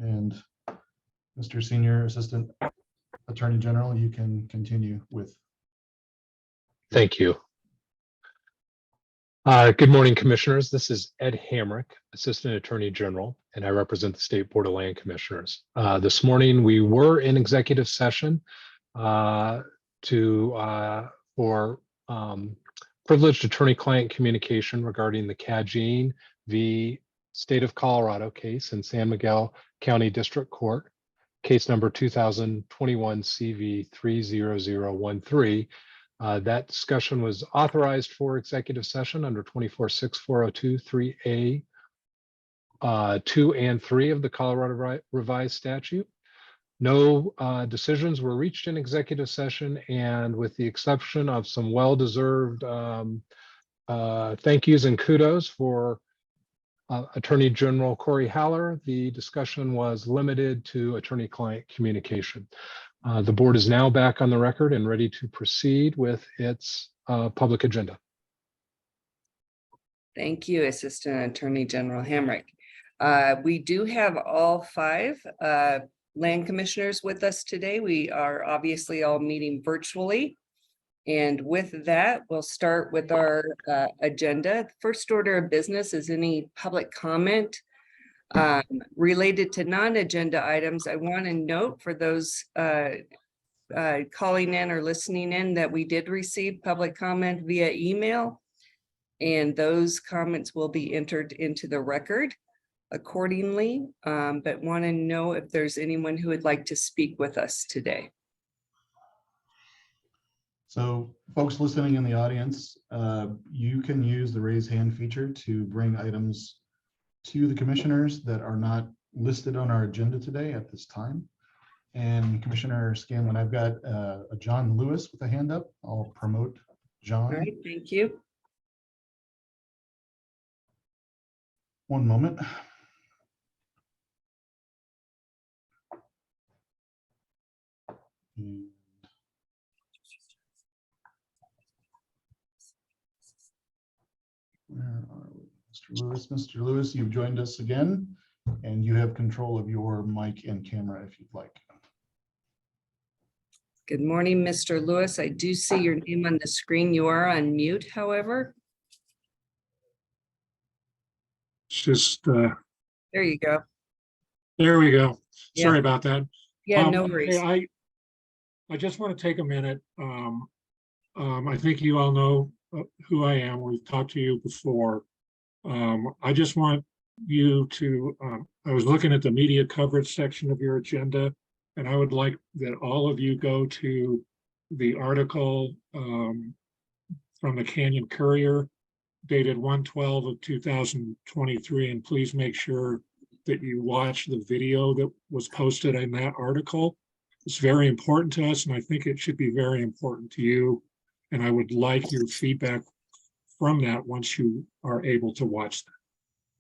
And Mr. Senior Assistant Attorney General, you can continue with. Thank you. Good morning, Commissioners. This is Ed Hamrick, Assistant Attorney General, and I represent the State Board of Land Commissioners. This morning, we were in executive session for privileged attorney-client communication regarding the Cagine v. State of Colorado case in San Miguel County District Court, case number 2021 CV 30013. That discussion was authorized for executive session under 246402 3A 2 and 3 of the Colorado Revised Statute. No decisions were reached in executive session, and with the exception of some well-deserved thank yous and kudos for Attorney General Corey Haller, the discussion was limited to attorney-client communication. The board is now back on the record and ready to proceed with its public agenda. Thank you, Assistant Attorney General Hamrick. We do have all 5 land commissioners with us today. We are obviously all meeting virtually. And with that, we'll start with our agenda. First order of business is any public comment related to non-agenda items. I want to note for those calling in or listening in that we did receive public comment via email, and those comments will be entered into the record accordingly, but want to know if there's anyone who would like to speak with us today. So folks listening in the audience, you can use the raise hand feature to bring items to the commissioners that are not listed on our agenda today at this time. And Commissioner Scanlon, I've got a John Lewis with a hand up. I'll promote John. All right, thank you. One moment. Where are we? Mr. Lewis. Mr. Lewis, you've joined us again, and you have control of your mic and camera if you'd like. Good morning, Mr. Lewis. I do see your name on the screen. You are on mute, however. It's just There you go. there we go. Yeah. Sorry about that. Yeah, no worries. Hey, I just want to take a minute. I think you all know who I am. We've talked to you before. I just want you to, I was looking at the media coverage section of your agenda, and I would like that all of you go to the article from the Canyon Courier dated 1/12 of 2023, and please make sure that you watch the video that was posted in that article. It's very important to us, and I think it should be very important to you. And I would like your feedback from that once you are able to watch that.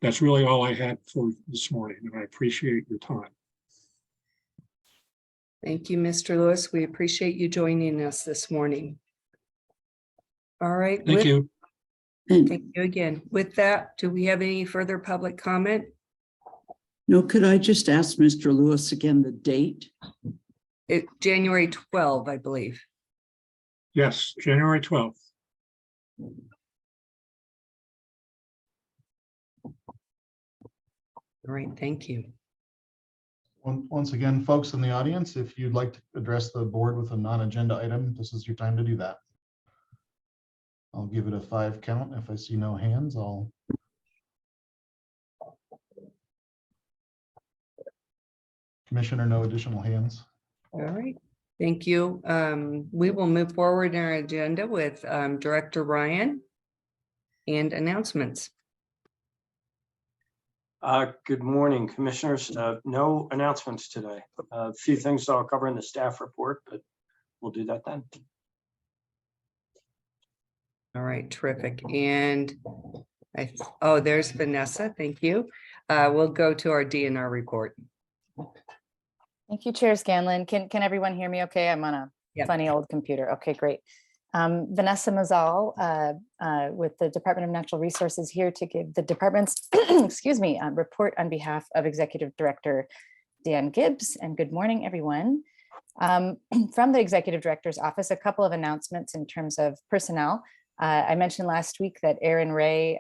That's really all I had for this morning, and I appreciate your time. Thank you, Mr. Lewis. We appreciate you joining us this morning. All right. Thank you. Thank you again. With that, do we have any further public comment? No, could I just ask Mr. Lewis again the date? January 12, I believe. Yes, January 12th. All right, thank you. Once again, folks in the audience, if you'd like to address the board with a non-agenda item, this is your time to do that. I'll give it a 5 count. If I see no hands, I'll. Commissioner, no additional hands. All right, thank you. We will move forward in our agenda with Director Ryan and announcements. Good morning, Commissioners. No announcements today. A few things I'll cover in the staff report, but we'll do that then. All right, terrific. And oh, there's Vanessa. Thank you. We'll go to our DNR report. Thank you, Chair Scanlon. Can everyone hear me okay? I'm on a funny old computer. Okay, great. Vanessa Mazal with the Department of Natural Resources here to give the department's, excuse me, report on behalf of Executive Director Dan Gibbs, and good morning, everyone. From the Executive Director's Office, a couple of announcements in terms of personnel. I mentioned last week that Aaron Ray,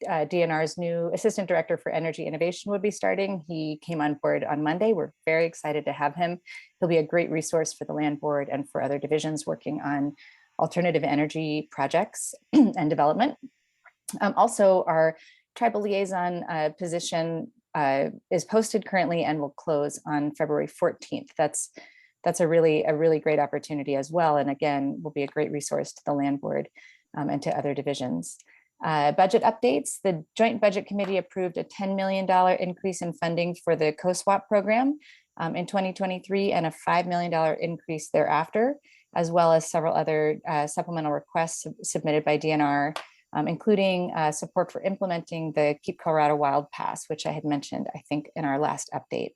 DNR's new Assistant Director for Energy Innovation, would be starting. He came on board on Monday. We're very excited to have him. He'll be a great resource for the Land Board and for other divisions working on alternative energy projects and development. Also, our tribal liaison position is posted currently and will close on February 14th. That's a really great opportunity as well. And again, will be a great resource to the Land Board and to other divisions. Budget updates, the Joint Budget Committee approved a $10 million increase in funding for the COSWAP program in 2023 and a $5 million increase thereafter, as well as several other supplemental requests submitted by DNR, including support for implementing the Keep Colorado Wild Pass, which I had mentioned, I think, in our last update.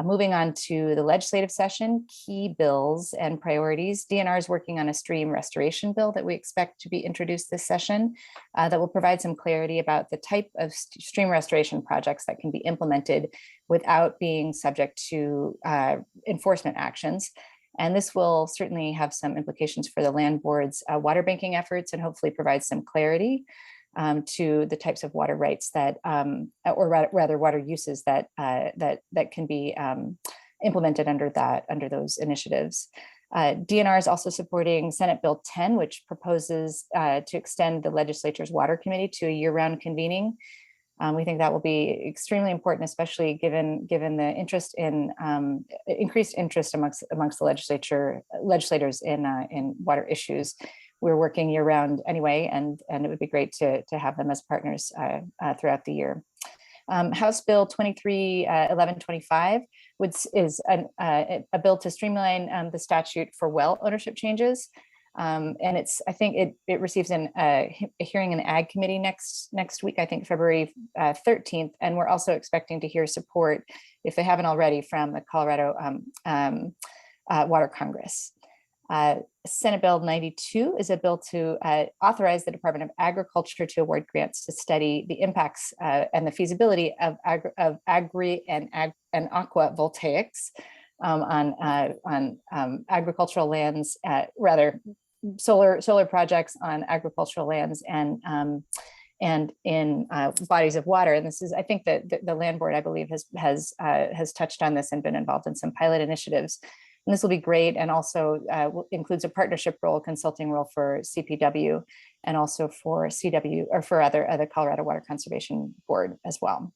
Moving on to the legislative session, key bills and priorities. DNR is working on a stream restoration bill that we expect to be introduced this session that will provide some clarity about the type of stream restoration projects that can be implemented without being subject to enforcement actions. And this will certainly have some implications for the Land Board's water banking efforts and hopefully provide some clarity to the types of water rights that, or rather water uses that that can be implemented under those initiatives. DNR is also supporting Senate Bill 10, which proposes to extend the legislature's water committee to a year-round convening. We think that will be extremely important, especially given the interest in increased interest amongst the legislators in water issues. We're working year round anyway, and it would be great to have them as partners throughout the year. House Bill 231125 is a bill to streamline the statute for well ownership changes. And I think it receives a hearing in the Ag Committee next week, I think February 13th. And we're also expecting to hear support, if they haven't already, from the Colorado Water Congress. Senate Bill 92 is a bill to authorize the Department of Agriculture to award grants to study the impacts and the feasibility of agri and aqua voltaics on agricultural lands, rather solar projects on agricultural lands and in bodies of water. And this is, I think that the Land Board, I believe, has touched on this and been involved in some pilot initiatives. And this will be great, and also includes a partnership role, consulting role for CPW, and also for CW, or for other Colorado Water Conservation Board as well.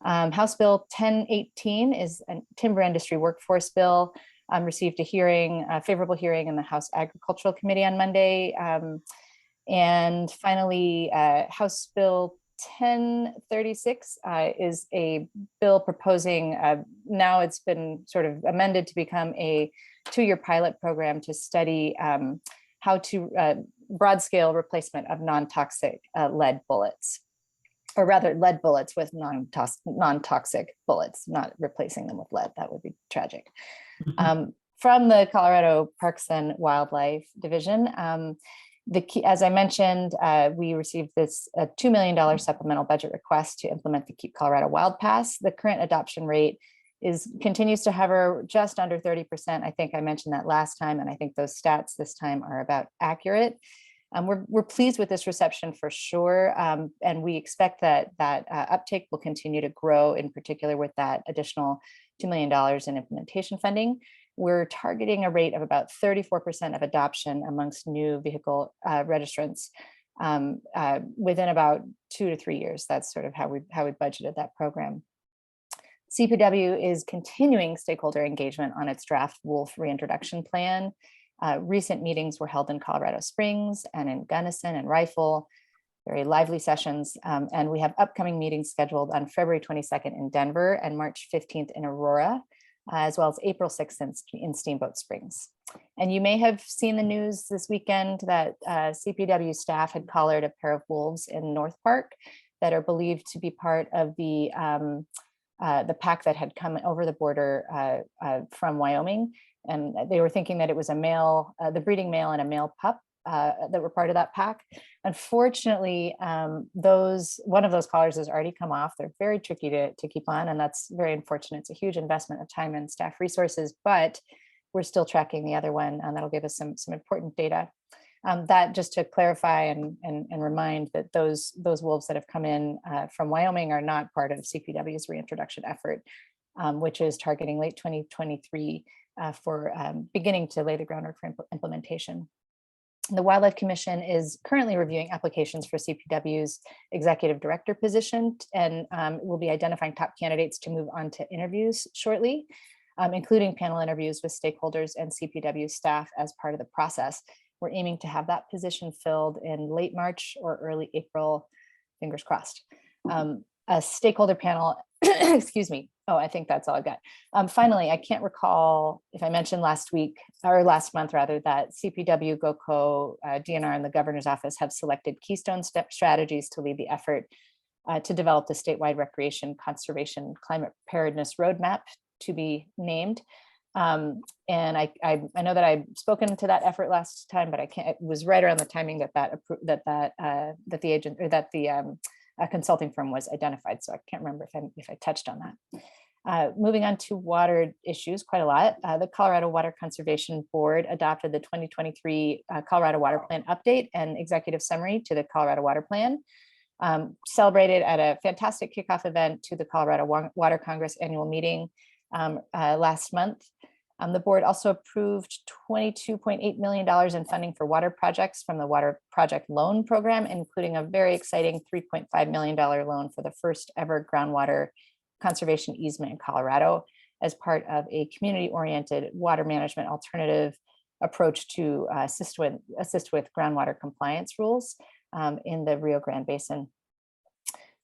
House Bill 1018 is a timber industry workforce bill. Received a favorable hearing in the House Agricultural Committee on Monday. And finally, House Bill 1036 is a bill proposing, now it's been sort of amended to become a 2-year pilot program to study how to broad scale replacement of non-toxic lead bullets, or rather lead bullets with non-toxic bullets, not replacing them with lead. That would be tragic. From the Colorado Parks and Wildlife Division, as I mentioned, we received this $2 million supplemental budget request to implement the Keep Colorado Wild Pass. The current adoption rate continues to hover just under 30%. I think I mentioned that last time, and I think those stats this time are about accurate. We're pleased with this reception for sure, and we expect that uptake will continue to grow, in particular with that additional $2 million in implementation funding. We're targeting a rate of about 34% of adoption amongst new vehicle registrants within about 2 to 3 years. That's sort of how we budgeted that program. CPW is continuing stakeholder engagement on its draft wolf reintroduction plan. Recent meetings were held in Colorado Springs and in Gunnison and Rifle, very lively sessions. And we have upcoming meetings scheduled on February 22nd in Denver and March 15th in Aurora, as well as April 6th in Steamboat Springs. And you may have seen the news this weekend that CPW staff had collared a pair of wolves in North Park that are believed to be part of the pack that had come over the border from Wyoming. And they were thinking that it was a male, the breeding male and a male pup. that were part of that pack. Unfortunately, one of those collars has already come off. They're very tricky to keep on, and that's very unfortunate. It's a huge investment of time and staff resources, but we're still tracking the other one, and that'll give us some important data. That just to clarify and remind that those wolves that have come in from Wyoming are not part of CPW's reintroduction effort, which is targeting late 2023 for beginning to lay the groundwork for implementation. The Wildlife Commission is currently reviewing applications for CPW's executive director position, and will be identifying top candidates to move on to interviews shortly, including panel interviews with stakeholders and CPW staff as part of the process. We're aiming to have that position filled in late March or early April, fingers crossed. A stakeholder panel, excuse me. Oh, I think that's all I've got. Finally, I can't recall if I mentioned last week or last month rather that CPW, GOCO, DNR and the governor's office have selected keystone strategies to lead the effort to develop the statewide recreation conservation climate preparedness roadmap to be named. And I know that I've spoken to that effort last time, but I can't. It was right around the timing that the agent or that the consulting firm was identified. So I can't remember if I touched on that. Moving on to water issues, quite a lot. The Colorado Water Conservation Board adopted the 2023 Colorado Water Plan update and executive summary to the Colorado Water Plan. Celebrated at a fantastic kickoff event to the Colorado Water Congress annual meeting last month. The board also approved $22.8 million in funding for water projects from the Water Project Loan Program, including a very exciting $3.5 million loan for the first ever groundwater conservation easement in Colorado as part of a community-oriented water management alternative approach to assist with groundwater compliance rules in the Rio Grande Basin.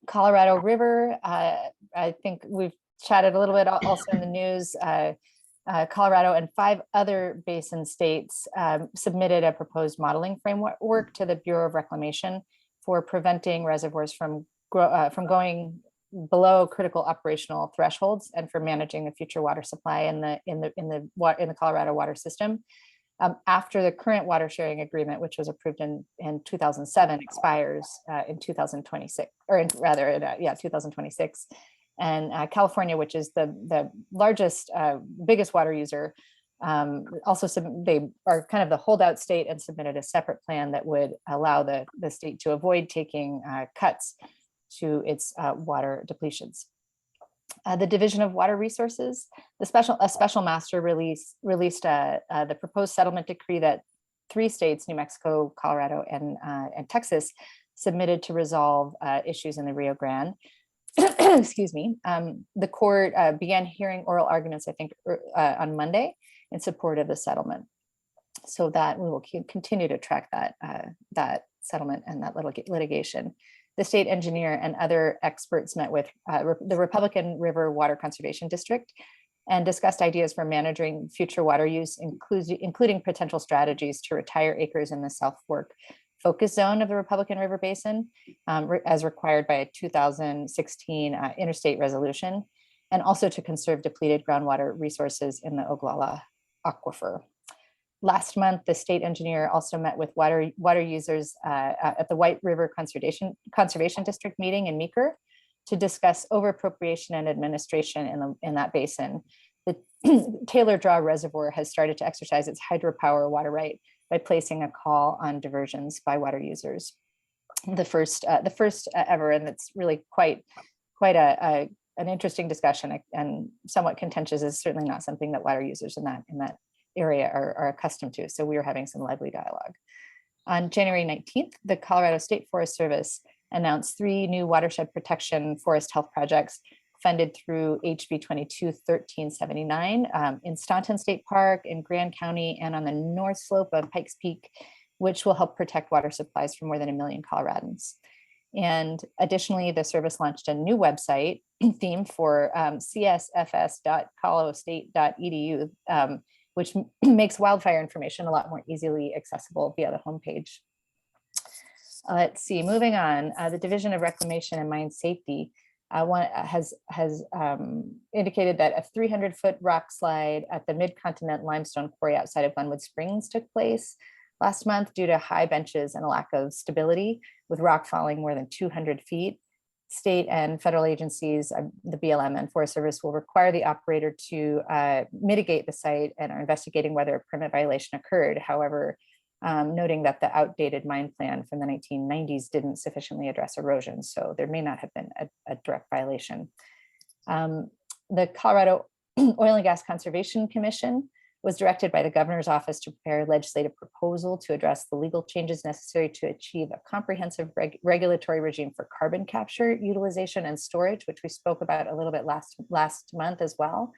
Colorado River, I think we've chatted a little bit also in the news. Colorado and 5 other basin states submitted a proposed modeling framework to the Bureau of Reclamation for preventing reservoirs from going below critical operational thresholds and for managing the future water supply in the Colorado water system. After the current water sharing agreement, which was approved in 2007, expires in 2026, or rather, 2026. And California, which is the largest, biggest water user, also they are kind of the holdout state and submitted a separate plan that would allow the state to avoid taking cuts to its water depletions. The Division of Water Resources, a special master released the proposed settlement decree that 3 states, New Mexico, Colorado, and Texas, submitted to resolve issues in the Rio Grande. Excuse me. The court began hearing oral arguments, I think, on Monday in support of the settlement. So that we will continue to track that settlement and that litigation. The state engineer and other experts met with the Republican River Water Conservation District and discussed ideas for managing future water use, including potential strategies to retire acres in the South Fork focus zone of the Republican River Basin, as required by a 2016 interstate resolution, and also to conserve depleted groundwater resources in the Oglala Aquifer. Last month, the state engineer also met with water users at the White River Conservation District meeting in Meeker to discuss overappropriation and administration in that basin. The Taylor Draw Reservoir has started to exercise its hydropower water right by placing a call on diversions by water users. The first ever, and it's really quite an interesting discussion and somewhat contentious. Is certainly not something that water users in that area are accustomed to. So we were having some lively dialogue. On January 19th, the Colorado State Forest Service announced 3 new watershed protection forest health projects funded through HB 22-1379 in Staunton State Park, in Grand County, and on the north slope of Pikes Peak, which will help protect water supplies for more than 1 million Coloradans. And additionally, the service launched a new website theme for csfs.colorostate.edu, which makes wildfire information a lot more easily accessible via the homepage. Let's see, moving on, the Division of Reclamation and Mine Safety has indicated that a 300-foot rock slide at the Mid-Continent Limestone Quarry outside of Glenwood Springs took place last month due to high benches and a lack of stability, with rock falling more than 200 feet. State and federal agencies, the BLM and Forest Service, will require the operator to mitigate the site and are investigating whether a permit violation occurred. However, noting that the outdated mine plan from the 1990s didn't sufficiently address erosion, so there may not have been a direct violation. The Colorado Oil and Gas Conservation Commission was directed by the governor's office to prepare a legislative proposal to address the legal changes necessary to achieve a comprehensive regulatory regime for carbon capture, utilization, and storage, which we spoke about a little bit last month as well.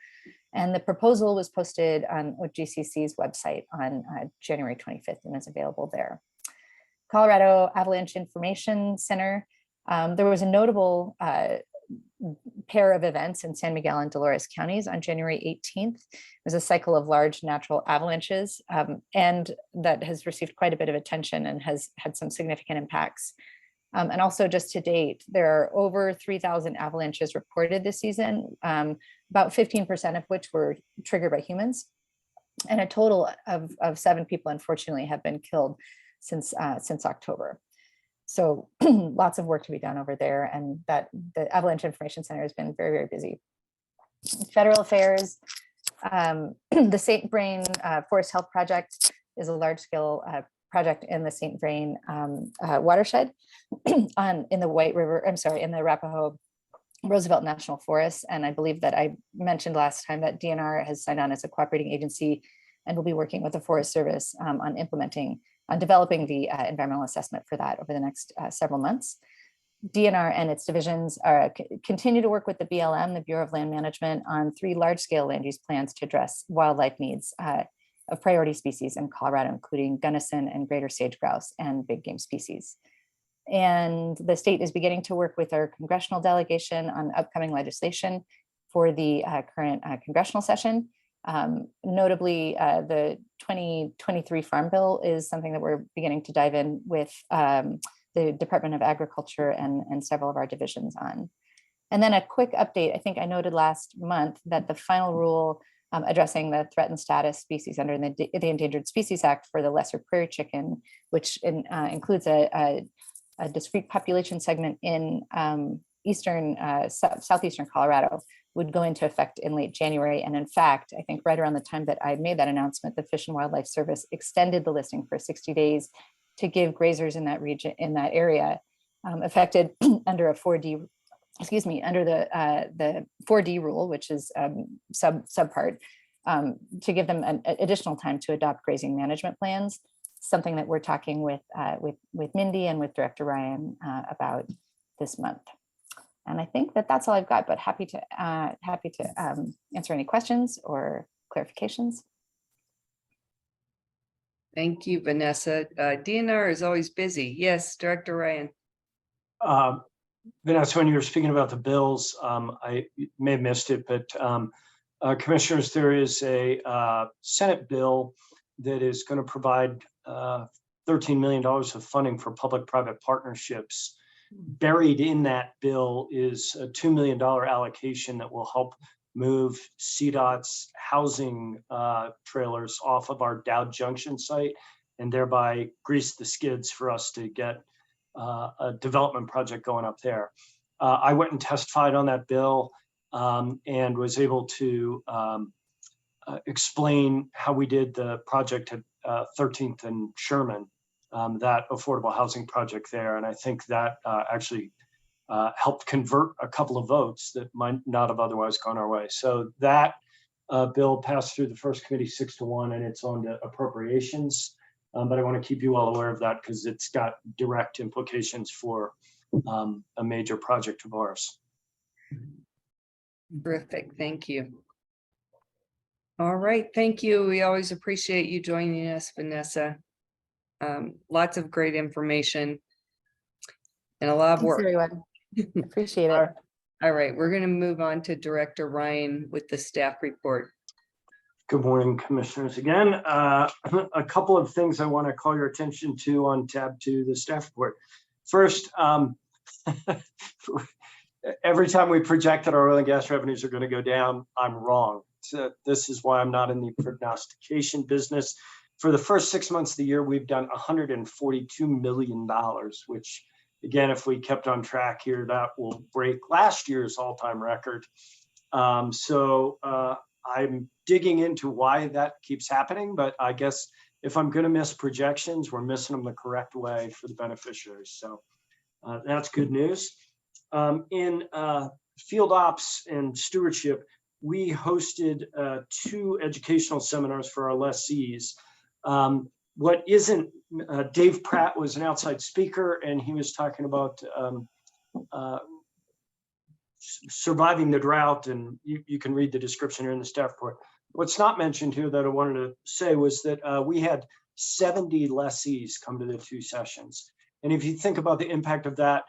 And the proposal was posted on OGCC's website on January 25th and is available there. Colorado Avalanche Information Center. There was a notable pair of events in San Miguel and Dolores counties on January 18th. It was a cycle of large natural avalanches, and that has received quite a bit of attention and has had some significant impacts. And also just to date, there are over 3,000 avalanches reported this season, about 15% of which were triggered by humans. And a total of 7 people, unfortunately, have been killed since October. So lots of work to be done over there, and that the Avalanche Information Center has been very, very busy. Federal affairs, the St. Vrain Forest Health Project is a large-scale project in the St. Vrain watershed in the White River, in the Arapahoe Roosevelt National Forest. And I believe that I mentioned last time that DNR has signed on as a cooperating agency and will be working with the Forest Service on developing the environmental assessment for that over the next several months. DNR and its divisions continue to work with the BLM, the Bureau of Land Management, on 3 large-scale land use plans to address wildlife needs of priority species in Colorado, including gunnison and greater sage grouse and big game species. And the state is beginning to work with our congressional delegation on upcoming legislation for the current congressional session. Notably, the 2023 Farm Bill is something that we're beginning to dive in with the Department of Agriculture and several of our divisions on. And then a quick update. I think I noted last month that the final rule addressing the threatened status species under the Endangered Species Act for the lesser prairie chicken, which includes a discrete population segment in southeastern Colorado, would go into effect in late January. And in fact, I think right around the time that I made that announcement, the Fish and Wildlife Service extended the listing for 60 days to give grazers in that region, in that area, affected under a 4D, under the 4D rule, which is subpart, to give them an additional time to adopt grazing management plans, something that we're talking with Mindy and with Director Ryan about this month. And I think that that's all I've got, but happy to answer any questions or clarifications. Thank you, Vanessa. DNR is always busy. Yes, Director Ryan. Vanessa, when you were speaking about the bills, I may have missed it, but commissioners, there is a Senate bill that is going to provide $13 million of funding for public-private partnerships. Buried in that bill is a $2 million allocation that will help move CDOT's housing trailers off of our Dow Junction site and thereby grease the skids for us to get a development project going up there. I went and testified on that bill and was able to explain how we did the project at 13th and Sherman, that affordable housing project there. And I think that actually helped convert a couple of votes that might not have otherwise gone our way. So that bill passed through the first committee 6-1, and it's on to appropriations. But I want to keep you all aware of that because it's got direct implications for a major project of ours. Terrific. Thank you. All right. Thank you. We always appreciate you joining us, Vanessa. Lots of great information and a lot of Thanks, work. everyone. Appreciate it. All right. We're going to move on to Director Ryan with the staff report. Good morning, commissioners. Again, a couple of things I want to call your attention to on tab 2, the staff report. First, every time we project that our oil and gas revenues are going to go down, I'm wrong. So this is why I'm not in the prognostication business. For the first 6 months of the year, we've done $142 million, which again, if we kept on track here, that will break last year's all-time record. So I'm digging into why that keeps happening, but I guess if I'm going to miss projections, we're missing them the correct way for the beneficiaries. So that's good news. In field ops and stewardship, we hosted 2 educational seminars for our lessees. What isn't, Dave Pratt was an outside speaker, and he was talking about surviving the drought, and you can read the description here in the staff report. What's not mentioned here that I wanted to say was that we had 70 lessees come to the 2 sessions. And if you think about the impact of that,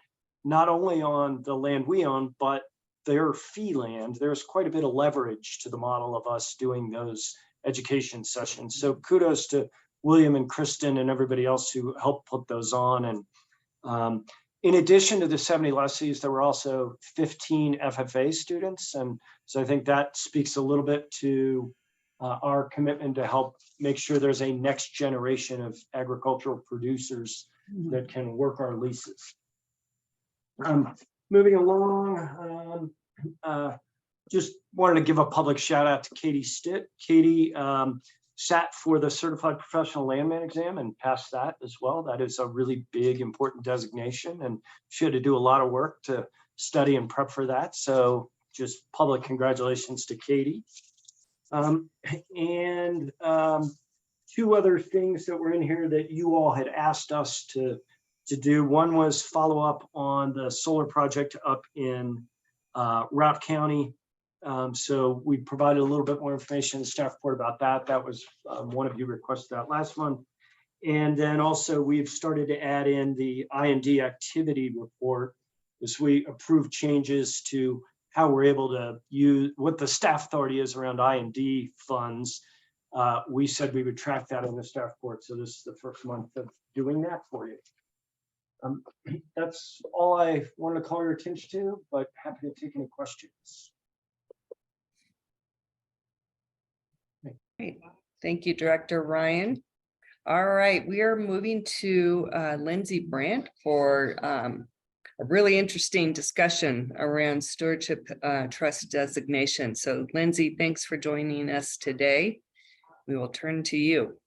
not only on the land we own, but their fee land, there's quite a bit of leverage to the model of us doing those education sessions. So kudos to William and Kristen and everybody else who helped put those on. And in addition to the 70 lessees, there were also 15 FFA students. And so I think that speaks a little bit to our commitment to help make sure there's a next generation of agricultural producers that can work our leases. Moving along, just wanted to give a public shout out to Katie Stitt. Katie sat for the Certified Professional Landman exam and passed that as well. That is a really big, important designation, and she had to do a lot of work to study and prep for that. So just public congratulations to Katie. And 2 other things that were in here that you all had asked us to do. One was follow up on the solar project up in Routt County. So we provided a little bit more information in the staff report about that. That was one of you requested that last month. And then also we've started to add in the I&D activity report as we approve changes to how we're able to use what the staff authority is around I&D funds. We said we would track that in the staff report. So this is the first month of doing that for you. That's all I wanted to call your attention to, but happy to take any questions. Great. Thank you, Director Ryan. All right, we are moving to Lindsay Brandt for a really interesting discussion around stewardship trust designation. So Lindsay, thanks for joining us today. We will turn to you.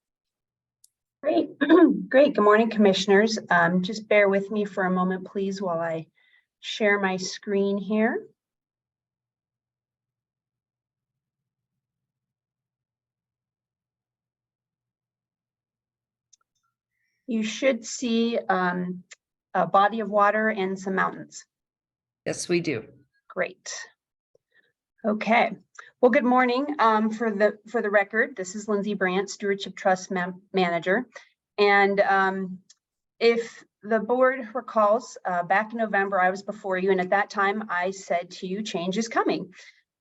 Great. Great. Good morning, commissioners. Just bear with me for a moment, please, while I share my screen here. You should see a body of water and some mountains. Yes, we do. Great. Okay. Well, good morning. For the record, this is Lindsay Brandt, Stewardship Trust Manager. And if the board recalls, back in November, I was before you, and at that time, I said to you, change is coming.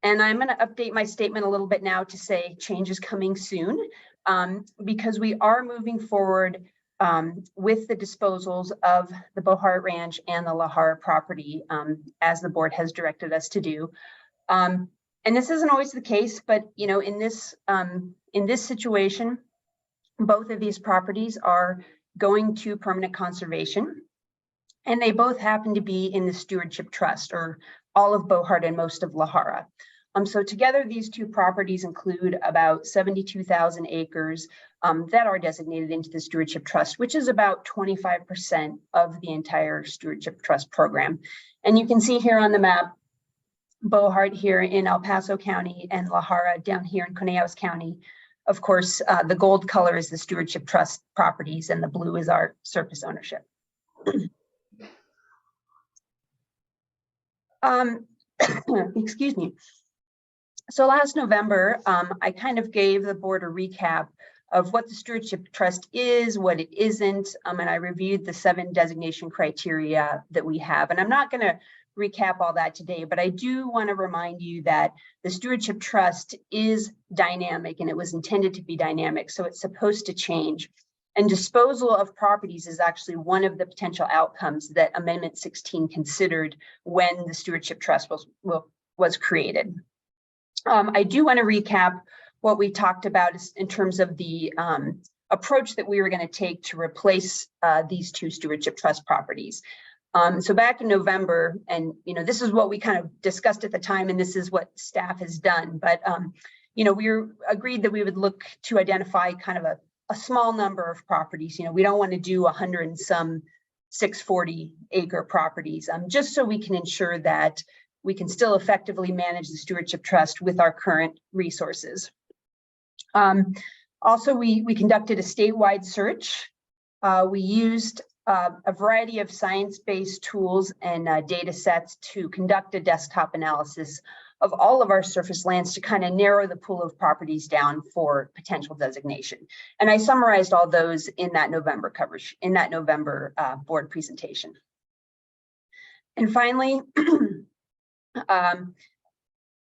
And I'm going to update my statement a little bit now to say change is coming soon, because we are moving forward with the disposals of the Beauhardt Ranch and the Lahara property, as the board has directed us to do. And this isn't always the case, but you know, in this situation, both of these properties are going to permanent conservation, and they both happen to be in the Stewardship Trust, or all of Beauhardt and most of Lahara. So together, these 2 properties include about 72,000 acres that are designated into the Stewardship Trust, which is about 25% of the entire Stewardship Trust program. And you can see here on the map, Beauhardt here in El Paso County and Lahara down here in Conejos County. Of course, the gold color is the Stewardship Trust properties and the blue is our surface ownership. Excuse me. So last November, I kind of gave the board a recap of what the Stewardship Trust is, what it isn't, and I reviewed the 7 designation criteria that we have. And I'm not going to recap all that today, but I do want to remind you that the Stewardship Trust is dynamic, and it was intended to be dynamic, so it's supposed to change. And disposal of properties is actually one of the potential outcomes that Amendment 16 considered when the Stewardship Trust was created. I do want to recap what we talked about in terms of the approach that we were going to take to replace these two stewardship trust properties. So back in November, and this is what we kind of discussed at the time, and this is what staff has done. But we agreed that we would look to identify kind of a small number of properties. We don't want to do 100 and some 640-acre properties, just so we can ensure that we can still effectively manage the stewardship trust with our current resources. Also, we conducted a statewide search. We used a variety of science-based tools and data sets to conduct a desktop analysis of all of our surface lands to kind of narrow the pool of properties down for potential designation. And I summarized all those in that November coverage, in that November board presentation. And finally,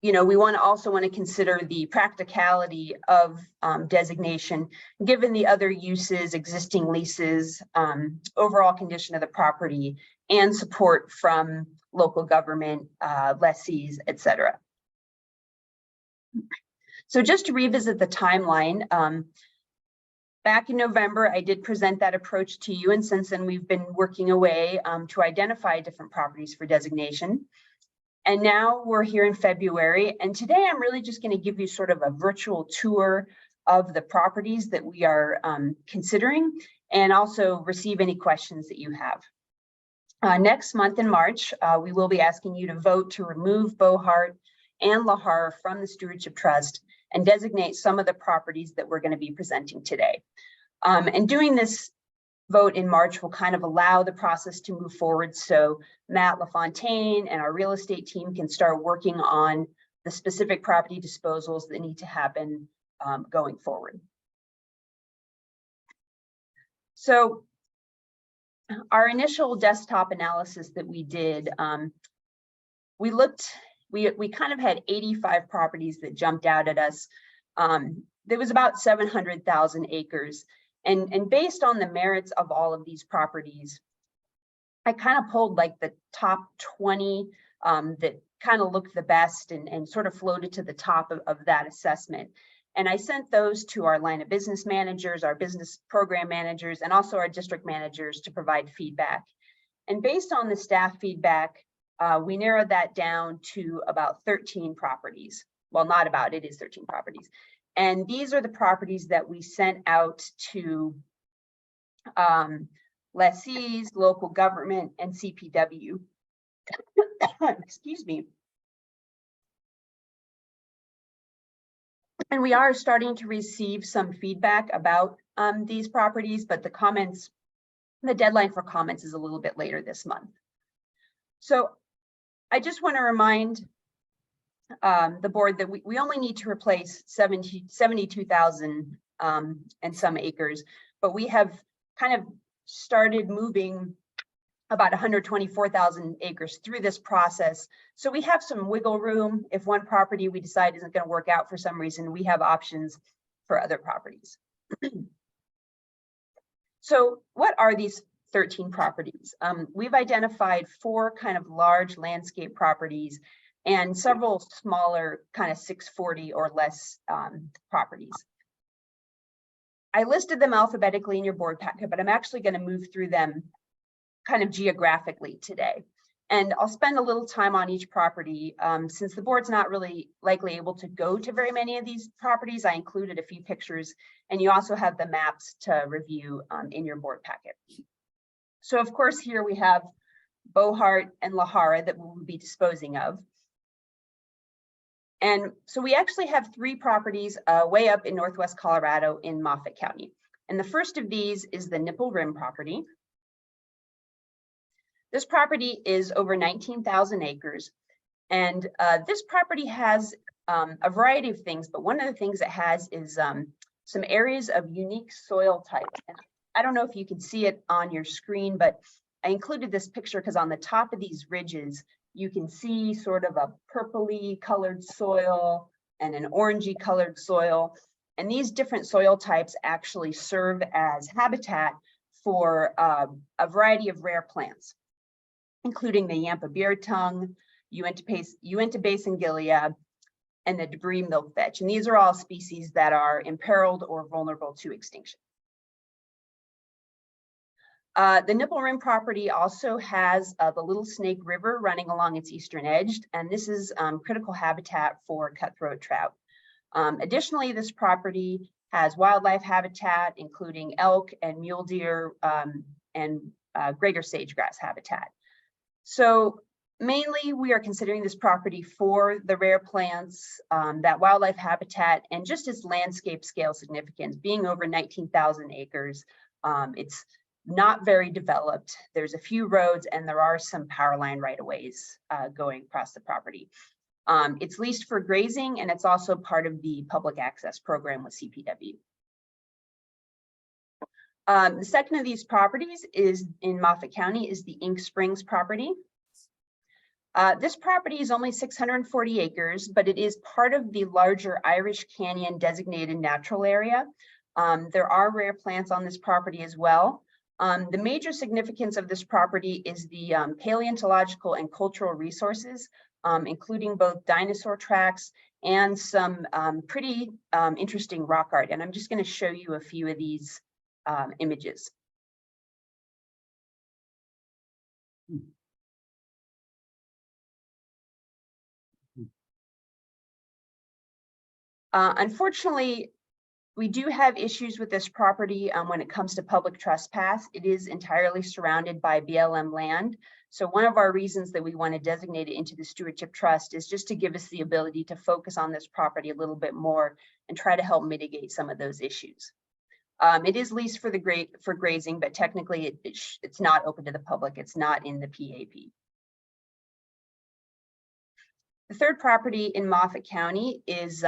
we also want to consider the practicality of designation, given the other uses, existing leases, overall condition of the property, and support from local government, lessees, et cetera. So just to revisit the timeline, back in November, I did present that approach to you, and since then we've been working away to identify different properties for designation. And now we're here in February, and today I'm really just going to give you sort of a virtual tour of the properties that we are considering, and also receive any questions that you have. Next month in March, we will be asking you to vote to remove Bohart and Lahar from the Stewardship Trust and designate some of the properties that we're going to be presenting today. And doing this vote in March will kind of allow the process to move forward, so Matt LaFontaine and our real estate team can start working on the specific property disposals that need to happen going forward. So our initial desktop analysis that we did, we kind of had 85 properties that jumped out at us. There was about 700,000 acres. And based on the merits of all of these properties, I kind of pulled like the top 20 that kind of looked the best and sort of floated to the top of that assessment. And I sent those to our line of business managers, our business program managers, and also our district managers to provide feedback. And based on the staff feedback, we narrowed that down to about 13 properties. Well, not about, it is 13 properties. And these are the properties that we sent out to lessees, local government, and CPW. Excuse me. And we are starting to receive some feedback about these properties, but the deadline for comments is a little bit later this month. So I just want to remind the board that we only need to replace 72,000 and some acres, but we have kind of started moving about 124,000 acres through this process. So we have some wiggle room. If one property we decide isn't going to work out for some reason, we have options for other properties. So what are these 13 properties? We've identified 4 kind of large landscape properties and several smaller kind of 640 or less properties. I listed them alphabetically in your board packet, but I'm actually going to move through them kind of geographically today. And I'll spend a little time on each property. Since the board's not really likely able to go to very many of these properties, I included a few pictures, and you also have the maps to review in your board packet. So of course, here we have Bohart and Lahara that we'll be disposing of. And so we actually have 3 properties way up in Northwest Colorado in Moffat County. And the first of these is the Nipple Rim property. This property is over 19,000 acres. And this property has a variety of things, but one of the things it has is some areas of unique soil types. And I don't know if you can see it on your screen, but I included this picture because on the top of these ridges, you can see sort of a purpley colored soil and an orangey colored soil. And these different soil types actually serve as habitat for a variety of rare plants, including the Yampa beard tongue, Uinta basingilia, and the debris milkvetch. And these are all species that are imperiled or vulnerable to extinction. The Nipple Rim property also has the Little Snake River running along its eastern edge, and this is critical habitat for cutthroat trout. Additionally, this property has wildlife habitat, including elk and mule deer and greater sage-grouse habitat. So mainly, we are considering this property for the rare plants, that wildlife habitat, and just its landscape scale significance, being over 19,000 acres. It's not very developed. There's a few roads and there are some power line right-of-ways going across the property. It's leased for grazing and it's also part of the public access program with CPW. The second of these properties is in Moffat County, is the Ink Springs property. This property is only 640 acres, but it is part of the larger Irish Canyon designated natural area. There are rare plants on this property as well. The major significance of this property is the paleontological and cultural resources, including both dinosaur tracks and some pretty interesting rock art. And I'm just going to show you a few of these images. Unfortunately, we do have issues with this property when it comes to public trespass. It is entirely surrounded by BLM land. So one of our reasons that we want to designate it into the Stewardship Trust is just to give us the ability to focus on this property a little bit more and try to help mitigate some of those issues. It is leased for grazing, but technically it's not open to the public. It's not in the PAP. The third property in Moffat County is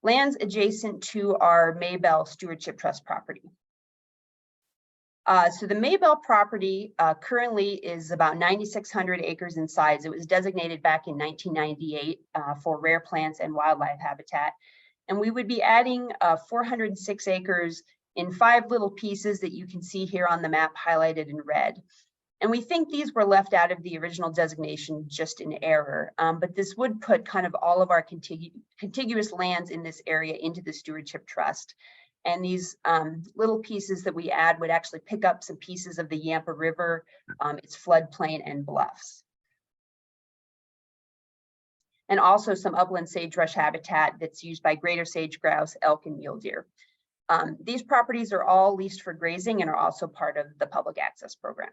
lands adjacent to our Maybell Stewardship Trust property. So the Maybell property currently is about 9,600 acres in size. It was designated back in 1998 for rare plants and wildlife habitat. And we would be adding 406 acres in 5 little pieces that you can see here on the map highlighted in red. And we think these were left out of the original designation just in error, but this would put kind of all of our contiguous lands in this area into the Stewardship Trust. And these little pieces that we add would actually pick up some pieces of the Yampa River, its floodplain and bluffs. And also some upland sagebrush habitat that's used by greater sage grouse, elk, and mule deer. These properties are all leased for grazing and are also part of the public access program.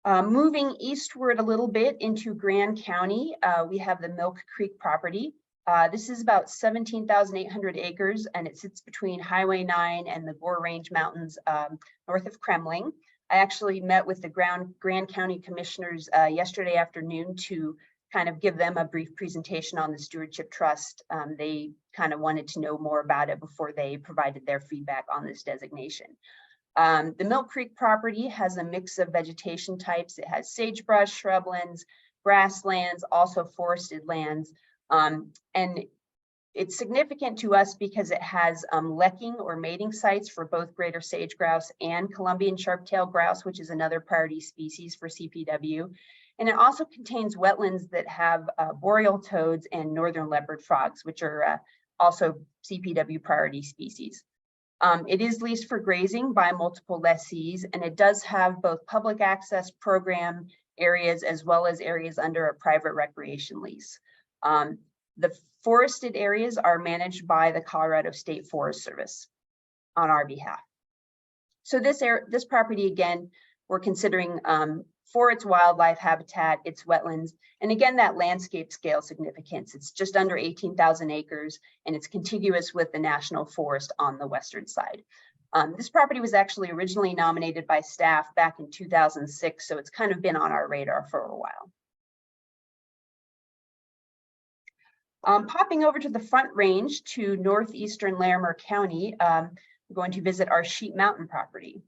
Moving eastward a little bit into Grand County, we have the Milk Creek property. This is about 17,800 acres and it sits between Highway 9 and the Gore Range Mountains north of Kremling. I actually met with the Grand County commissioners yesterday afternoon to kind of give them a brief presentation on the Stewardship Trust. They kind of wanted to know more about it before they provided their feedback on this designation. The Milk Creek property has a mix of vegetation types. It has sagebrush, shrublands, grasslands, also forested lands. And it's significant to us because it has lekking or mating sites for both greater sage grouse and Columbian sharp-tailed grouse, which is another priority species for CPW. And it also contains wetlands that have boreal toads and northern leopard frogs, which are also CPW priority species. It is leased for grazing by multiple lessees, and it does have both public access program areas as well as areas under a private recreation lease. The forested areas are managed by the Colorado State Forest Service on our behalf. So this property, again, we're considering for its wildlife habitat, its wetlands, and again, that landscape scale significance. It's just under 18,000 acres and it's contiguous with the National Forest on the western side. This property was actually originally nominated by staff back in 2006, so it's kind of been on our radar for a while. Popping over to the Front Range to northeastern Larimer County, we're going to visit our Sheep Mountain property.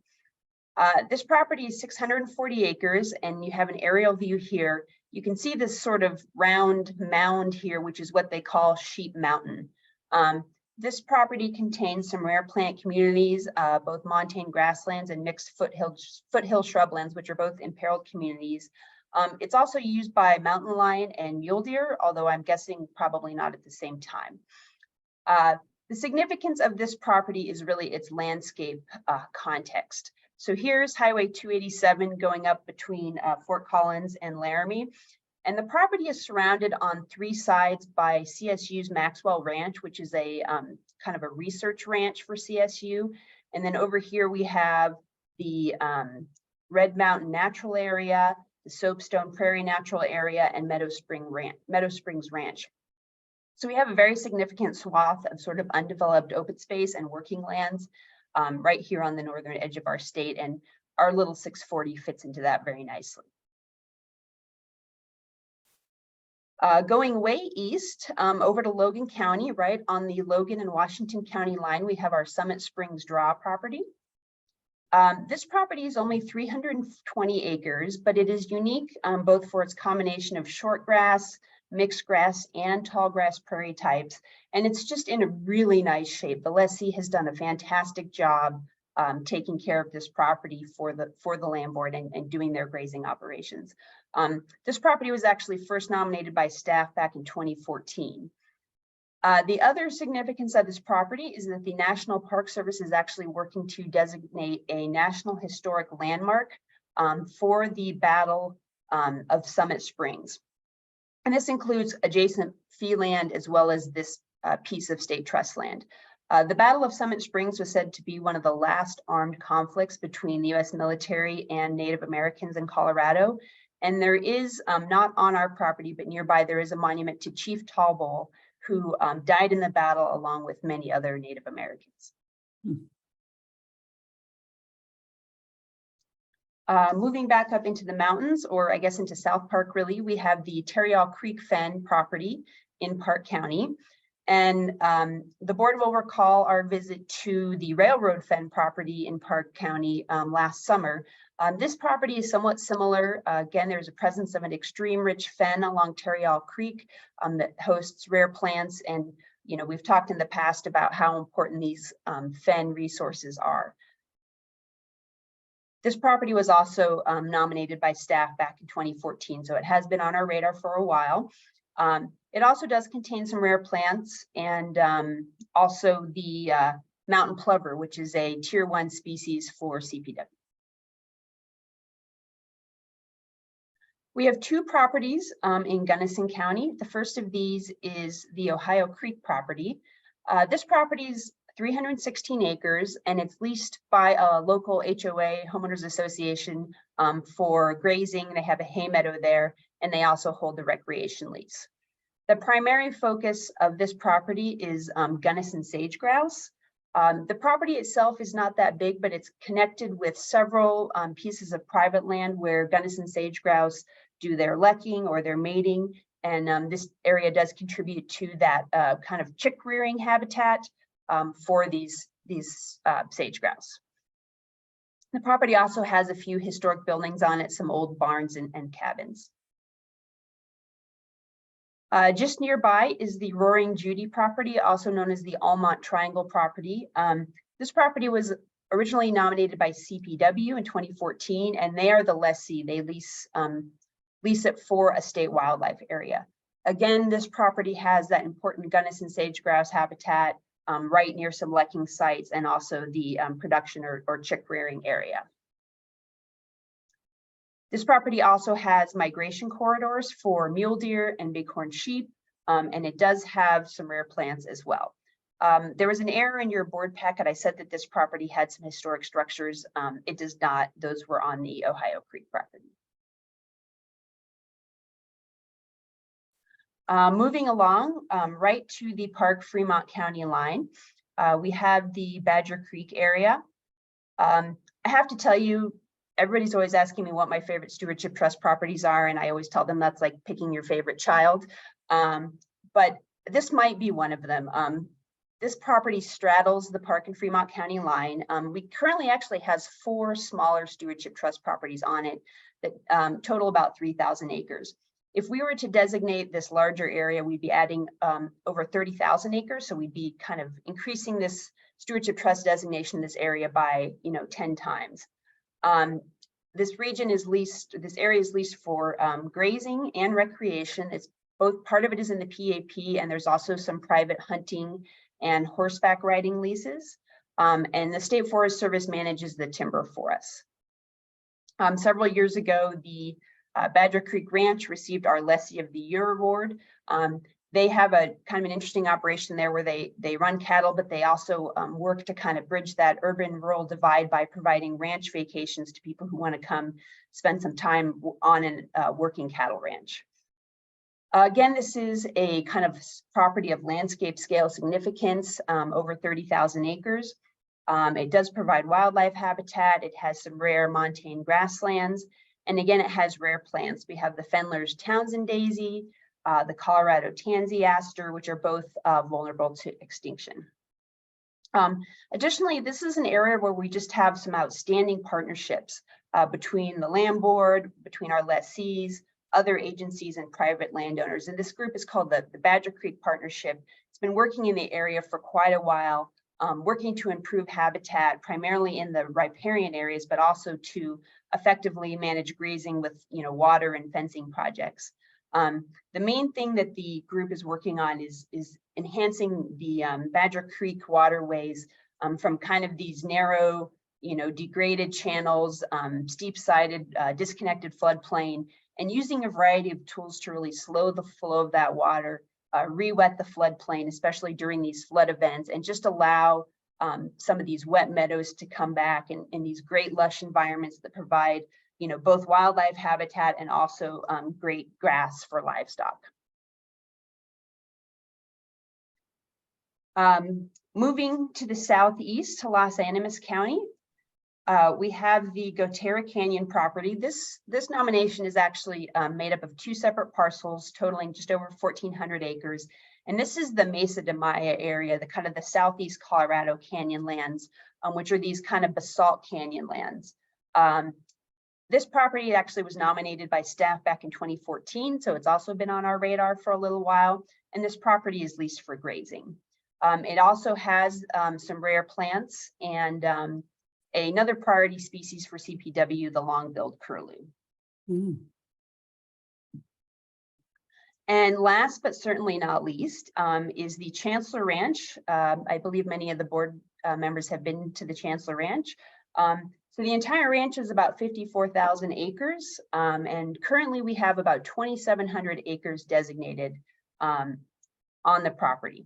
This property is 640 acres and you have an aerial view here. You can see this sort of round mound here, which is what they call Sheep Mountain. This property contains some rare plant communities, both montane grasslands and mixed foothill shrublands, which are both imperiled communities. It's also used by mountain lion and mule deer, although I'm guessing probably not at the same time. The significance of this property is really its landscape context. So here's Highway 287 going up between Fort Collins and Laramie. And the property is surrounded on 3 sides by CSU's Maxwell Ranch, which is a kind of a research ranch for CSU. And then over here we have the Red Mountain Natural Area, the Soapstone Prairie Natural Area, and Meadow Springs Ranch. So we have a very significant swath of sort of undeveloped open space and working lands right here on the northern edge of our state, and our little 640 fits into that very nicely. Going way east over to Logan County, right on the Logan and Washington County line, we have our Summit Springs Draw property. This property is only 320 acres, but it is unique both for its combination of short grass, mixed grass, and tall grass prairie types. And it's just in a really nice shape. The lessee has done a fantastic job taking care of this property for the land board and doing their grazing operations. This property was actually first nominated by staff back in 2014. The other significance of this property is that the National Park Service is actually working to designate a National Historic Landmark for the Battle of Summit Springs. And this includes adjacent fee land as well as this piece of state trust land. The Battle of Summit Springs was said to be one of the last armed conflicts between the US military and Native Americans in Colorado. And there is, not on our property, but nearby, there is a monument to Chief Tallbull, who died in the battle along with many other Native Americans. Moving back up into the mountains, or I guess into South Park, really, we have the Tarryall Creek Fen property in Park County. And the board will recall our visit to the Railroad Fen property in Park County last summer. This property is somewhat similar. Again, there's a presence of an extreme rich fen along Tarryall Creek that hosts rare plants. And, you know, we've talked in the past about how important these fen resources are. This property was also nominated by staff back in 2014, so it has been on our radar for a while. It also does contain some rare plants and also the mountain plover, which is a tier 1 species for CPW. We have 2 properties in Gunnison County. The first of these is the Ohio Creek property. This property is 316 acres and it's leased by a local HOA, homeowners association, for grazing. They have a hay meadow there and they also hold the recreation lease. The primary focus of this property is Gunnison sage grouse. The property itself is not that big, but it's connected with several pieces of private land where Gunnison sage grouse do their lekking or their mating. And this area does contribute to that kind of chick rearing habitat for these sage grouse. The property also has a few historic buildings on it, some old barns and cabins. Just nearby is the Roaring Judy property, also known as the Almont Triangle property. This property was originally nominated by CPW in 2014, and they are the lessee. They lease it for a state wildlife area. Again, this property has that important Gunnison sage grouse habitat right near some lekking sites and also the production or chick rearing area. This property also has migration corridors for mule deer and bighorn sheep, and it does have some rare plants as well. There was an error in your board packet. I said that this property had some historic structures. It does not. Those were on the Ohio Creek property. Moving along, right to the Park Fremont County line, we have the Badger Creek area. I have to tell you, everybody's always asking me what my favorite stewardship trust properties are, and I always tell them that's like picking your favorite child. But this might be one of them. This property straddles the Park and Fremont County line. We currently actually has 4 smaller stewardship trust properties on it that total about 3,000 acres. If we were to designate this larger area, we'd be adding over 30,000 acres. So we'd be kind of increasing this stewardship trust designation in this area by 10 times. This region is leased, this area is leased for grazing and recreation. It's both, part of it is in the PAP, and there's also some private hunting and horseback riding leases. And the State Forest Service manages the timber for us. Several years ago, the Badger Creek Ranch received our Lessee of the Year award. They have a kind of an interesting operation there where they run cattle, but they also work to kind of bridge that urban-rural divide by providing ranch vacations to people who want to come spend some time on a working cattle ranch. Again, this is a kind of property of landscape scale significance, over 30,000 acres. It does provide wildlife habitat. It has some rare montane grasslands. And again, it has rare plants. We have the Fendler's Townsend daisy, the Colorado tansy aster, which are both vulnerable to extinction. Additionally, this is an area where we just have some outstanding partnerships between the land board, between our lessees, other agencies, and private landowners. And this group is called the Badger Creek Partnership. It's been working in the area for quite a while, working to improve habitat, primarily in the riparian areas, but also to effectively manage grazing with water and fencing projects. The main thing that the group is working on is enhancing the Badger Creek waterways from kind of these narrow, degraded channels, steep-sided, disconnected floodplain, and using a variety of tools to really slow the flow of that water, re-wet the floodplain, especially during these flood events, and just allow some of these wet meadows to come back in these great lush environments that provide both wildlife habitat and also great grass for livestock. Moving to the southeast to Los Animas County, we have the Gotera Canyon property. This nomination is actually made up of two separate parcels totaling just over 1,400 acres. And this is the Mesa de Maya area, the kind of the southeast Colorado canyon lands, which are these kind of basalt canyon lands. This property actually was nominated by staff back in 2014, so it's also been on our radar for a little while. And this property is leased for grazing. It also has some rare plants and another priority species for CPW, the long-billed curlew. And last but certainly not least is the Chancellor Ranch. I believe many of the board members have been to the Chancellor Ranch. So the entire ranch is about 54,000 acres, and currently we have about 2,700 acres designated on the property.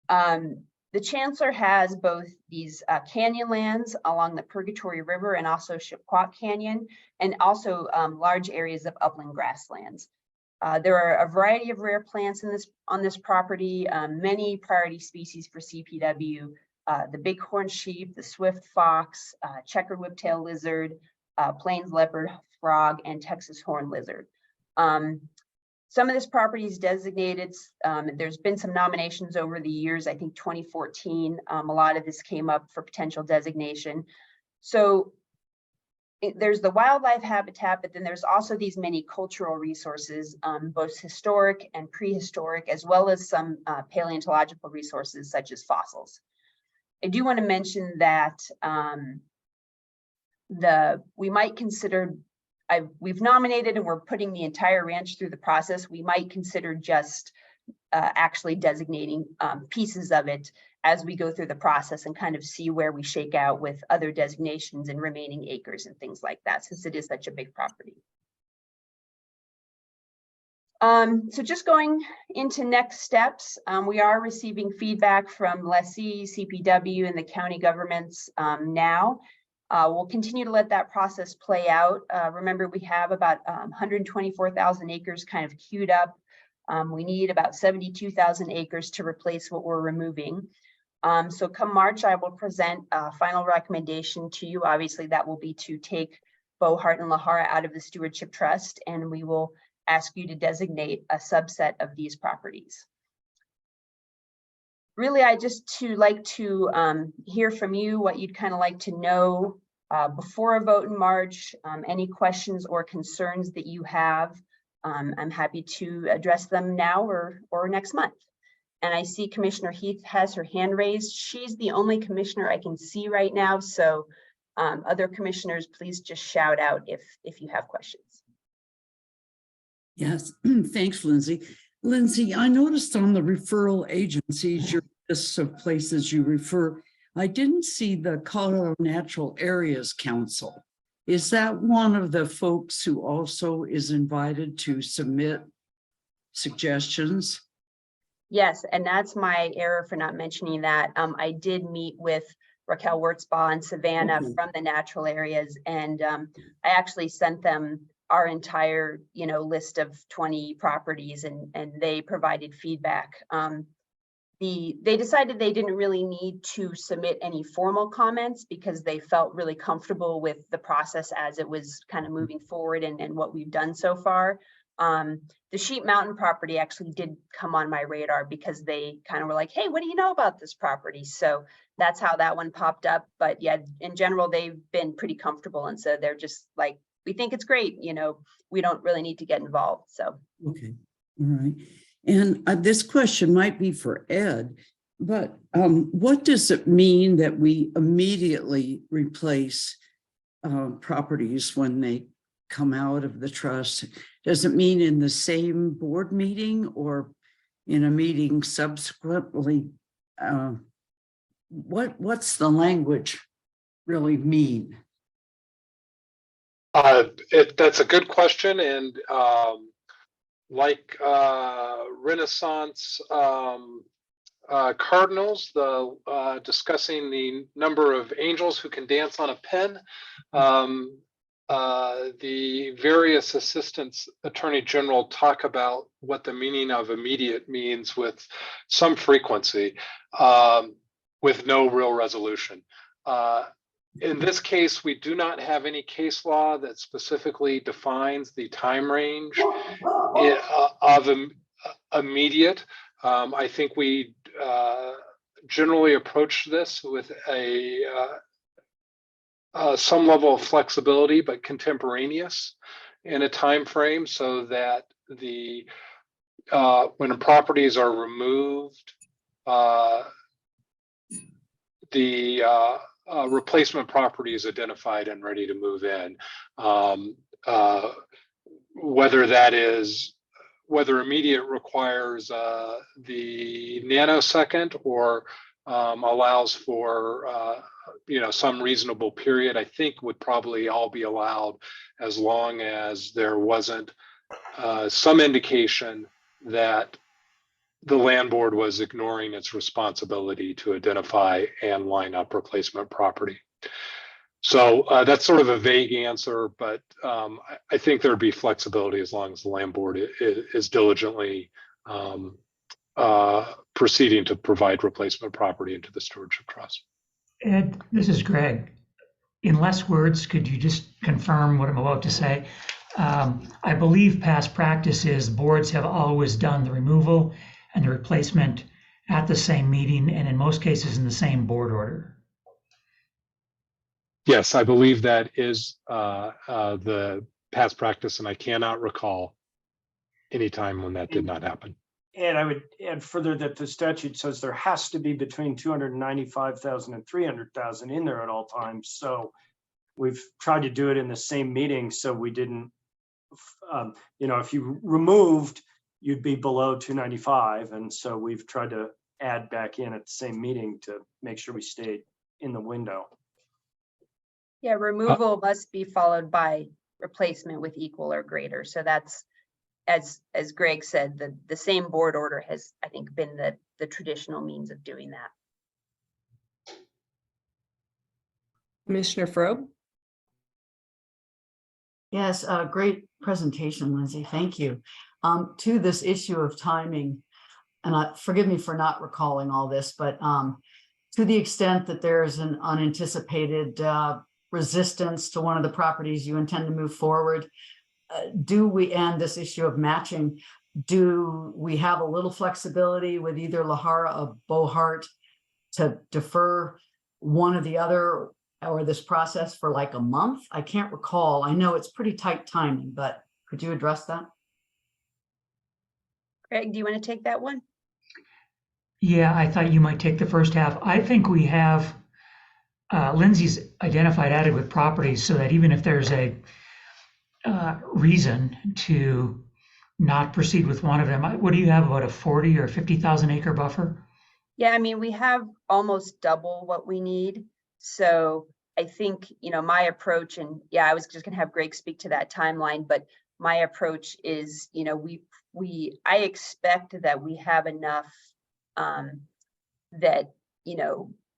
The Chancellor has both these canyon lands along the Purgatory River and also Chippewa Canyon, and also large areas of upland grasslands. There are a variety of rare plants on this property, many priority species for CPW, the bighorn sheep, the swift fox, checkered whiptail lizard, plains leopard frog, and Texas horn lizard. Some of this property is designated. There's been some nominations over the years. I think 2014, a lot of this came up for potential designation. So there's the wildlife habitat, but then there's also these many cultural resources, both historic and prehistoric, as well as some paleontological resources such as fossils. I do want to mention that we might consider, we've nominated and we're putting the entire ranch through the process. We might consider just actually designating pieces of it as we go through the process and kind of see where we shake out with other designations and remaining acres and things like that, since it is such a big property. So just going into next steps, we are receiving feedback from lessee, CPW, and the county governments now. We'll continue to let that process play out. Remember, we have about 124,000 acres kind of queued up. We need about 72,000 acres to replace what we're removing. So come March, I will present a final recommendation to you. Obviously, that will be to take Bohart and Lahara out of the Stewardship Trust, and we will ask you to designate a subset of these properties. Really, I just like to hear from you what you'd kind of like to know before a vote in March, any questions or concerns that you have. I'm happy to address them now or next month. And I see Commissioner Heath has her hand raised. She's the only commissioner I can see right now. So other commissioners, please just shout out if you have questions. Yes, thanks, Lindsay. Lindsay, I noticed on the referral agencies, your lists of places you refer, I didn't see the Colorado Natural Areas Council. Is that one of the folks who also is invited to submit suggestions? Yes, and that's my error for not mentioning that. I did meet with Raquel Wurtzbaugh and Savannah Okay. from the natural areas, and I actually sent them our entire, list of 20 properties, and they provided feedback. They decided they didn't really need to submit any formal comments because they felt really comfortable with the process as it was kind of moving forward and what we've done so far. The Sheep Mountain property actually did come on my radar because they kind of were like, hey, what do you know about this property? So that's how that one popped up. But yeah, in general, they've been pretty comfortable. And so they're just like, we think it's great. We don't really need to get involved. So. Okay, all right. And this question might be for Ed, but what does it mean that we immediately replace properties when they come out of the trust? Does it mean in the same board meeting or in a meeting subsequently? What's the language really mean? That's a good question. And like Renaissance Cardinals, discussing the number of angels who can dance on a pen, the various assistants attorney general talk about what the meaning of immediate means with some frequency, with no real resolution. In this case, we do not have any case law that specifically defines the time range of immediate. I think we generally approach this with some level of flexibility, but contemporaneous in a time frame, so that when properties are removed, the replacement property is identified and ready to move in. Whether immediate requires the nanosecond or allows for some reasonable period, I think would probably all be allowed, as long as there wasn't some indication that the land board was ignoring its responsibility to identify and line up replacement property. So that's sort of a vague answer, but I think there'd be flexibility as long as the land board is diligently proceeding to provide replacement property into the stewardship trust. Ed, this is Greg. In less words, could you just confirm what I'm about to say? I believe past practice is boards have always done the removal and the replacement at the same meeting, and in most cases in the same board order. Yes, I believe that is the past practice, and I cannot recall any time when that did not happen. And I would add further that the statute says there has to be between 295,000 and 300,000 in there at all times. So we've tried to do it in the same meeting, so we didn't, if you removed, you'd be below 295. And so we've tried to add back in at the same meeting to make sure we stayed in the window. Yeah, removal must be followed by replacement with equal or greater. So that's, as Greg said, the same board order has, I think, been the traditional means of doing that. Commissioner Frobe? Yes, great presentation, Lindsay. Thank you. To this issue of timing, and forgive me for not recalling all this, but to the extent that there's an unanticipated resistance to one of the properties you intend to move forward, do we end this issue of matching? Do we have a little flexibility with either Lahara or Bohart to defer one or the other, or this process for like a month? I can't recall. I know it's pretty tight timing, but could you address that? Greg, do you want to take that one? Yeah, I thought you might take the first half. I think we have, Lindsay's identified adequate properties so that even if there's a reason to not proceed with one of them? What do you have, about a 40 or 50,000 acre buffer? Yeah, I mean, we have almost double what we need. So I think, my approach, and yeah, I was just gonna have Greg speak to that timeline, but my approach is, I expect that we have enough that,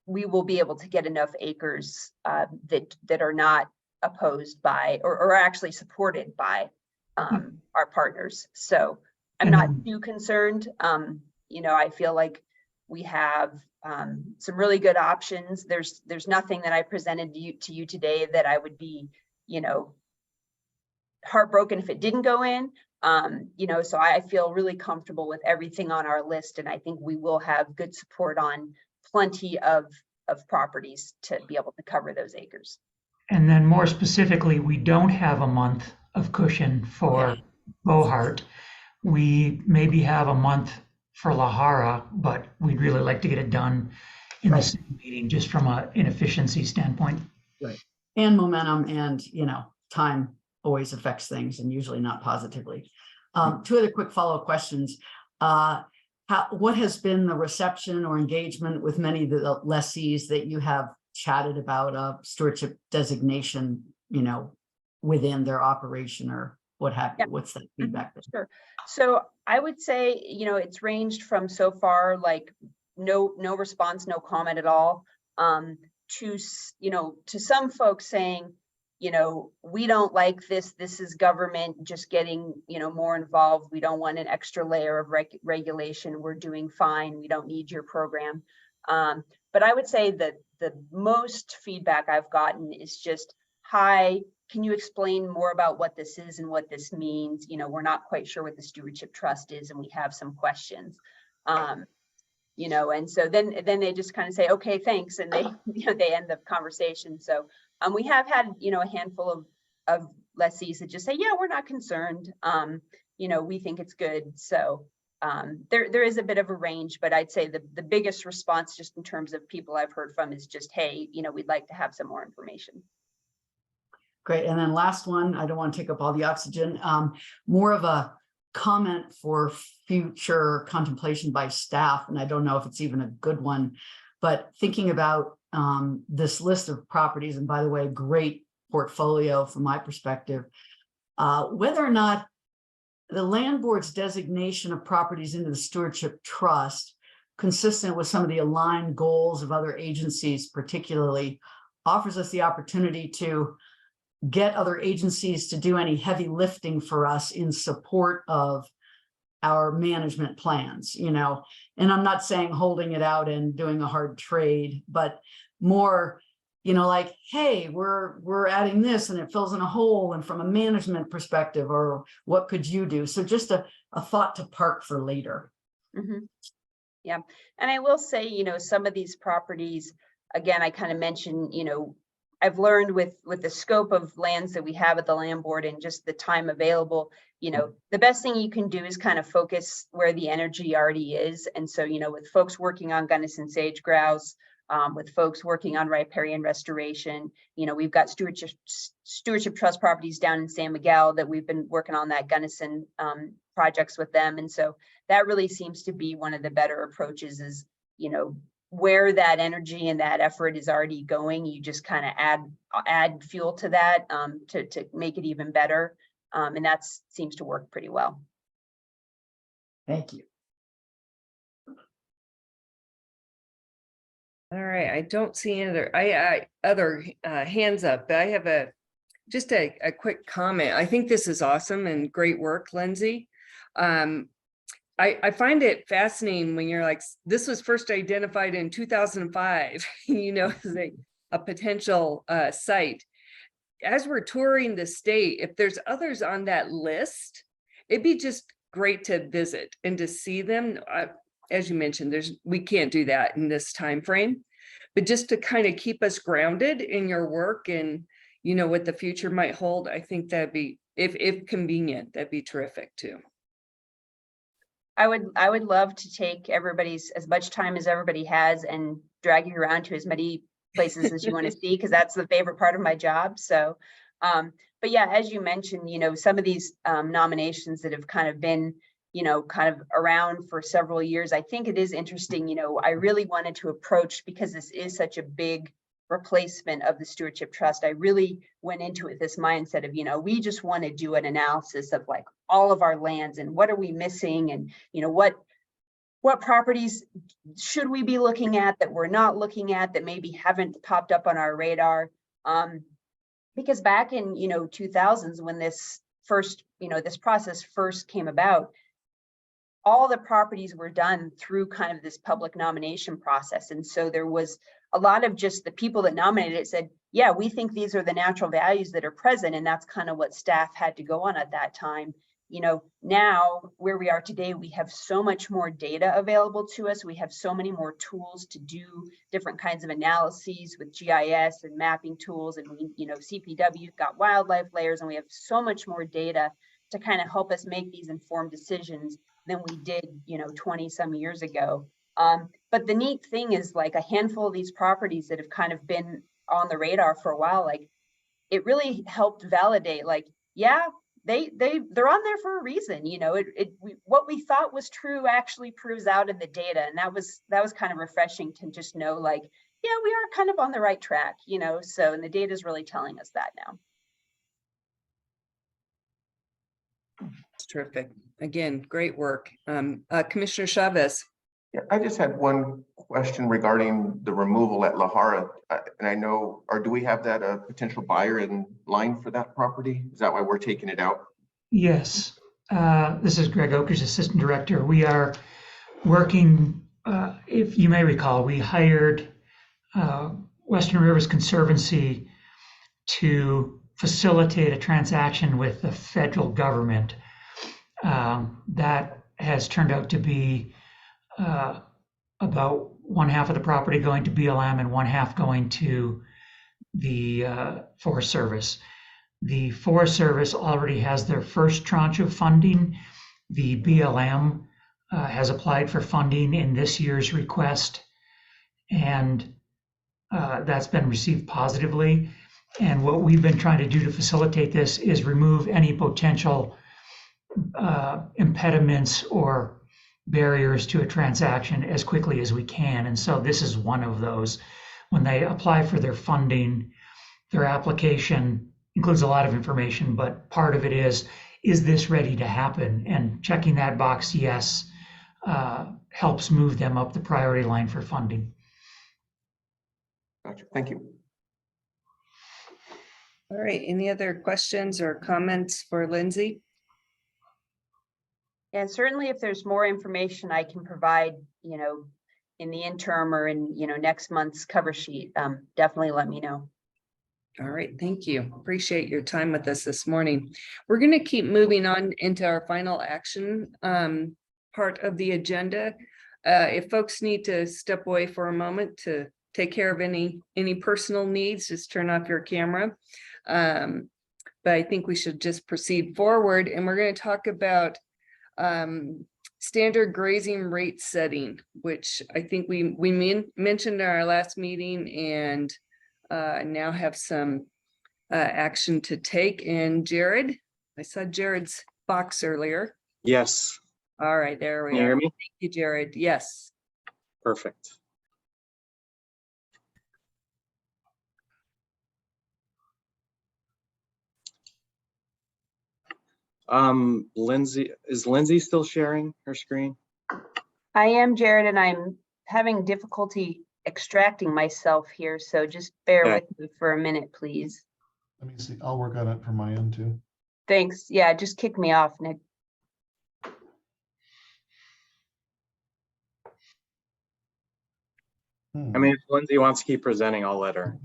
we will be able to get enough acres that are not opposed by or actually supported by our partners. So I'm And not then- too concerned. I feel like we have some really good options. There's nothing that I presented to you today that I would be, heartbroken if it didn't go in. So I feel really comfortable with everything on our list, and I think we will have good support on plenty of properties to be able to cover those acres. And then more specifically, we don't have a month of cushion for Bohart. We maybe have a month for Lahara, but we'd really like to get it done in the same meeting, just from an inefficiency standpoint. And momentum and, time always affects things, and usually not positively. Two other quick follow-up questions. What has been the reception or engagement with many of the lessees that you have chatted about stewardship designation, within their operation, or what have you? What's that feedback? Sure. So I would say, it's ranged from so far, like no response, no comment at all, to some folks saying, we don't like this. This is government just getting, more involved. We don't want an extra layer of regulation. We're doing fine. We don't need your program. But I would say that the most feedback I've gotten is just, hi, can you explain more about what this is and what this means? We're not quite sure what the stewardship trust is, and we have some questions. And so then they just kind of say, okay, thanks. And they, they end the conversation. So we have had, a handful of lessees that just say, yeah, we're not concerned. We think it's good. So there is a bit of a range, but I'd say the biggest response, just in terms of people I've heard from, is just, hey, we'd like to have some more information. Great. And then last one, I don't want to take up all the oxygen, more of a comment for future contemplation by staff. And I don't know if it's even a good one, but thinking about this list of properties, and by the way, great portfolio from my perspective, whether or not the land board's designation of properties into the stewardship trust, consistent with some of the aligned goals of other agencies, particularly, offers us the opportunity to get other agencies to do any heavy lifting for us in support of our management plans, and I'm not saying holding it out and doing a hard trade, but more, like, hey, we're adding this and it fills in a hole, and from a management perspective, or what could you do? So just a thought to park for later. Mm-hmm. Yeah. And I will say, some of these properties, again, I kind of mentioned, I've learned with the scope of lands that we have at the land board and just the time available, the best thing you can do is kind of focus where the energy already is. And so, with folks working on Gunnison sage grouse, with folks working on riparian restoration, we've got stewardship trust properties down in San Miguel that we've been working on that Gunnison projects with them. And so that really seems to be one of the better approaches is, where that energy and that effort is already going, you just kind of add fuel to that to make it even better. And that seems to work pretty well. Thank you. All right, I don't see any other hands up, but I have just a quick comment. I think this is awesome and great work, Lindsay. I find it fascinating when you're like, this was first identified in 2005, as a potential site. As we're touring the state, if there's others on that list, it'd be just great to visit and to see them. As you mentioned, we can't do that in this time frame, but just to kind of keep us grounded in your work and what the future might hold. I think that'd be, if convenient, that'd be terrific too. I would love to take as much time as everybody has and drag you around to as many places as you want to see, because that's the favorite part of my job. So but yeah, as you mentioned, some of these nominations that have kind of been, kind of around for several years, I think it is interesting. I really wanted to approach, because this is such a big replacement of the Stewardship Trust. I really went into it this mindset of, we just want to do an analysis of like all of our lands and what are we missing, and what properties should we be looking at that we're not looking at, that maybe haven't popped up on our radar. Because back in 2000s, when this first, this process first came about, all the properties were done through kind of this public nomination process. And so there was a lot of just the people that nominated it said, yeah, we think these are the natural values that are present. And that's kind of what staff had to go on at that time. Now where we are today, we have so much more data available to us. We have so many more tools to do different kinds of analyses with GIS and mapping tools. And CPW's got wildlife layers, and we have so much more data to kind of help us make these informed decisions than we did, 20 some years ago. But the neat thing is, like, a handful of these properties that have kind of been on the radar for a while, like, it really helped validate, like, yeah, they're on there for a reason. What we thought was true actually proves out in the data. And that was kind of refreshing to just know, like, yeah, we are kind of on the right track, so, and the data is really telling us that now. It's terrific. Again, great work. Commissioner Chavez. Yeah, I just had one question regarding the removal at Lahara. And I know, or do we have that potential buyer in line for that property? Is that why we're taking it out? Yes, this is Greg Oakers, Assistant Director. We are working, if you may recall, we hired Western Rivers Conservancy to facilitate a transaction with the federal government. That has turned out to be about one half of the property going to BLM and one half going to the Forest Service. The Forest Service already has their first tranche of funding. The BLM has applied for funding in this year's request, and that's been received positively. And what we've been trying to do to facilitate this is remove any potential impediments or barriers to a transaction as quickly as we can. And so this is one of those. When they apply for their funding, their application includes a lot of information, but part of it is this ready to happen? And checking that box, yes, helps move them up the priority line for funding. Gotcha. Thank you. All right. Any other questions or comments for Lindsay? And certainly if there's more information I can provide, in the interim or in, next month's cover sheet, definitely let me know. All right. Thank you. Appreciate your time with us this morning. We're going to keep moving on into our final action part of the agenda. If folks need to step away for a moment to take care of any personal needs, just turn off your camera. But I think we should just proceed forward, and we're going to talk about standard grazing rate setting, which I think we mentioned in our last meeting, and now have some action to take. And Jared, I saw Jared's box earlier. Yes. All right, there we Can you are. hear me? Thank you, Jared. Yes. Perfect. Lindsay, is Lindsay still sharing her screen? I am, Jared, and I'm having difficulty extracting myself here. So just bear Okay. with me for a minute, please. Let me see. I'll work on it from my end too. Thanks. Yeah, just kick me off, Nick. I mean, if Lindsay wants to keep presenting, I'll let her.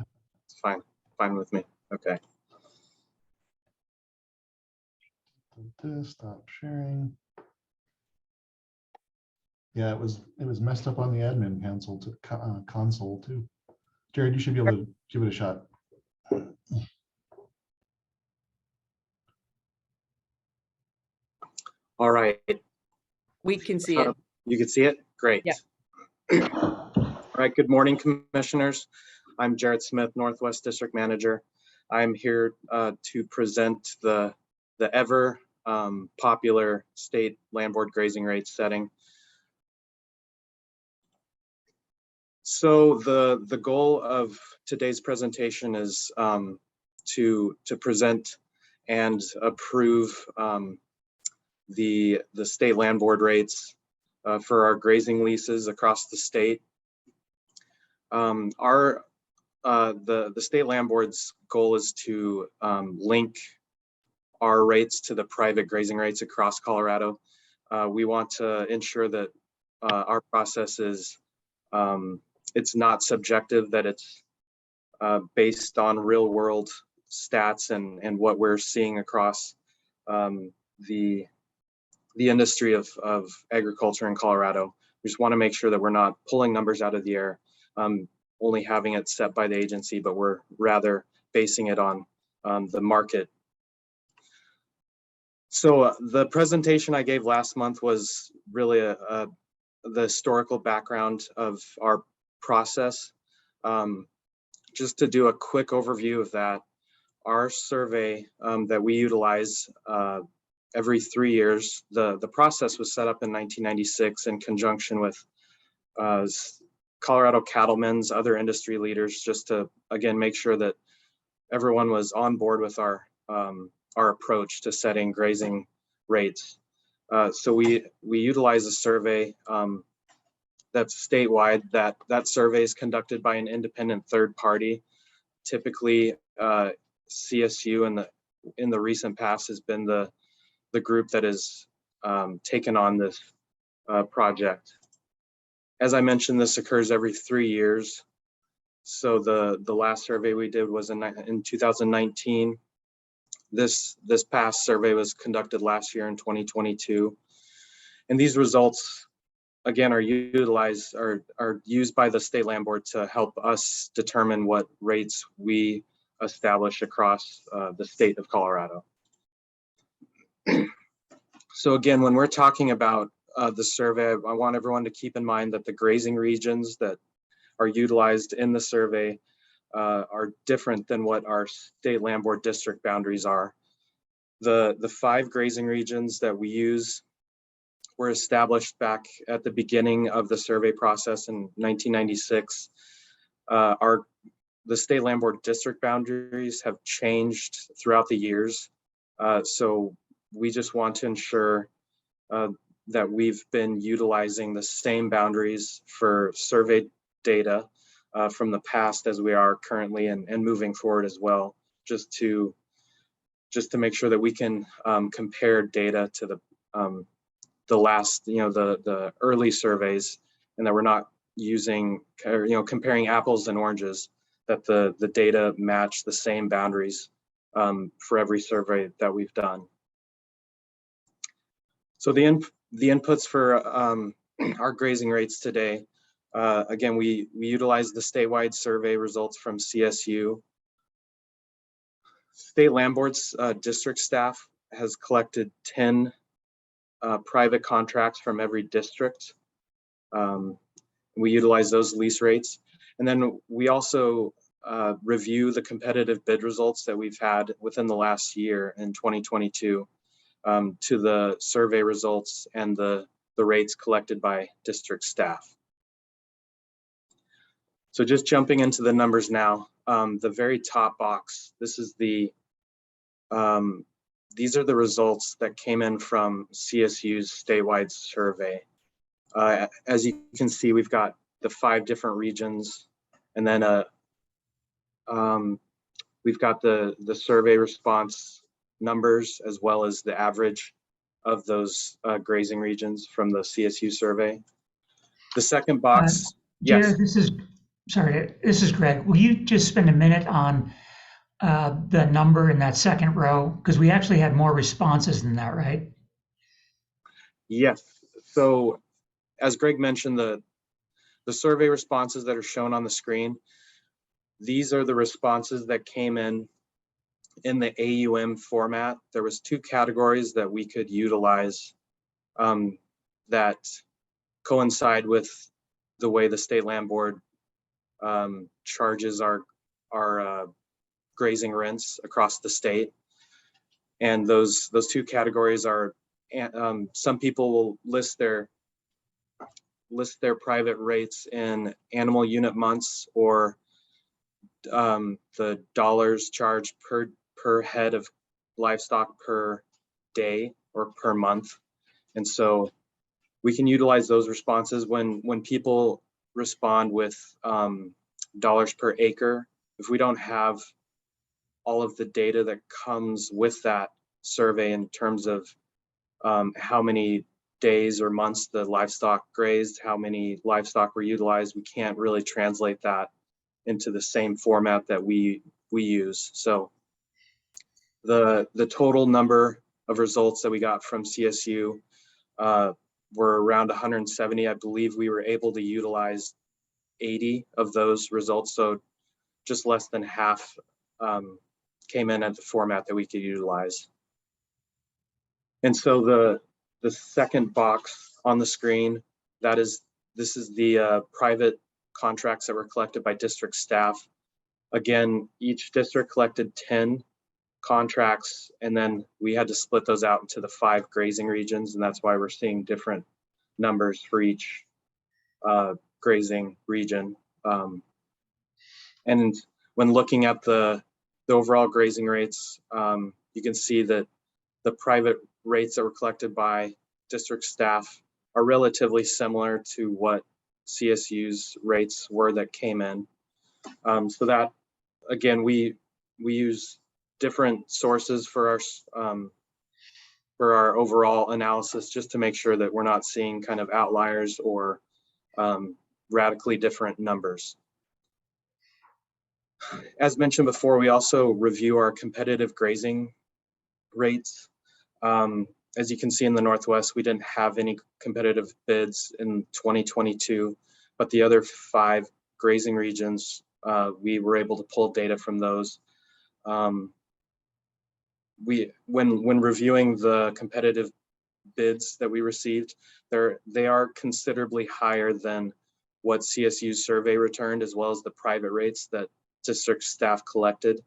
It's fine. Fine with me. Okay. Stop sharing. Yeah, it was messed up on the admin console too. Jared, you should be able to give it a shot. All right. We can see it. You can see it? Great. Yeah. All right. Good morning, commissioners. I'm Jared Smith, Northwest District Manager. I'm here to present the ever popular state land board grazing rate setting. So the goal of today's presentation is to present and approve the state land board rates for our grazing leases across the state. The state land board's goal is to link our rates to the private grazing rates across Colorado. We want to ensure that our process is it's not subjective, that it's based on real world stats and what we're seeing across the industry of agriculture in Colorado. We just want to make sure that we're not pulling numbers out of the air, only having it set by the agency, but we're rather basing it on the market. So the presentation I gave last month was really the historical background of our process. Just to do a quick overview of that, our survey that we utilize every 3 years, the process was set up in 1996 in conjunction with Colorado cattlemen's, other industry leaders, just to, again, make sure that everyone was on board with our approach to setting grazing rates. So we utilize a survey that's statewide. That survey is conducted by an independent third party. Typically, CSU in the recent past has been the group that has taken on this project. As I mentioned, this occurs every 3 years. So the last survey we did was in 2019. This past survey was conducted last year in 2022. And these results, again, are used by the state land board to help us determine what rates we establish across the state of Colorado. So again, when we're talking about the survey, I want everyone to keep in mind that the grazing regions that are utilized in the survey are different than what our state land board district boundaries are. The 5 grazing regions that we use were established back at the beginning of the survey process in 1996. The state land board district boundaries have changed throughout the years. So we just want to ensure that we've been utilizing the same boundaries for survey data from the past as we are currently and moving forward as well, just to make sure that we can compare data to the last, the early surveys, and that we're not using, comparing apples and oranges, that the data match the same boundaries for every survey that we've done. So the inputs for our grazing rates today, again, we utilize the statewide survey results from CSU. State land board's district staff has collected 10 private contracts from every district. We utilize those lease rates. And then we also review the competitive bid results that we've had within the last year in 2022 to the survey results and the rates collected by district staff. So just jumping into the numbers now, the very top box, this is these are the results that came in from CSU's statewide survey. As you can see, we've got the 5 different regions, and then we've got the survey response numbers as well as the average of those grazing regions from the CSU survey. The second box, yes. Jared, this is Greg. Will you just spend a minute on the number in that second row? Because we actually had more responses than that, right? Yes. So as Greg mentioned, the survey responses that are shown on the screen, these are the responses that came in the AUM format. There was 2 categories that we could utilize that coincide with the way the state land board charges our grazing rents across the state. And those two categories are, some people will list their private rates in animal unit months, or the dollars charged per head of livestock per day or per month. And so we can utilize those responses when people respond with dollars per acre. If we don't have all of the data that comes with that survey in terms of how many days or months the livestock grazed, how many livestock were utilized, we can't really translate that into the same format that we use. So the total number of results that we got from CSU were around 170. I believe we were able to utilize 80 of those results. So just less than half came in at the format that we could utilize. And so the second box on the screen, this is the private contracts that were collected by district staff. Again, each district collected 10 contracts, and then we had to split those out into the 5 grazing regions, and that's why we're seeing different numbers for each grazing region. And when looking at the overall grazing rates, you can see that the private rates that were collected by district staff are relatively similar to what CSU's rates were that came in. So that, again, we use different sources for our overall analysis, just to make sure that we're not seeing kind of outliers or radically different numbers. As mentioned before, we also review our competitive grazing rates. As you can see in the Northwest, we didn't have any competitive bids in 2022, but the other 5 grazing regions, we were able to pull data from those. When reviewing the competitive bids that we received, they are considerably higher than what CSU's survey returned, as well as the private rates that district staff collected.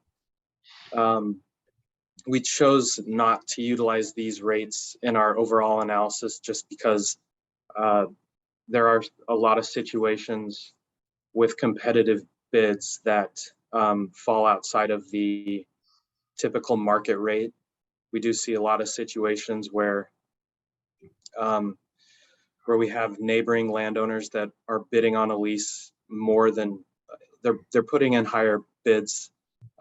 We chose not to utilize these rates in our overall analysis just because there are a lot of situations with competitive bids that fall outside of the typical market rate. We do see a lot of situations where we have neighboring landowners that are bidding on a lease more than they're putting in higher bids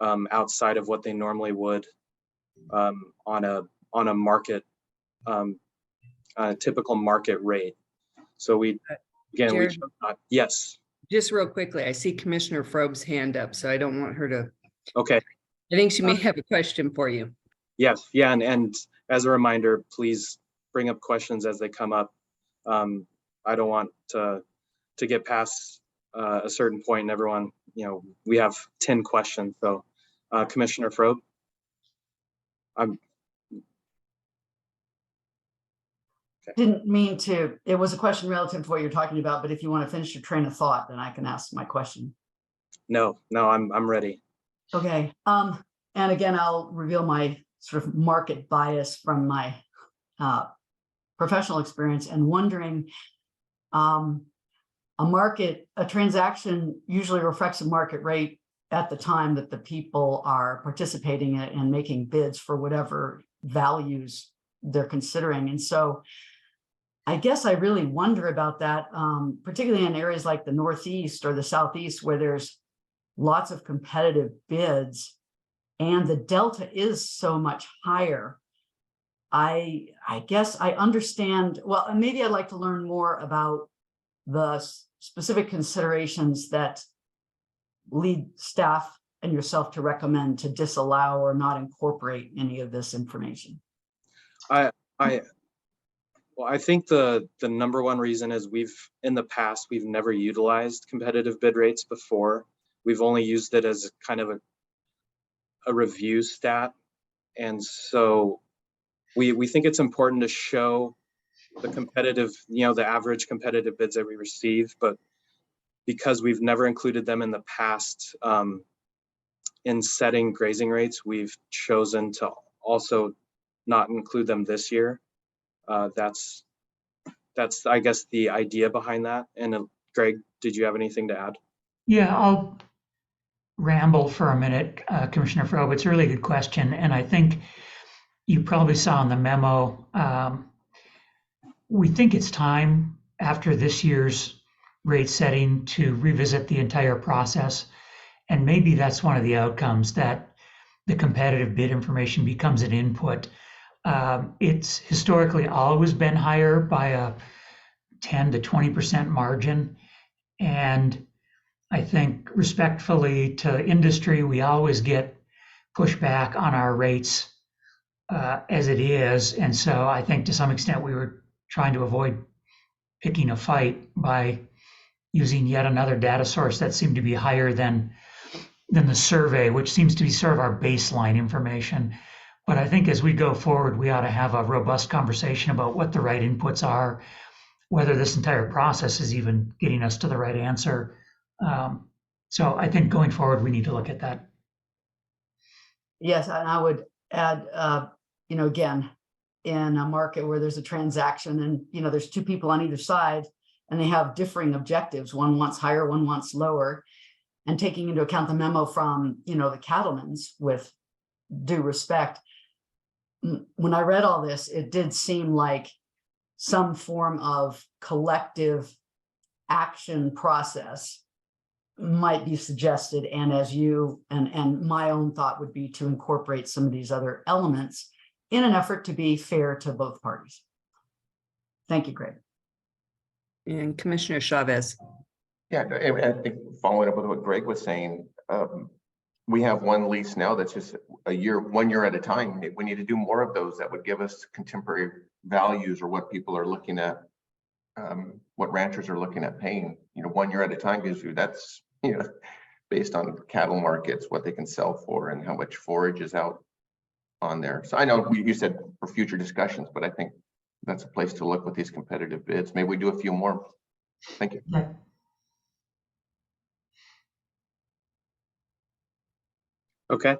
outside of what they normally would on a market typical market rate. So we Jared, chose not. Yes. just real quickly, I see Commissioner Frob's hand up, so I don't want her to. Okay. I think she may have a question for you. Yes. Yeah. And as a reminder, please bring up questions as they come up. I don't want to get past a certain point and everyone, we have 10 questions. So Commissioner Frobe. Didn't mean to, it was a question relative to what you're talking about, but if you want to finish your train of thought, then I can ask my question. No, I'm ready. Okay. And again, I'll reveal my sort of market bias from my professional experience and wondering, a transaction usually reflects a market rate at the time that the people are participating in it and making bids for whatever values they're considering. And so I guess I really wonder about that, particularly in areas like the Northeast or the Southeast, where there's lots of competitive bids and the delta is so much higher. I guess I understand, well, and maybe I'd like to learn more about the specific considerations that lead staff and yourself to recommend to disallow or not incorporate any of this information. Well, I think the number one reason is in the past, we've never utilized competitive bid rates before. We've only used it as kind of a review stat. And so we think it's important to show the competitive, the average competitive bids that we receive, but because we've never included them in the past in setting grazing rates, we've chosen to also not include them this year. That's I guess the idea behind that. And Greg, did you have anything to add? Yeah, I'll ramble for a minute, Commissioner Frobe. It's a really good question. And I think you probably saw in the memo, we think it's time after this year's rate setting to revisit the entire process. And maybe that's one of the outcomes, that the competitive bid information becomes an input. It's historically always been higher by a 10 to 20% margin. And I think respectfully to industry, we always get pushback on our rates as it is. And so I think to some extent we were trying to avoid picking a fight by using yet another data source that seemed to be higher than the survey, which seems to be sort of our baseline information. But I think as we go forward, we ought to have a robust conversation about what the right inputs are, whether this entire process is even getting us to the right answer. So I think going forward, we need to look at that. Yes, and I would add, again, in a market where there's a transaction and, there's two people on either side and they have differing objectives. One wants higher, one wants lower. And taking into account the memo from, the cattlemen's, with due respect, when I read all this, it did seem like some form of collective action process might be suggested. And as you and my own thought would be to incorporate some of these other elements in an effort to be fair to both parties. Thank you, Greg. And Commissioner Chavez. Yeah, I think following up with what Greg was saying, we have one lease now that's just 1 year at a time. We need to do more of those that would give us contemporary values or what people are looking at, what ranchers are looking at paying. 1 year at a time gives you, that's, based on cattle markets, what they can sell for and how much forage is out on there. So I know you said for future discussions, but I think that's a place to look with these competitive bids. Maybe we do a few more. Thank you. Right. Okay,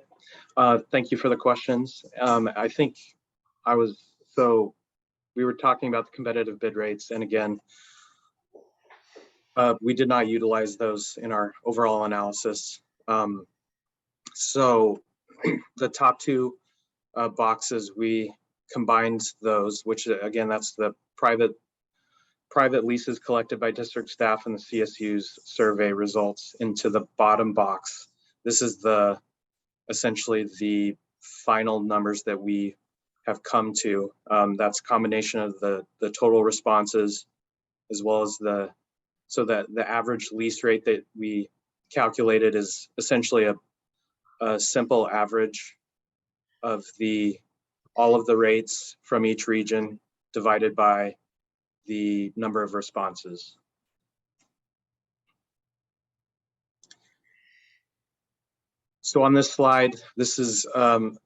thank you for the questions. I think we were talking about the competitive bid rates, and again, we did not utilize those in our overall analysis. So the top two boxes, we combined those, which again, that's the private leases collected by district staff and the CSU's survey results, into the bottom box. This is essentially the final numbers that we have come to. That's a combination of the total responses as well as so that the average lease rate that we calculated is essentially a simple average of all of the rates from each region divided by the number of responses. So on this slide, this is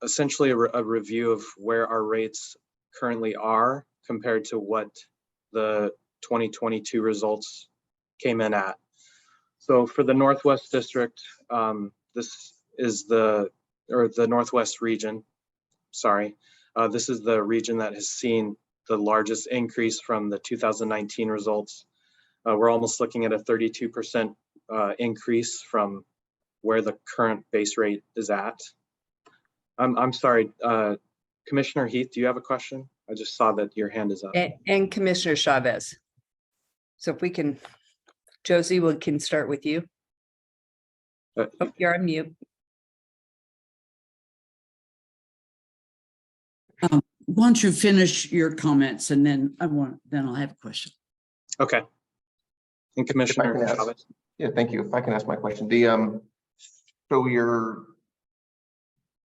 essentially a review of where our rates currently are compared to what the 2022 results came in at. So for the Northwest District, this is the Northwest region, sorry. This is the region that has seen the largest increase from the 2019 results. We're almost looking at a 32% increase from where the current base rate is at. I'm sorry, Commissioner Heath, do you have a question? I just saw that your hand is up. And Commissioner Chavez. So if we can, Josie, we can start with you. Oh, you're on mute. Why don't you finish your comments and then I'll have a question. Okay. And Commissioner Chavez. Yeah, thank you. If I can ask my question. So you're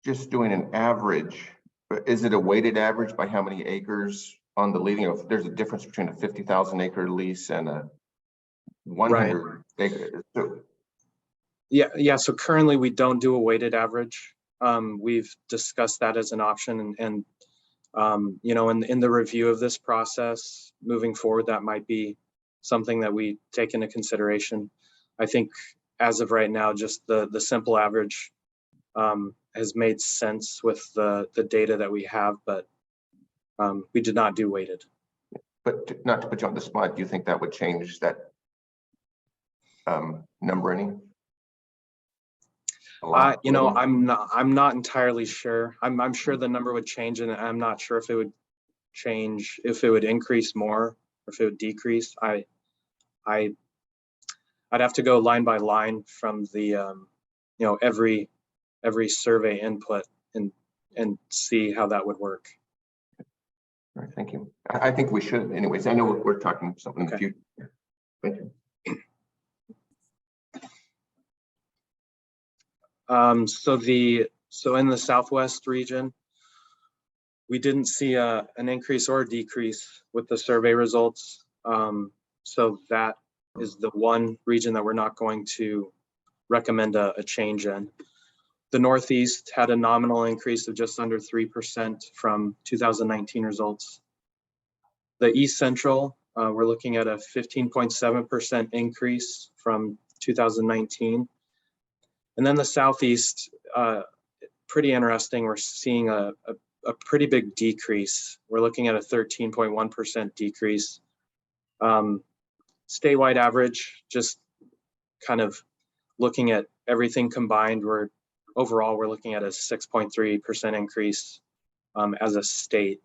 just doing an average, but is it a weighted average by how many acres on the lease? If there's a difference between a 50,000 acre lease and a 100 acre. So. Yeah. So currently we don't do a weighted average. We've discussed that as an option, and in the review of this process moving forward, that might be something that we take into consideration. I think as of right now, just the simple average has made sense with the data that we have, but we did not do weighted. But not to put you on the spot, do you think that would change that number any? A lot, You know, little? I'm not entirely sure. I'm sure the number would change, and I'm not sure if it would change, if it would increase more or if it would decrease. I'd have to go line by line from the you know, every survey input and see how that would work. All right, thank you. I think we should anyways. I know we're talking something in the Okay. future. Thank you. So in the Southwest region, we didn't see an increase or a decrease with the survey results. So that is the one region that we're not going to recommend a change in. The Northeast had a nominal increase of just under 3% from 2019 results. The East Central, we're looking at a 15.7% increase from 2019. And then the Southeast, pretty interesting. We're seeing a pretty big decrease. We're looking at a 13.1% decrease. Statewide average, just kind of looking at everything combined, overall we're looking at a 6.3% increase as a state.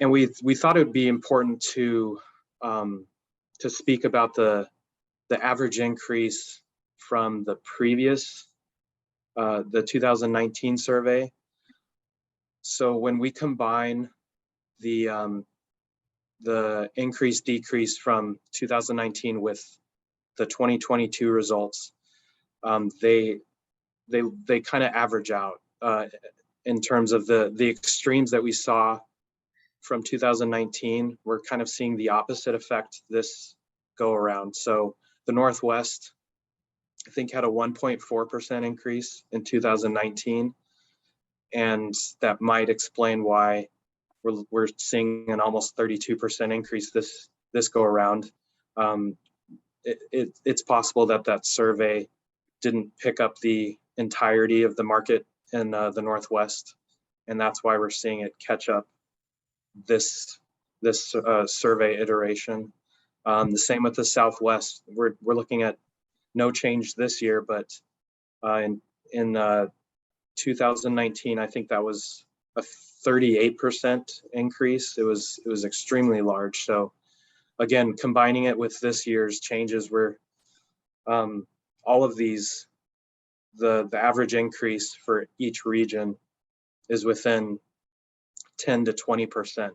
And we thought it would be important to speak about the average increase from the previous, the 2019 survey. So when we combine the increase decrease from 2019 with the 2022 results, they kind of average out in terms of the extremes that we saw from 2019. We're kind of seeing the opposite effect this go around. So the Northwest, I think, had a 1.4% increase in 2019, and that might explain why we're seeing an almost 32% increase this go around. It's possible that survey didn't pick up the entirety of the market in the Northwest, and that's why we're seeing it catch up this survey iteration. The same with the Southwest. We're looking at no change this year, but in 2019, I think that was a 38% increase. It was extremely large. So again, combining it with this year's changes, where all of these, the average increase for each region is within 10 to 20%.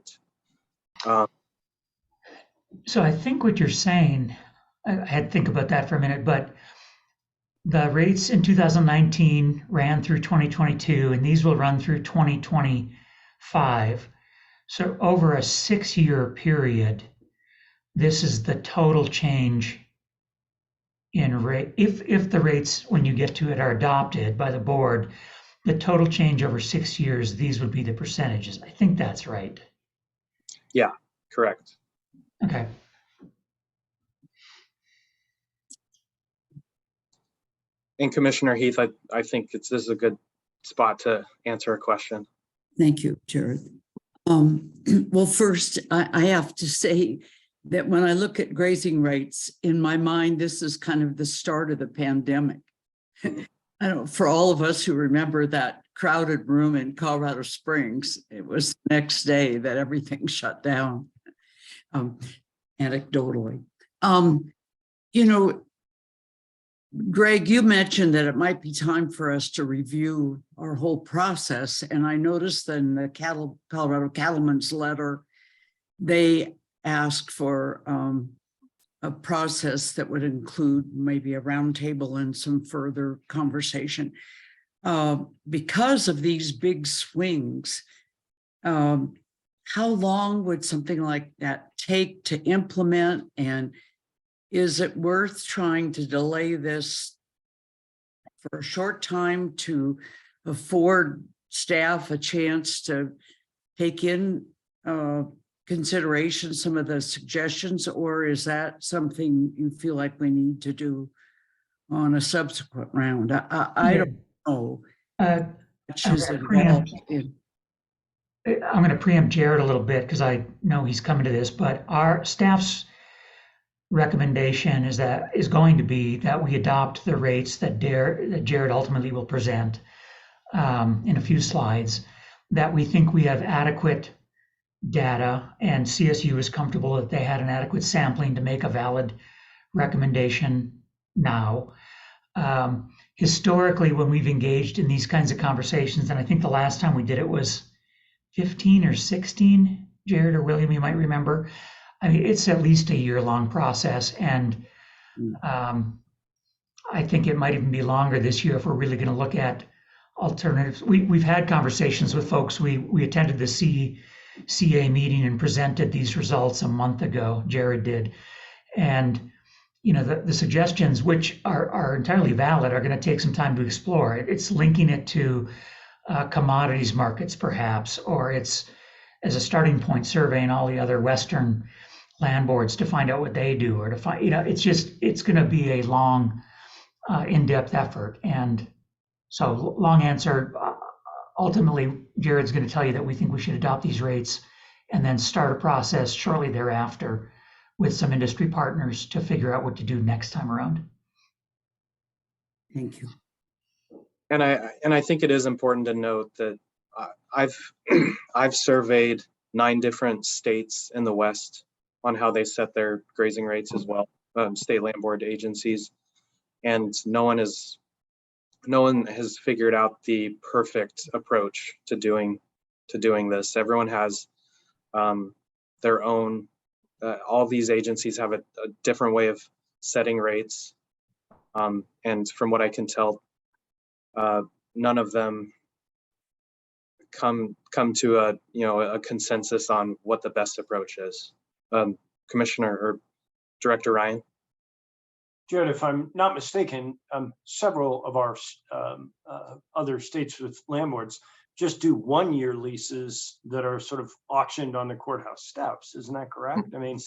So I think what you're saying, I had to think about that for a minute, but the rates in 2019 ran through 2022, and these will run through 2025. So over a 6-year period, this is the total change in rate. If the rates, when you get to it, are adopted by the board, the total change over 6 years, these would be the percentages. I think that's right. Yeah, correct. Okay. And Commissioner Heath, I think this is a good spot to answer a question. Thank you, Jared. Well, first, I have to say that when I look at grazing rates, in my mind, this is kind of the start of the pandemic. I don't, for all of us who remember that crowded room in Colorado Springs, it was the next day that everything shut down, anecdotally. You know, Greg, you mentioned that it might be time for us to review our whole process. And I noticed that in the Colorado Cattlemen's letter, they asked for a process that would include maybe a roundtable and some further conversation. Because of these big swings, how long would something like that take to implement? And is it worth trying to delay this for a short time to afford staff a chance to take in consideration some of the suggestions, or is that something you feel like we need to do on a subsequent round. I don't know. Which is I'm gonna involved in. I'm going to preempt Jared a little bit because I know he's coming to this, but our staff's recommendation is going to be that we adopt the rates that Jared ultimately will present in a few slides, that we think we have adequate data and CSU is comfortable that they had an adequate sampling to make a valid recommendation now. Historically, when we've engaged in these kinds of conversations, and I think the last time we did it was 15 or 16, Jared or William, you might remember. I mean, it's at least a year-long process, and I think it might even be longer this year if we're really going to look at alternatives. We've had conversations with folks. We attended the CA meeting and presented these results a month ago. Jared did, and you know the suggestions, which are entirely valid, are going to take some time to explore. It's linking it to commodities markets, perhaps, or it's as a starting point surveying all the other Western land boards to find out what they do, or to find, you know, it's going to be a long, in-depth effort. And so, long answer. Ultimately, Jared's going to tell you that we think we should adopt these rates and then start a process shortly thereafter with some industry partners to figure out what to do next time around. Thank you. And I think it is important to note that I've surveyed 9 different states in the West on how they set their grazing rates as well, state land board agencies, and no one has figured out the perfect approach to doing this. Everyone has their own. All these agencies have a different way of setting rates, and from what I can tell, none of them come to a consensus on what the best approach is. Commissioner or Director Ryan. Jared, if I'm not mistaken, several of our other states with landlords just do 1-year leases that are sort of auctioned on the courthouse steps. Isn't that correct? I mean,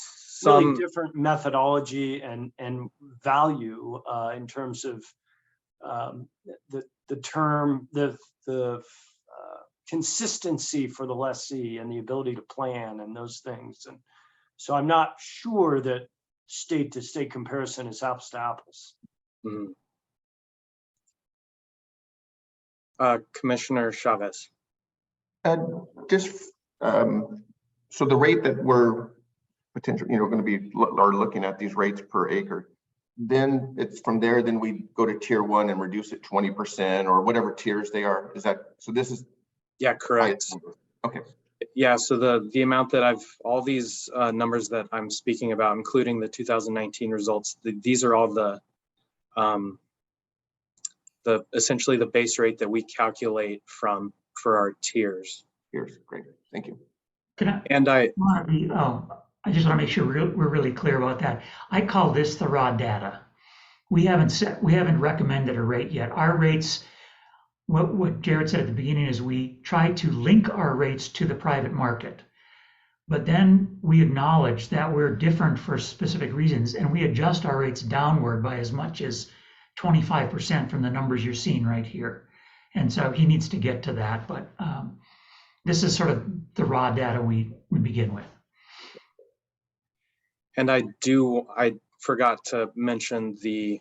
really different methodology and value in terms of the term, the consistency for the lessee and the ability to plan and those things. And so I'm not sure that state to state comparison is apples to apples. Mm-hmm. Commissioner Chavez. So the rate that we're potentially, going to be looking at these rates per acre, then it's from there, then we go to tier 1 and reduce it 20% or whatever tiers they are. Is that, so this is? Yeah, correct. Okay. Yeah, so the amount that all these numbers that I'm speaking about, including the 2019 results, these are all the essentially the base rate that we calculate for our tiers. Tiers, great, thank you. I just want to make sure we're really clear about that. I call this the raw data. We haven't recommended a rate yet. Our rates, what Jared said at the beginning is we try to link our rates to the private market, but then we acknowledge that we're different for specific reasons, and we adjust our rates downward by as much as 25% from the numbers you're seeing right here. And so he needs to get to that, but this is sort of the raw data we begin with. And I forgot to mention the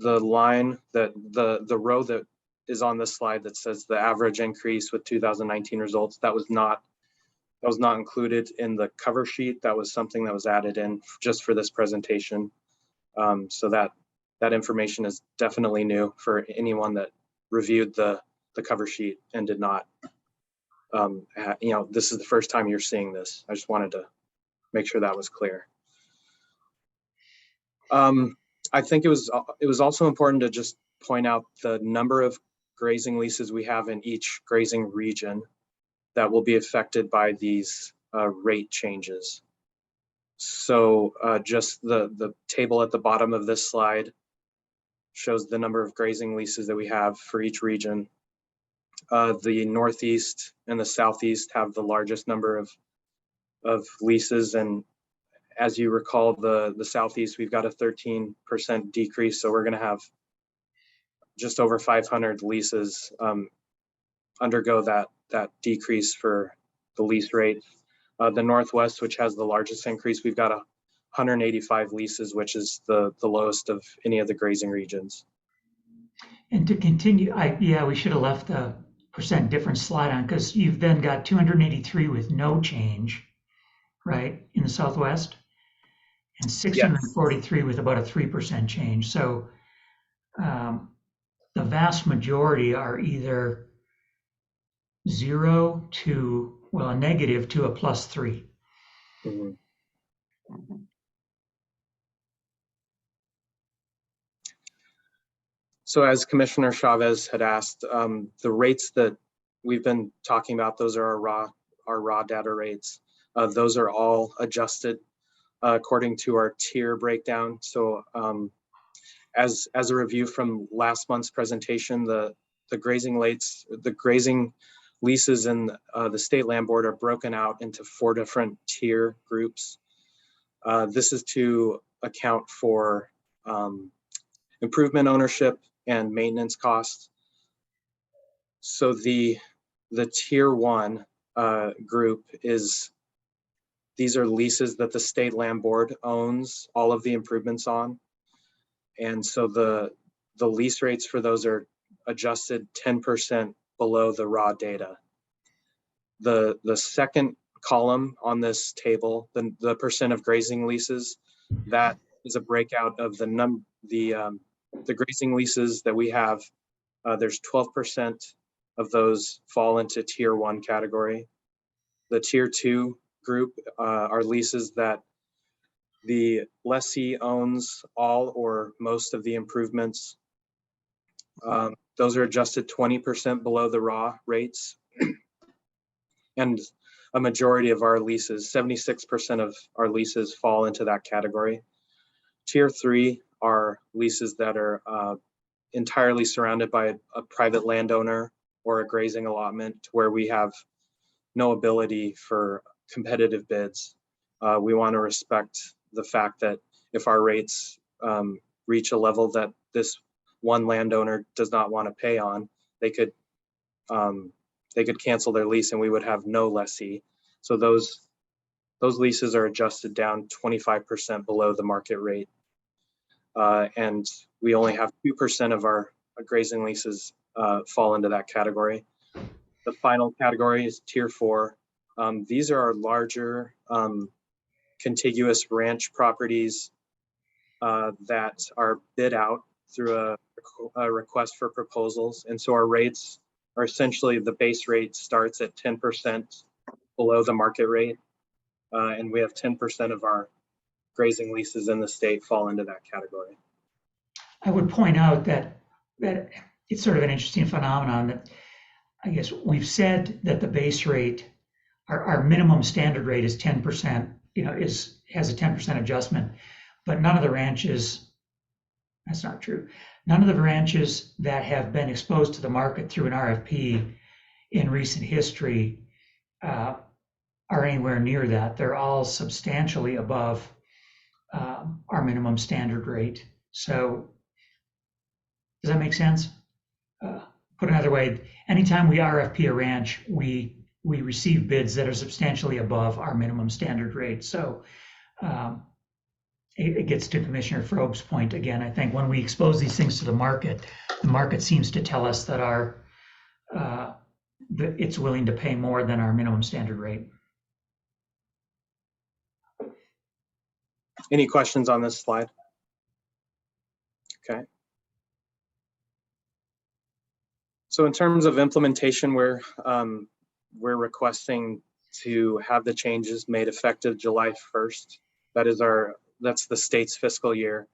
line that the row that is on this slide that says the average increase with 2019 results. That was not included in the cover sheet. That was something that was added in just for this presentation. So that information is definitely new for anyone that reviewed the cover sheet and did not. This is the first time you're seeing this. I just wanted to make sure that was clear. I think it was also important to just point out the number of grazing leases we have in each grazing region that will be affected by these rate changes. So just the table at the bottom of this slide shows the number of grazing leases that we have for each region. The Northeast and the Southeast have the largest number of leases, and As you recall, the Southeast, we've got a 13% decrease. So we're going to have just over 500 leases undergo that decrease for the lease rate. The Northwest, which has the largest increase, we've got 185 leases, which is the lowest of any of the grazing regions. And to continue, we should have left the percent difference slide on, because you've then got 283 with no change, right, in the Southwest, and 643 with about a 3% change. So the vast majority are either 0 to, well, a negative to a +3. Mm-hmm. So as Commissioner Chavez had asked, the rates that we've been talking about, those are our raw data rates. Those are all adjusted according to our tier breakdown. So as a review from last month's presentation, the grazing leases in the State Land Board are broken out into 4 different tier groups. This is to account for improvement ownership and maintenance costs. So the tier 1 group these are leases that the State Land Board owns all of the improvements on. And so the lease rates for those are adjusted 10% below the raw data. The second column on this table, the percent of grazing leases, that is a breakout of the grazing leases that we have. There's 12% of those fall into tier 1 category. The tier 2 group are leases that the lessee owns all or most of the improvements. Those are adjusted 20% below the raw rates. And a majority of our leases, 76% of our leases fall into that category. Tier 3 are leases that are entirely surrounded by a private landowner or a grazing allotment where we have no ability for competitive bids. We want to respect the fact that if our rates reach a level that this one landowner does not want to pay on, they could cancel their lease and we would have no lessee. So those leases are adjusted down 25% below the market rate. And we only have 2% of our grazing leases fall into that category. The final category is tier 4. These are our larger contiguous ranch properties that are bid out through a request for proposals. And so our rates are essentially, the base rate starts at 10% below the market rate. And we have 10% of our grazing leases in the state fall into that category. I would point out that it's sort of an interesting phenomenon that I guess we've said that the base rate, our minimum standard rate is 10%, has a 10% adjustment, but none of the ranches, that's not true. None of the ranches that have been exposed to the market through an RFP in recent history are anywhere near that. They're all substantially above our minimum standard rate. So does that make sense? Put another way, anytime we RFP a ranch, we receive bids that are substantially above our minimum standard rate. So it gets to Commissioner Frob's point again. I think when we expose these things to the market seems to tell us that that it's willing to pay more than our minimum standard rate. Any questions on this slide? Okay. So in terms of implementation, we're requesting to have the changes made effective July 1st. That's the state's fiscal year.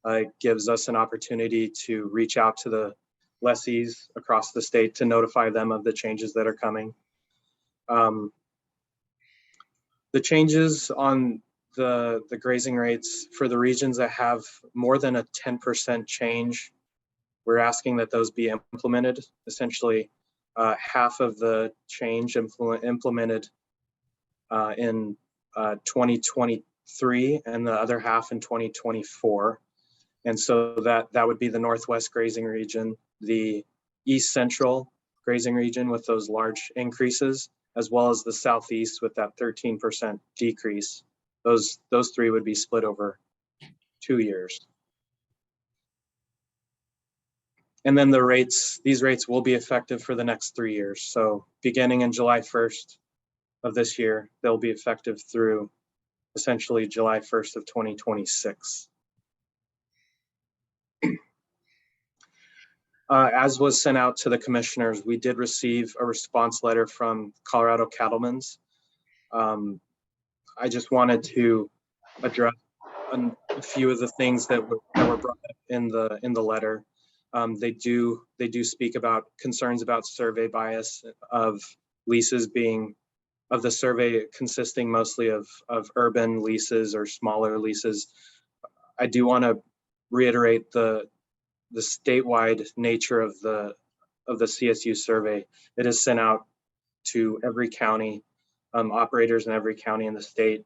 It gives us an opportunity to reach out to the lessees across the state to notify them of the changes that are coming. The changes on the grazing rates for the regions that have more than a 10% change, we're asking that those be implemented. Essentially, half of the change implemented in 2023 2023 and the other half in 2024. And so that would be the Northwest grazing region, the East Central grazing region with those large increases, as well as the Southeast with that 13% decrease. Those three would be split over 2 years. And then these rates will be effective for the next 3 years. So beginning in July 1st of this year, they'll be effective through essentially July 1st of 2026. As was sent out to the commissioners, we did receive a response letter from Colorado Cattlemen's. I just wanted to address a few of the things that were brought up in the letter. They do speak about concerns about survey bias of leases of the survey consisting mostly of urban leases or smaller leases. I do want to reiterate the statewide nature of the CSU survey. It is sent out to every county, operators in every county in the state,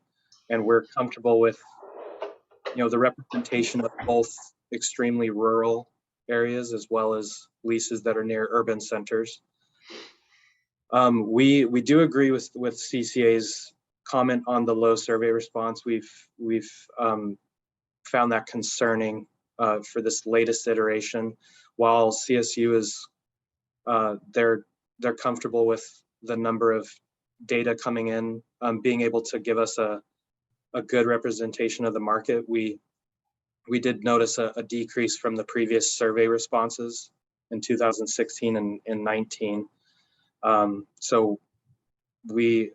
and we're comfortable with the representation of both extremely rural areas as well as leases that are near urban centers. We do agree with CCA's comment on the low survey response. We've found that concerning for this latest iteration. While CSU is they're comfortable with the number of data coming in, being able to give us a good representation of the market. We did notice a decrease from the previous survey responses in 2016 and 19. So we're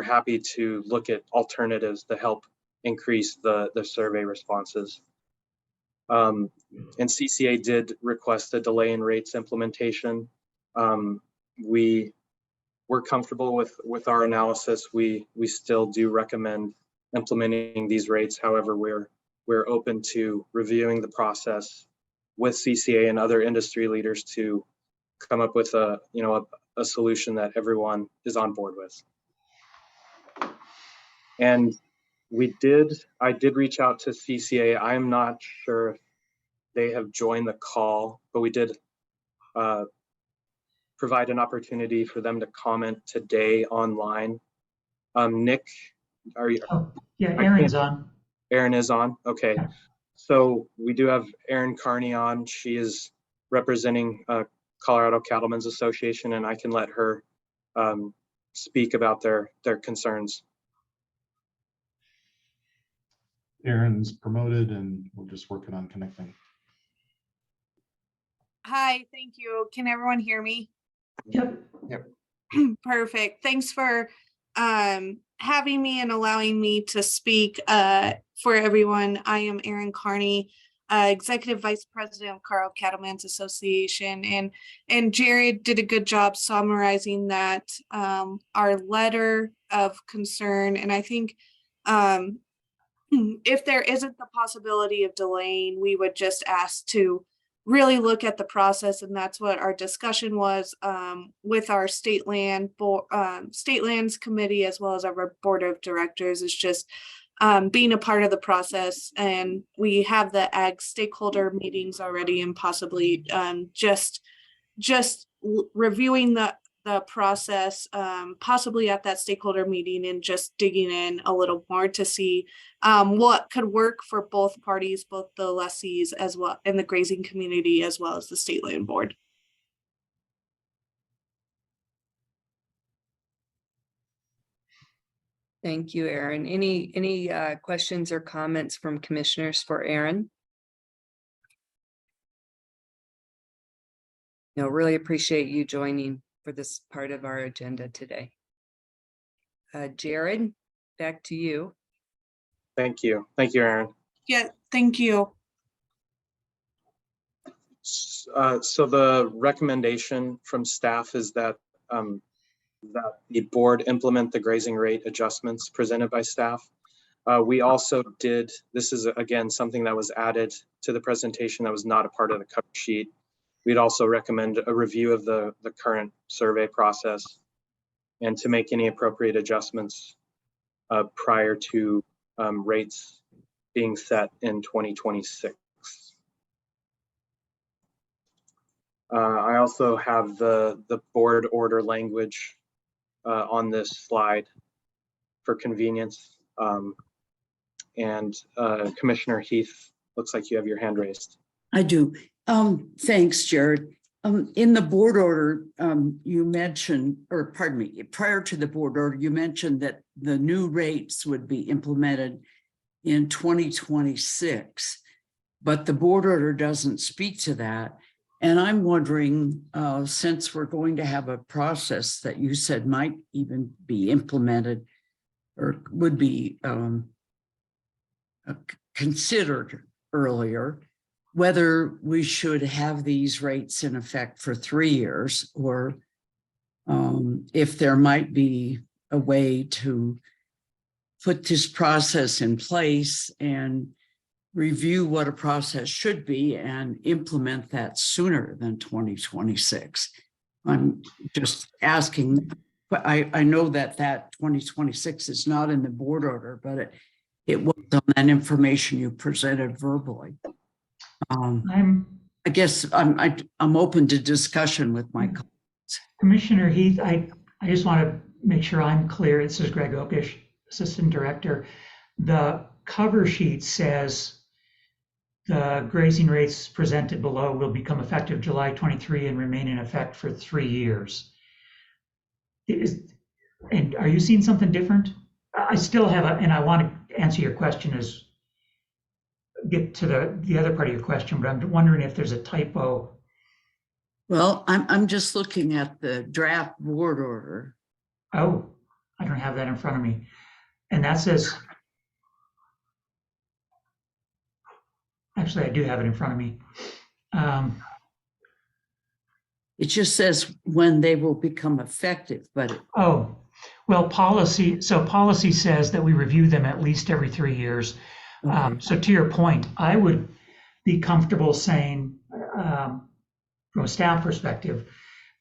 happy to look at alternatives to help increase the survey responses. And CCA did request a delay in rates implementation. We're comfortable with our analysis. We still do recommend implementing these rates. However, we're open to reviewing the process with CCA and other industry leaders to come up with a solution that everyone is on board with. And I did reach out to CCA. I'm not sure if they have joined the call, but we did provide an opportunity for them to comment today online. Nick, are you? Oh, yeah, Erin's on. Erin is on, okay. So we do have Erin Carney on. She is representing Colorado Cattlemen's Association, and I can let her speak about their concerns. Erin's promoted and we're just working on connecting. Hi, thank you. Can everyone hear me? Yep. Perfect. Thanks for having me and allowing me to speak for everyone. I am Erin Carney, Executive Vice President of Colorado Cattlemen's Association, and Jared did a good job summarizing that our letter of concern. And I think if there isn't the possibility of delaying, we would just ask to really look at the process, and that's what our discussion was with our state lands committee as well as our board of directors, is just being a part of the process. And we have the ag stakeholder meetings already, and possibly just reviewing the process, possibly at that stakeholder meeting, and just digging in a little more to see what could work for both parties, both the lessees as well and the grazing community, as well as the state land board. Thank you, Erin. Any questions or comments from commissioners for Erin? No, really appreciate you joining for this part of our agenda today. Jared, back to you. Thank you, Erin. Yeah, thank you. So the recommendation from staff is that that the board implement the grazing rate adjustments presented by staff. We also did, this is again something that was added to the presentation that was not a part of the cover sheet. We'd also recommend a review of the current survey process and to make any appropriate adjustments prior to rates being set in 2026. I also have the board order language on this slide for convenience. And Commissioner Heath, looks like you have your hand raised. I do. Thanks, Jared. In the board order, you mentioned, or pardon me, prior to the board order, you mentioned that the new rates would be implemented in 2026, but the board order doesn't speak to that. And I'm wondering, since we're going to have a process that you said might even be implemented or would be considered earlier, whether we should have these rates in effect for 3 years, or if there might be a way to put this process in place and review what a process should be and implement that sooner than 2026. I'm just asking, but I know that 2026 is not in the board order, but it was on that information you presented verbally. I guess I'm open to discussion with my colleagues. Commissioner Heath, I just want to make sure I'm clear. This is Greg Okish, Assistant Director. The cover sheet says the grazing rates presented below will become effective July 23 and remain in effect for 3 years. And are you seeing something different? I still have and I want to answer your question as get to the other part of your question, but I'm wondering if there's a typo. Well, I'm just looking at the draft board order. Oh, I don't have that in front of me. And that says, actually, I do have it in front of me. It just says when they will become effective, but oh, well, policy says that we review them at least every 3 years. okay. So to your point, I would be comfortable saying, from a staff perspective,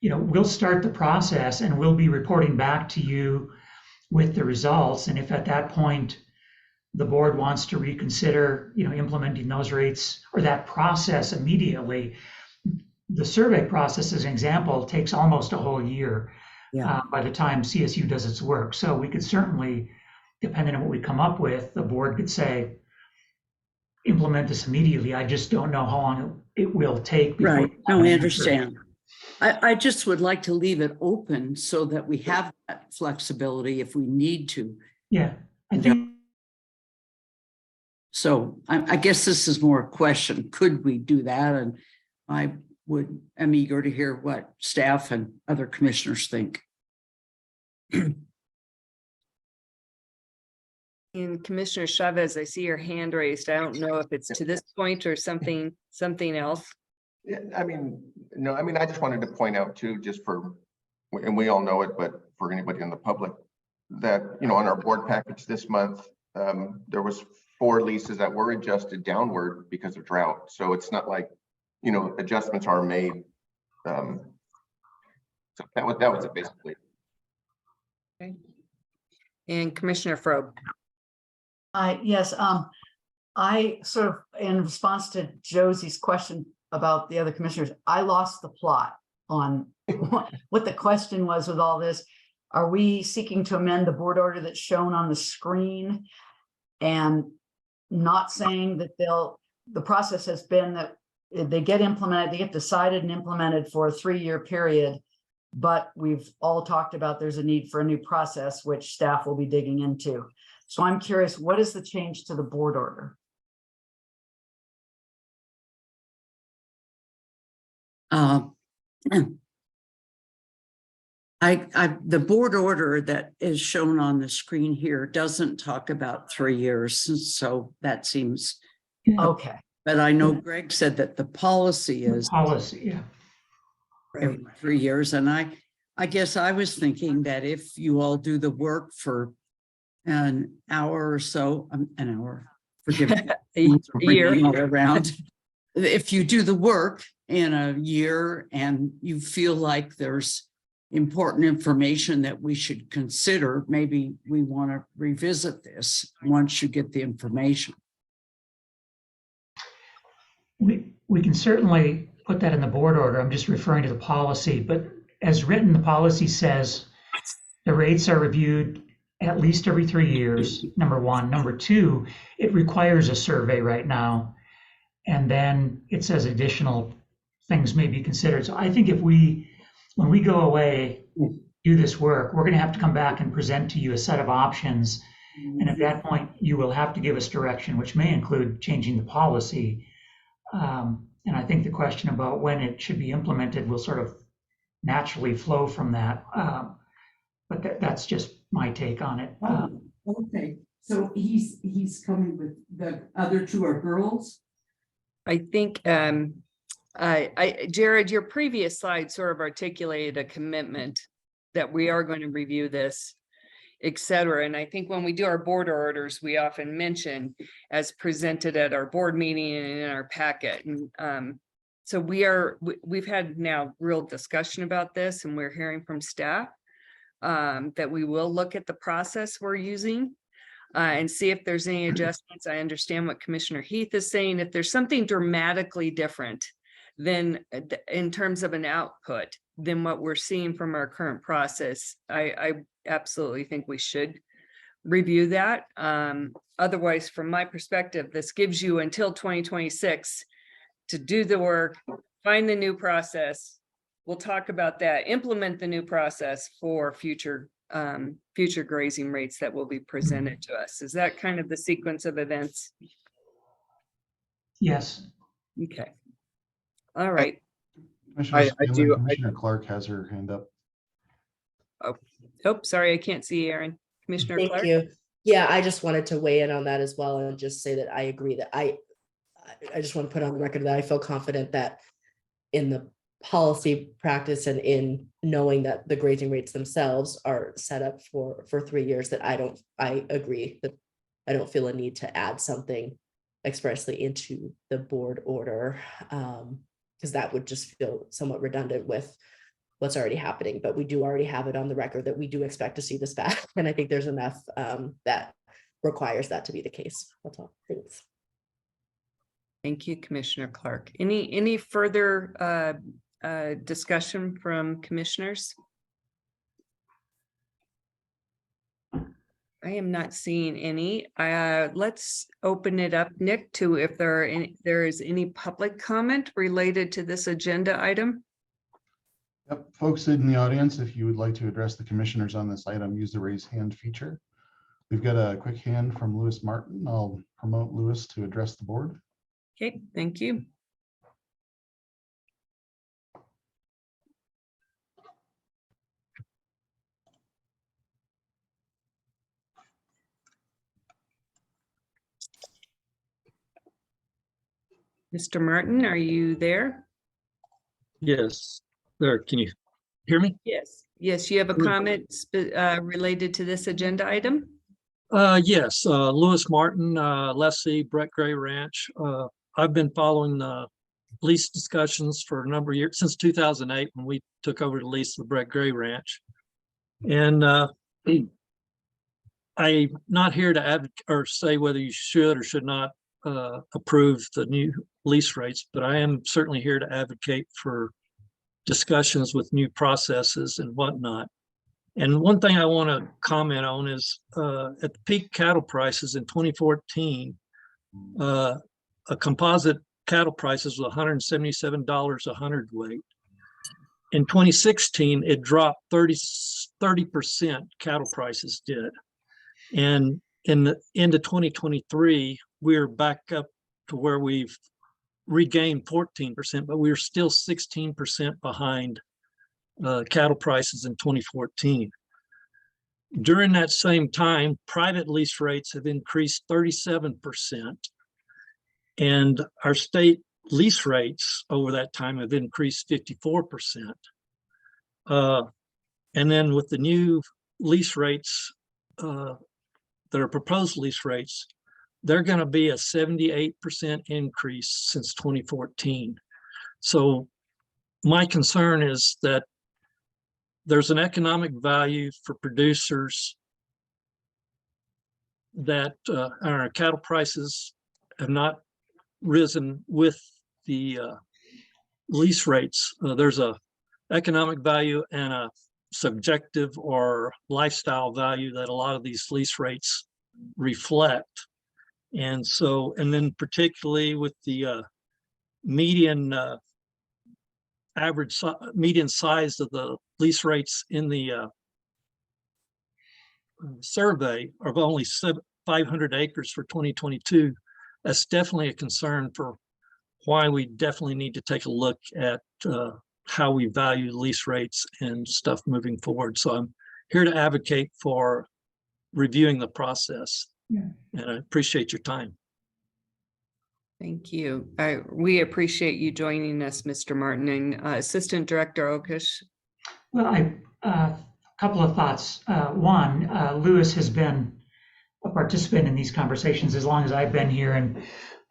we'll start the process and we'll be reporting back to you with the results. And if at that point the board wants to reconsider, implementing those rates or that process immediately, the survey process, as an example, takes almost a whole year by the time CSU does its work. So we could certainly, depending on what we come up with, the board could say, implement this immediately. I just don't know how long it will take. Right. No, I understand. I just would like to leave it open so that we have that flexibility if we need to. Yeah, I think. So I guess this is more a question. Could we do that? And I am eager to hear what staff and other commissioners think. And Commissioner Chavez, I see your hand raised. I don't know if it's to this point or something else. Yeah, no, I just wanted to point out too, just for, and we all know it, but for anybody in the public, that, on our board package this month, there was 4 leases that were adjusted downward because of drought. So it's not like, adjustments are made. So that was it basically. Okay. And Commissioner Frobe. Yes, I sort of, in response to Josie's question about the other commissioners, I lost the plot on what the question was with all this. Are we seeking to amend the board order that's shown on the screen and not saying that the process has been that they get implemented, they get decided and implemented for a 3-year period, but we've all talked about there's a need for a new process, which staff will be digging into. So I'm curious, what is the change to the board order? The board order that is shown on the screen here doesn't talk about 3 years, so that seems okay. But I know Greg said that the policy is every 3 years, and I guess I was thinking that if you all do the work for an hour or so, an hour, forgive me, a year around. If you do the work in a year and you feel like there's important information that we should consider. Maybe we want to revisit this once you get the information. We can certainly put that in the board order. I'm just referring to the policy, but as written, the policy says the rates are reviewed at least every 3 years, number one. Number two, it requires a survey right now. And then it says additional things may be considered. So I think when we go away, do this work, we're going to have to come back and present to you a set of options. And at that point, you will have to give us direction, which may include changing the policy. And I think the question about when it should be implemented will sort of naturally flow from that. But that's just my take on it. Okay, so he's coming with the other two are girls? I think, Jared, your previous slide sort of articulated a commitment that we are going to review this, et cetera. And I think when we do our board orders, we often mention as presented at our board meeting and in our packet. And so we've had now real discussion about this, and we're hearing from staff that we will look at the process we're using and see if there's any adjustments. I understand what Commissioner Heath is saying. If there's something dramatically different than in terms of an output than what we're seeing from our current process, I absolutely think we should review that. Otherwise, from my perspective, this gives you until 2026 to do the work, find the new process. We'll talk about that, implement the new process for future grazing rates that will be presented to us. Is that kind of the sequence of events? Yes. Okay. All right. Commissioner Clark has her hand up. Oh, sorry, I can't see Aaron. Commissioner Thank Clark? you. Yeah, I just wanted to weigh in on that as well and just say that I agree that I just want to put on the record that I feel confident that in the policy practice and in knowing that the grazing rates themselves are set up for 3 years, that I agree that I don't feel a need to add something expressly into the board order, because that would just feel somewhat redundant with what's already happening. But we do already have it on the record that we do expect to see this back, and I think there's enough that requires that to be the case. That's all. Thanks. Thank you, Commissioner Clark. Any further discussion from commissioners? I am not seeing any. Let's open it up, Nick, to if there is any public comment related to this agenda item. Yep, folks in the audience, if you would like to address the commissioners on this item, use the raise hand feature. We've got a quick hand from Lewis Martin. I'll promote Lewis to address the board. Okay, thank you. Mr. Martin, are you there? Yes, there. Can you hear me? Yes. Yes, you have a comment related to this agenda item? Yes, Lewis Martin, lessee, Brett Gray Ranch. I've been following the lease discussions for a number of years, since 2008, when we took over to lease the Brett Gray Ranch. And I'm not here to advocate or say whether you should or should not approve the new lease rates, but I am certainly here to advocate for discussions with new processes and whatnot. And one thing I want to comment on is at the peak cattle prices in 2014, a composite cattle prices was $177 a hundredweight. In 2016, it dropped 30%, cattle prices did. And in the end of 2023, we're back up to where we've regained 14%, but we're still 16% behind cattle prices in 2014. During that same time, private lease rates have increased 37%, and our state lease rates over that time have increased 54%. And then with the new lease rates that are proposed lease rates, they're going to be a 78% increase since 2014. So my concern is that there's an economic value for producers that our cattle prices have not risen with the lease rates. There's a economic value and a subjective or lifestyle value that a lot of these lease rates reflect. And so, and then particularly with the median median size of the lease rates in the survey of only 500 acres for 2022, that's definitely a concern for why we definitely need to take a look at how we value lease rates and stuff moving forward. So I'm here to advocate for reviewing the process. Yeah. And I appreciate your time. Thank you. We appreciate you joining us, Mr. Martin, and Assistant Director Okish. Well, a couple of thoughts. One, Lewis has been a participant in these conversations as long as I've been here, and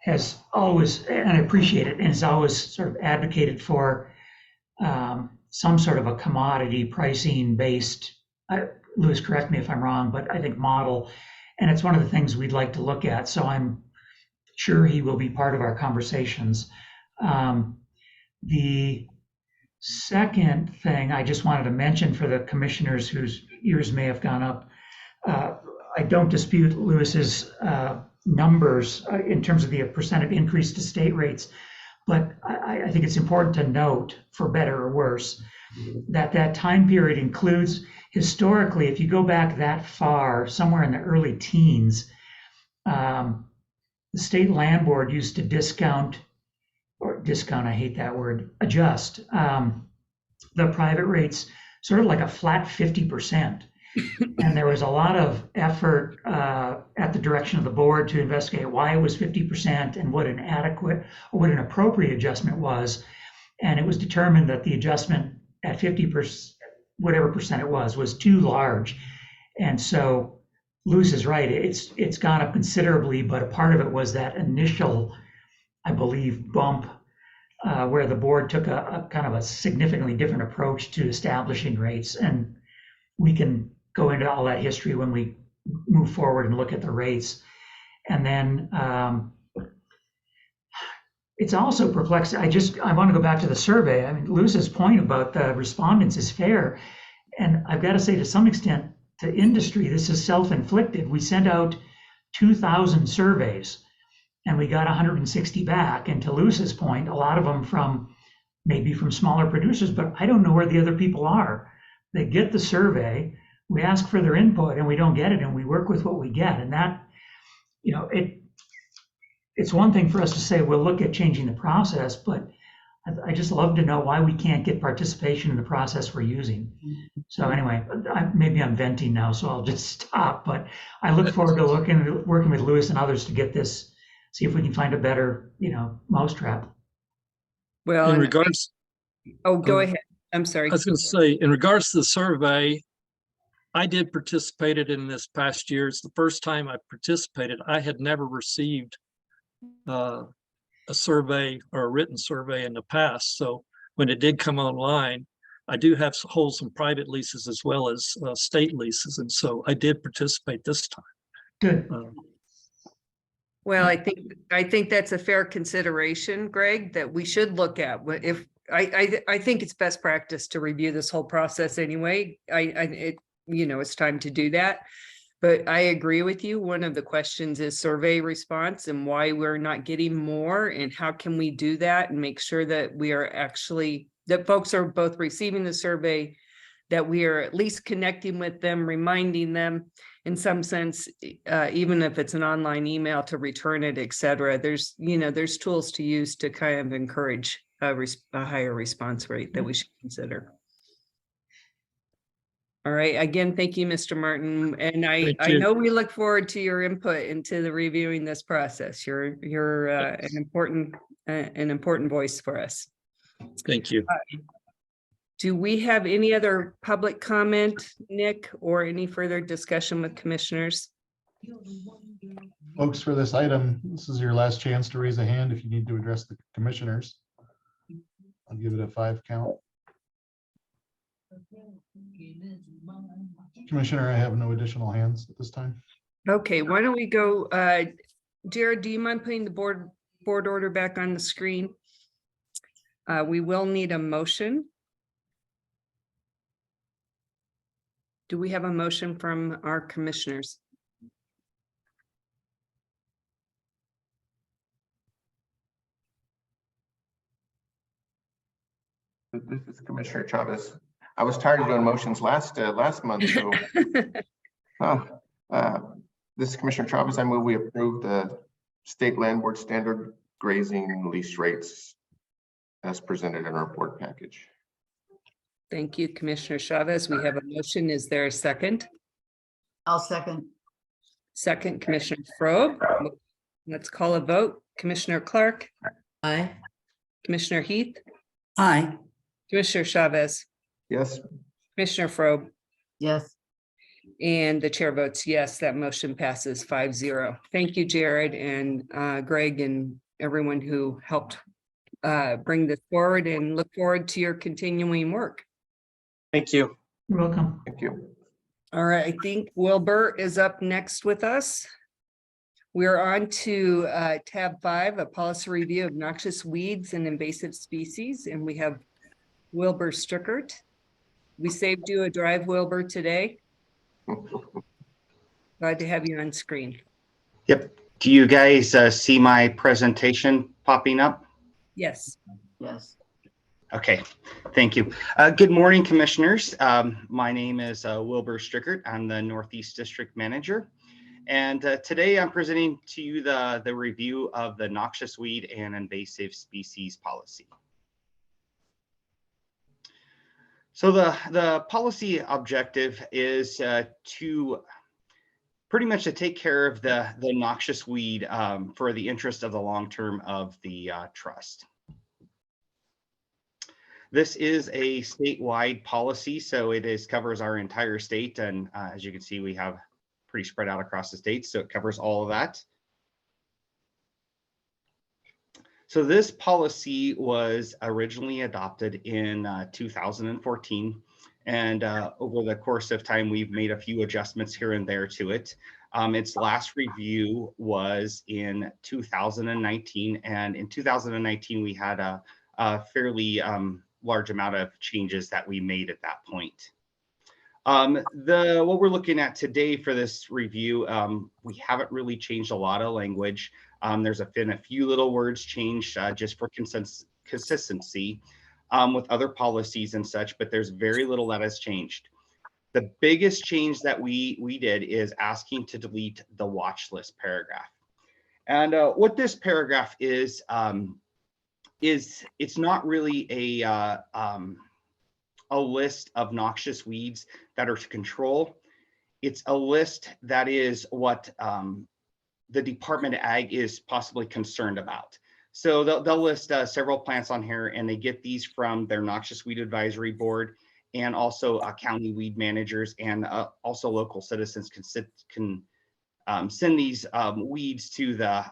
has always, and I appreciate it, and has always sort of advocated for some sort of a commodity pricing based, Lewis, correct me if I'm wrong, but I think model. And it's one of the things we'd like to look at. So I'm sure he will be part of our conversations. The second thing I just wanted to mention for the commissioners whose ears may have gone up, I don't dispute Lewis's numbers in terms of the percent of increase to state rates, but I think it's important to note, for better or worse, that that time period includes, historically, if you go back that far, somewhere in the early teens, the state land board used to discount, I hate that word, adjust the private rates sort of like a flat 50%. And there was a lot of effort at the direction of the board to investigate why it was 50% and what an adequate or what an appropriate adjustment was. And it was determined that the adjustment at 50%, whatever percent it was too large. And so Lewis is right, it's gone up considerably, but a part of it was that initial, I believe, bump where the board took a kind of a significantly different approach to establishing rates. And we can go into all that history when we move forward and look at the rates. And then it's also perplexing. I want to go back to the survey. I mean, Lewis's point about the respondents is fair. And I've got to say, to some extent, to industry, this is self-inflicted. We sent out 2,000 surveys and we got 160 back. And to Lewis's point, a lot of them maybe from smaller producers, but I don't know where the other people are. They get the survey, we ask for their input and we don't get it, and we work with what we get. And that, it's one thing for us to say, we'll look at changing the process, but I just love to know why we can't get participation in the process we're using. So anyway, maybe I'm venting now, so I'll just stop. But I look forward to working with Lewis and others to get this, see if we can find a better, mousetrap. Well, In regards, go ahead. I'm sorry. I was going to say, in regards to the survey, I did participate in this past year. It's the first time I participated. I had never received a survey or a written survey in the past. So when it did come online, I do hold some private leases as well as state leases. And so I did participate this time. Good. Well, I think that's a fair consideration, Greg, that we should look at. If I think it's best practice to review this whole process anyway. It's time to do that. But I agree with you. One of the questions is survey response and why we're not getting more, and how can we do that and make sure that we are actually, that folks are both receiving the survey, that we are at least connecting with them, reminding them in some sense, even if it's an online email, to return it, et cetera. There's tools to use to kind of encourage a higher response rate that we should consider. All right. Again, thank you, Mr. Martin. And I know we look forward to your input into the reviewing this process. You're an important voice for us. Thank you. Do we have any other public comment, Nick, or any further discussion with commissioners? Folks, for this item, this is your last chance to raise a hand if you need to address the commissioners. I'll give it a 5 count. Commissioner, I have no additional hands at this time. Okay, why don't we go, Jared, do you mind putting the board order back on the screen? We will need a motion. Do we have a motion from our commissioners? This is Commissioner Chavez. I was tired of doing motions last month, so. This is Commissioner Chavez. I move we approve the state land board standard grazing lease rates as presented in our board package. Thank you, Commissioner Chavez. We have a motion. Is there a second? I'll second. Second, Commissioner Frobe. Let's call a vote. Commissioner Clark, Aye. Commissioner Heath, Aye. Commissioner Chavez, Yes, Commissioner Frobe, Yes. and the chair votes yes, that motion passes 5-0. Thank you, Jared and Greg and everyone who helped bring this forward, and look forward to your continuing work. Thank you. You're welcome. thank you. All right, I think Wilbur is up next with us. We're on to tab 5, a policy review of noxious weeds and invasive species, and we have Wilbur Strickert. We saved you a drive, Wilbur, today. Glad to have you on screen. Yep. Do you guys see my presentation popping up? Yes. Yes. Okay, thank you. Good morning, commissioners. My name is Wilbur Strickert. I'm the Northeast District Manager. And today I'm presenting to you the review of the noxious weed and invasive species policy. So the policy objective is to pretty much to take care of the noxious weed for the interest of the long term of the trust. This is a statewide policy, so it covers our entire state, and as you can see, we have pretty spread out across the state, so it covers all of that. So this policy was originally adopted in 2014, and over the course of time, we've made a few adjustments here and there to it. Its last review was in 2019, and in 2019, we had a fairly large amount of changes that we made at that point. What we're looking at today for this review, we haven't really changed a lot of language. There's been a few little words changed just for consistency with other policies and such, but there's very little that has changed. The biggest change that we did is asking to delete the watch list paragraph. And what this paragraph is it's not really a list of noxious weeds that are to control. It's a list that is what the Department of Ag is possibly concerned about. So they'll list several plants on here, and they get these from their Noxious Weed Advisory Board, and also county weed managers, and also local citizens can send these weeds to the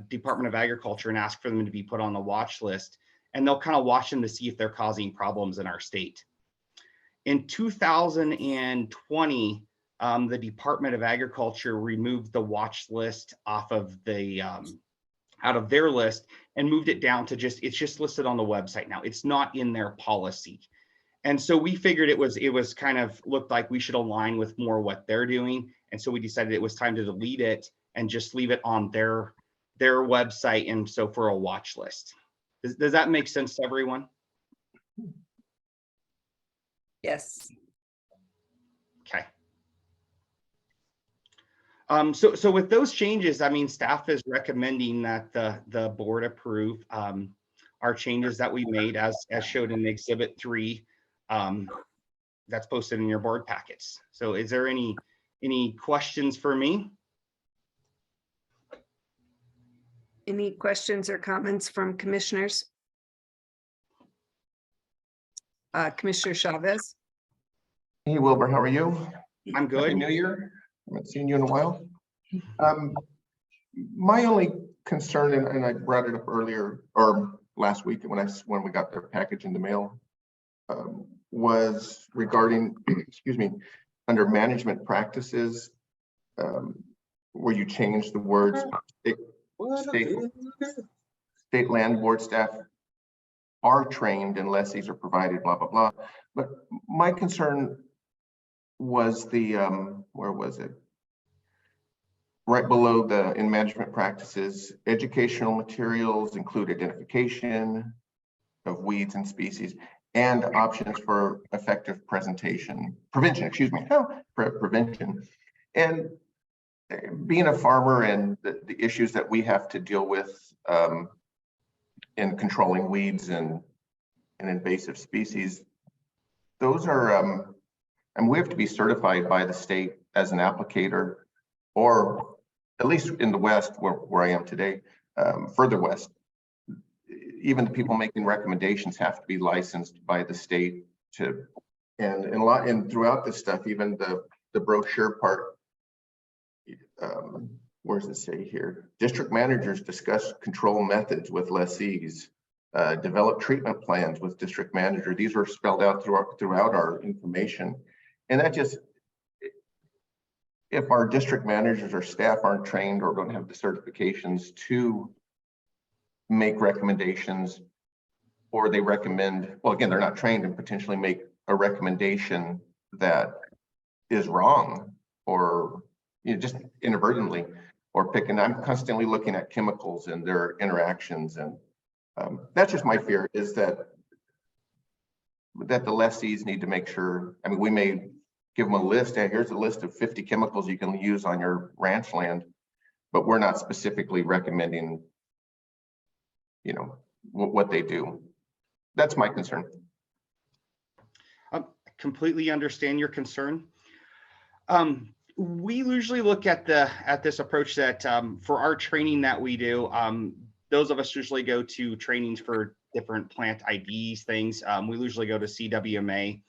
Department of Agriculture and ask for them to be put on the watch list, and they'll kind of watch them to see if they're causing problems in our state. In 2020, the Department of Agriculture removed the watch list off of the out of their list and moved it down to it's just listed on the website now. It's not in their policy. And so we figured it was kind of looked like we should align with more what they're doing. And so we decided it was time to delete it and just leave it on their website, and so for a watch list. Does that make sense to everyone? Yes. Okay. So with those changes, I mean, staff is recommending that the board approve our changes that we made as showed in Exhibit 3 that's posted in your board packets. So is there any questions for me? Any questions or comments from commissioners? Commissioner Chavez? Hey, Wilbur, how are you? I'm good. Happy New Year. I haven't seen you in a while. My only concern, and I brought it up earlier or last week when we got their package in the mail, was regarding, excuse me, under management practices, where you change the words state land board staff are trained and lessees are provided, blah, blah, blah. But my concern was the, where was it? Right below the, in management practices, educational materials include identification of weeds and species and options for effective prevention, excuse me, prevention. And being a farmer and the issues that we have to deal with in controlling weeds and invasive species, those are, and we have to be certified by the state as an applicator, or at least in the West where I am today, further West, even the people making recommendations have to be licensed by the state to, and throughout this stuff, even the brochure part, where does it say here? District managers discuss control methods with lessees, develop treatment plans with district manager. These are spelled out throughout our information. And that just, if our district managers or staff aren't trained or don't have the certifications to make recommendations, or they recommend, well, again, they're not trained and potentially make a recommendation that is wrong, or just inadvertently, or picking, I'm constantly looking at chemicals and their interactions. And that's just my fear, is that the lessees need to make sure, I mean, we may give them a list, hey, here's a list of 50 chemicals you can use on your ranch land, but we're not specifically recommending, what they do. That's my concern. I completely understand your concern. We usually look at this approach that for our training that we do, those of us usually go to trainings for different plant IDs things. We usually go to CWMA.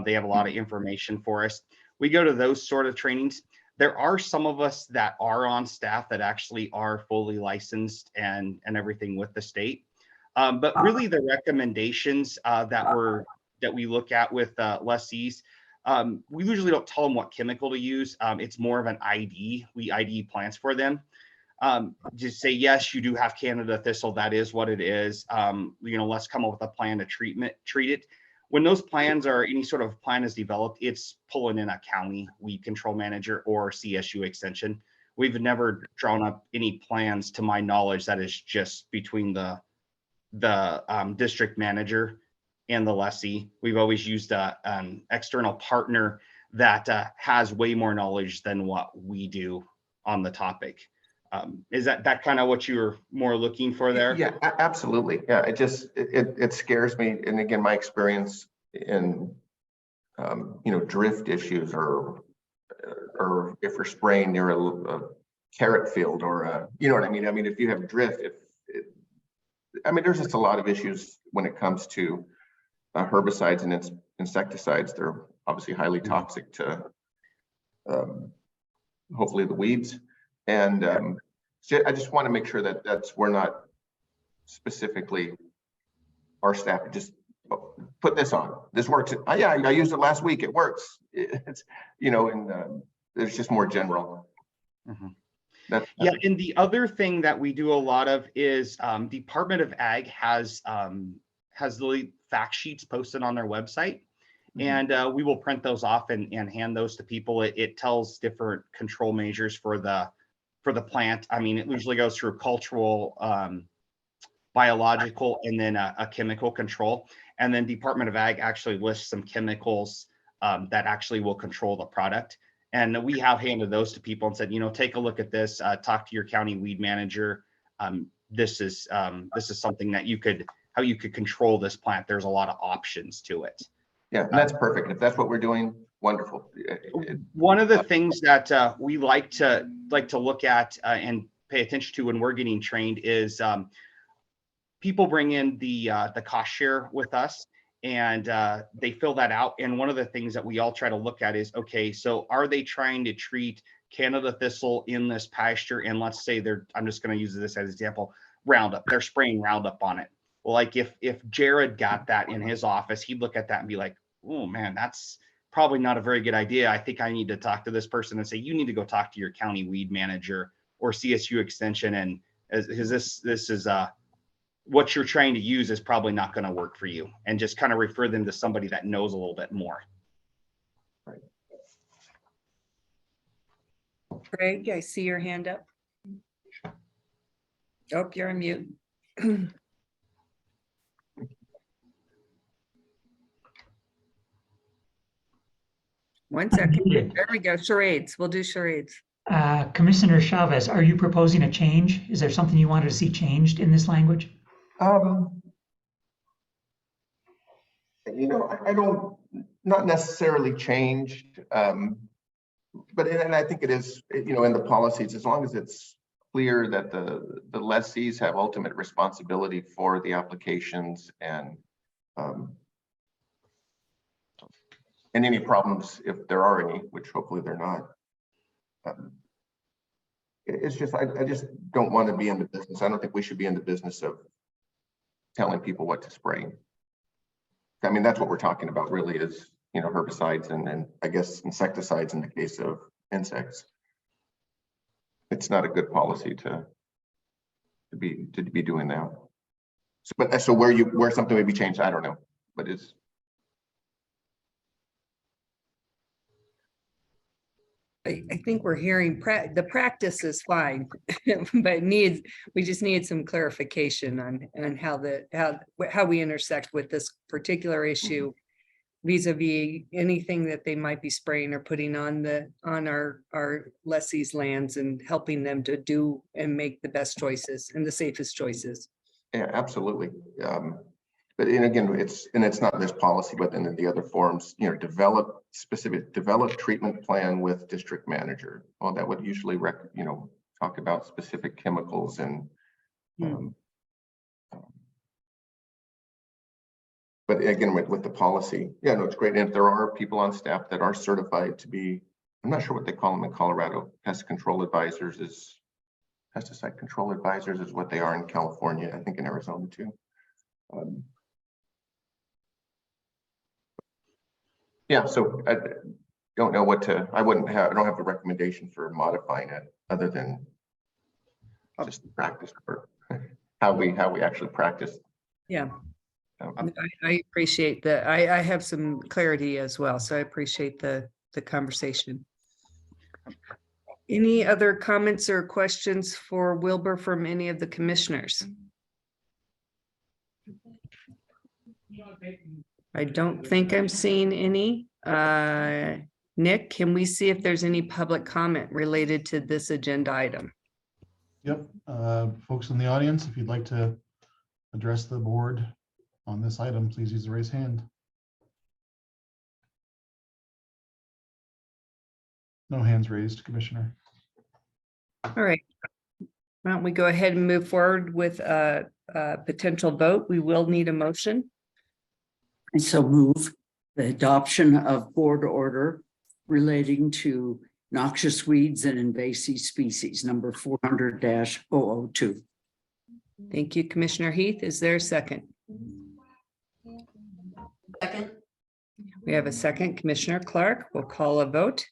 They have a lot of information for us. We go to those sort of trainings. There are some of us that are on staff that actually are fully licensed and everything with the state. But really the recommendations that we look at with lessees, we usually don't tell them what chemical to use. It's more of an ID. We ID plants for them. Just say, yes, you do have Canada thistle. That is what it is. Let's come up with a plan to treat it. When those plans are, any sort of plan is developed, it's pulling in a county weed control manager or CSU extension. We've never drawn up any plans, to my knowledge, that is just between the district manager and the lessee. We've always used an external partner that has way more knowledge than what we do on the topic. Is that kind of what you were more looking for there? Yeah, absolutely. Yeah, it scares me. And again, my experience in drift issues, or if we're spraying near a carrot field, or you know what I mean? I mean, if you have drift, there's just a lot of issues when it comes to herbicides and insecticides. They're obviously highly toxic to hopefully the weeds. And I just want to make sure that we're not specifically, our staff just put this on. This works. Yeah, I used it last week. It works. It's, and it's just more general. Mm-hmm. Yeah, and the other thing that we do a lot of is Department of Ag has the fact sheets posted on their website. And we will print those off and hand those to people. It tells different control measures for the plant. I mean, it usually goes through cultural, biological, and then a chemical control. And then Department of Ag actually lists some chemicals that actually will control the product. And we have handed those to people and said, take a look at this, talk to your county weed manager. This is something that how you could control this plant. There's a lot of options to it. Yeah, that's perfect. If that's what we're doing, wonderful. One of the things that we like to look at and pay attention to when we're getting trained is people bring in the cost share with us, and they fill that out. And one of the things that we all try to look at is, okay, so are they trying to treat Canada thistle in this pasture? And let's say I'm just going to use this as an example, Roundup. They're spraying Roundup on it. Well, like if Jared got that in his office, he'd look at that and be like, oh man, that's probably not a very good idea. I think I need to talk to this person and say, you need to go talk to your county weed manager or CSU extension. And this is what you're trying to use is probably not going to work for you, and just kind of refer them to somebody that knows a little bit more. Greg, I see your hand up. Oh, you're on mute. One second. Unmuted. There we go. Charades. We'll do charades. Commissioner Chavez, are you proposing a change? Is there something you wanted to see changed in this language? You know, I don't, not necessarily changed, but and I think it is, you know, in the policies, as long as it's clear that the lessees have ultimate responsibility for the applications and any problems, if there are any, which hopefully they're not. It's just, I just don't want to be in the business. I don't think we should be in the business of telling people what to spray. I mean, that's what we're talking about really is, you know, herbicides and I guess insecticides in the case of insects. It's not a good policy to be doing that. So, but so where something may be changed, I don't know, but it's. I think we're hearing the practice is fine, but we just need some clarification on how we intersect with this particular issue vis-a-vis anything that they might be spraying or putting on our lessees' lands and helping them to do and make the best choices and the safest choices. Yeah, absolutely. But and again, it's not this policy, but in the other forms, you know, develop treatment plan with district manager. Well, that would usually talk about specific chemicals and but again, with the policy, yeah, no, it's great. And if there are people on staff that are certified to be, I'm not sure what they call them in Colorado, pesticide control advisors is what they are in California, I think in Arizona too. Yeah, so I don't know what to, I don't have a recommendation for modifying it other than just practice for how we actually practice. Yeah. I appreciate that. I have some clarity as well, so I appreciate the conversation. Any other comments or questions for Wilbur from any of the commissioners? I don't think I'm seeing any. Nick, can we see if there's any public comment related to this agenda item? Yep, folks in the audience, if you'd like to address the board on this item, please use the raise hand. No hands raised, Commissioner. All right. Why don't we go ahead and move forward with a potential vote? We will need a motion. And so move the adoption of board order relating to noxious weeds and invasive species, number 400-002. Thank you, Commissioner Heath. Is there a second? Second. We have a second. Commissioner Clark. We'll call a vote.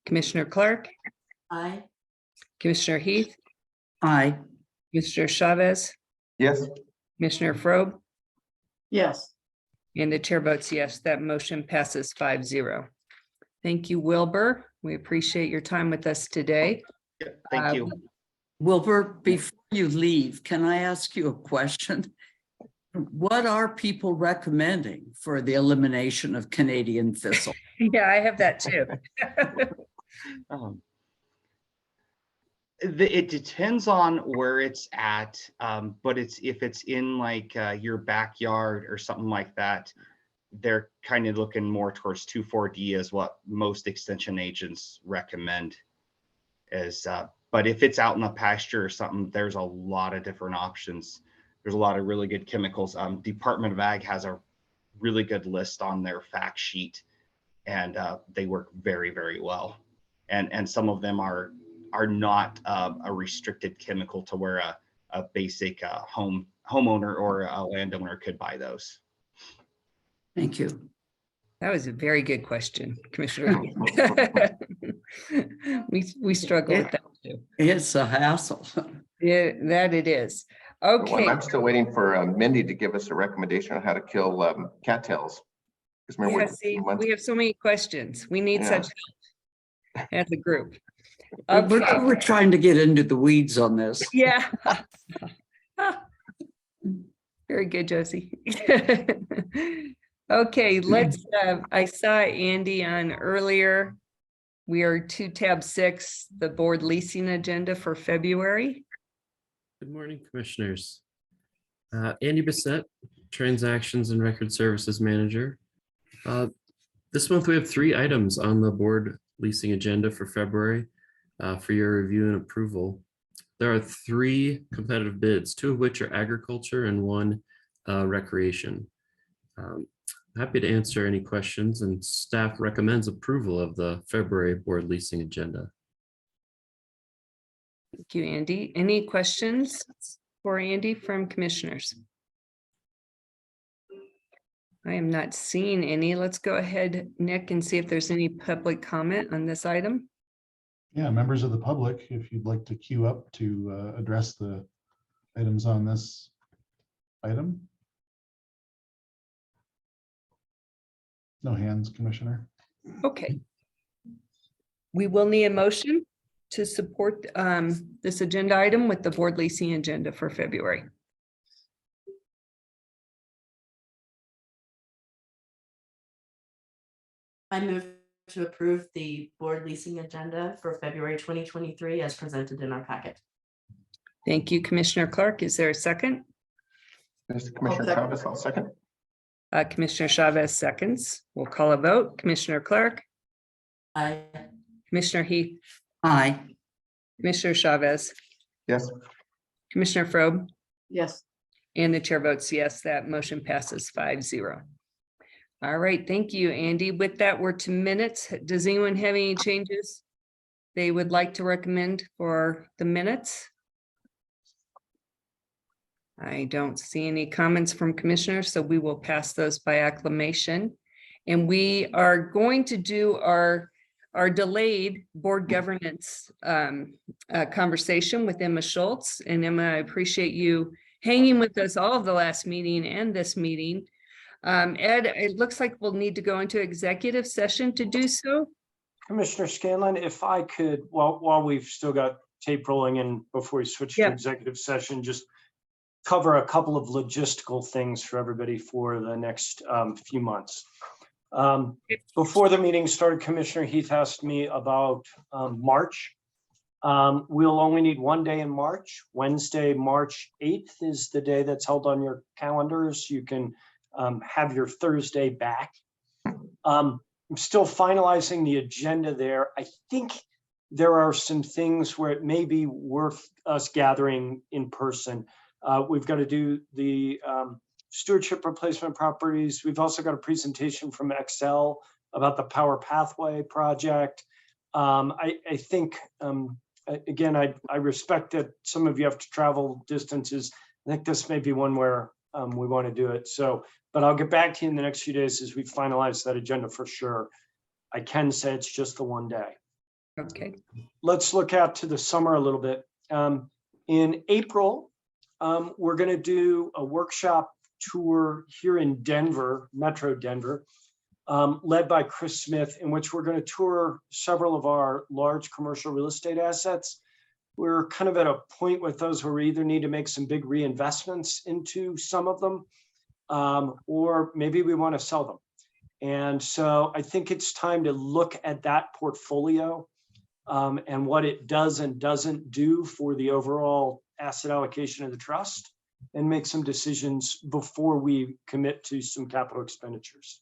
Commissioner Clark. Aye. Commissioner Heath. Aye. Mr. Chavez. Yes. Commissioner Frobe. Yes. And the chair votes yes. That motion passes 5-0. Thank you, Wilbur. We appreciate your time with us today. Thank you. Wilbur, before you leave, can I ask you a question? What are people recommending for the elimination of Canadian thistle? Yeah, I have that too. It depends on where it's at, but if it's in like your backyard or something like that, they're kind of looking more towards 2,4-D is what most extension agents recommend. But if it's out in the pasture or something, there's a lot of different options. There's a lot of really good chemicals. Department of Ag has a really good list on their fact sheet, and they work very, very well. And some of them are not a restricted chemical to where a basic home homeowner or a landowner could buy those. Thank you. That was a very good question, Commissioner. We struggle with that too. It's a hassle. Yeah, that it is. Well, Okay, I'm still waiting for Mindy to give us a recommendation on how to kill cattails. 'Cause remember, yeah, see, we have so many questions. We need Yeah. such help as a group. We're trying to get into the weeds on this. Yeah. Very good, Josie. Okay, let's, I saw Andy on earlier. We are to tab 6, the board leasing agenda for February. Good morning, Commissioners. Andy Bissett, Transactions and Record Services Manager. This month we have 3 items on the board leasing agenda for February for your review and approval. There are 3 competitive bids, 2 of which are agriculture and 1 recreation. Happy to answer any questions, and staff recommends approval of the February board leasing agenda. Thank you, Andy. Any questions for Andy from commissioners? I am not seeing any. Let's go ahead, Nick, and see if there's any public comment on this item. Yeah, members of the public, if you'd like to queue up to address the items on this item. No hands, Commissioner. Okay. We will need a motion to support this agenda item with the board leasing agenda for February. I move to approve the board leasing agenda for February 2023 as presented in our packet. Thank you, Commissioner Clark. Is there a second? Mr. Commissioner Chavez, I'll second. Commissioner Chavez seconds. We'll call a vote. Commissioner Clark, Aye. Commissioner Heath, Aye. Commissioner Chavez, Yes. Commissioner Frobe, Yes. and the chair votes yes. That motion passes 5-0. All right, thank you, Andy. With that, we're to minutes. Does anyone have any changes they would like to recommend for the minutes? I don't see any comments from commissioners, so we will pass those by acclamation. And we are going to do our delayed board governance conversation with Emma Schultz. And Emma, I appreciate you hanging with us all of the last meeting and this meeting. Ed, it looks like we'll need to go into executive session to do so. Commissioner Scanlon, if I could, while we've still got tape rolling and before we switch to executive session, just cover a couple of logistical things for everybody for the next few months. Before the meeting started, Commissioner Heath asked me about March. We'll only need 1 day in March. Wednesday, March 8th is the day that's held on your calendars. You can have your Thursday back. I'm still finalizing the agenda there. I think there are some things where it may be worth us gathering in person. We've got to do the stewardship replacement properties. We've also got a presentation from Excel about the Power Pathway project. I think, again, I respect that some of you have to travel distances. I think this may be one where we want to do it. So, but I'll get back to you in the next few days as we finalize that agenda for sure. I can say it's just the 1 day. Okay. Let's look out to the summer a little bit. In April, we're going to do a workshop tour here in Denver, Metro Denver, led by Chris Smith, in which we're going to tour several of our large commercial real estate assets. We're kind of at a point with those where we either need to make some big reinvestments into some of them, or maybe we want to sell them. And so I think it's time to look at that portfolio and what it does and doesn't do for the overall asset allocation of the trust, and make some decisions before we commit to some capital expenditures.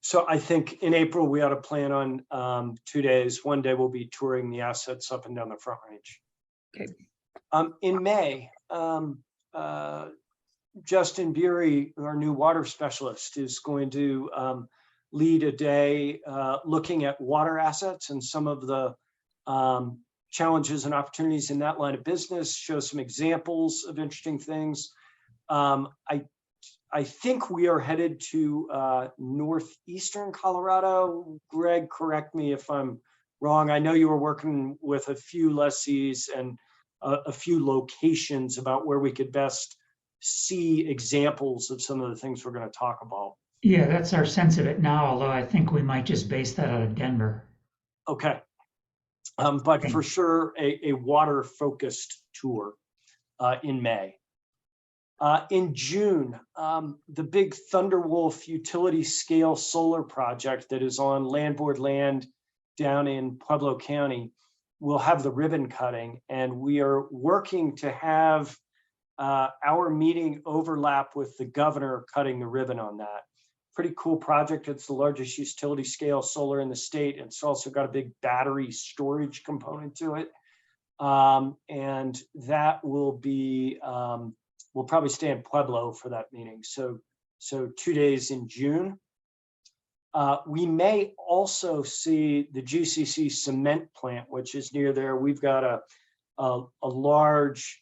So I think in April, we ought to plan on 2 days. 1 day we'll be touring the assets up and down the Front Range. Okay. In May, Justin Beery, our new water specialist, is going to lead a day looking at water assets and some of the challenges and opportunities in that line of business, show some examples of interesting things. I think we are headed to northeastern Colorado. Greg, correct me if I'm wrong. I know you were working with a few lessees and a few locations about where we could best see examples of some of the things we're going to talk about. Yeah, that's our sense of it now, although I think we might just base that out of Denver. Okay. But for sure, a water-focused tour in May. In June, the big Thunderwolf utility scale solar project that is on land board land down in Pueblo County will have the ribbon cutting, and we are working to have our meeting overlap with the governor cutting the ribbon on that. Pretty cool project. It's the largest utility scale solar in the state. It's also got a big battery storage component to it. And that will be, we'll probably stay in Pueblo for that meeting. So 2 days in June. We may also see the GCC cement plant, which is near there. We've got a large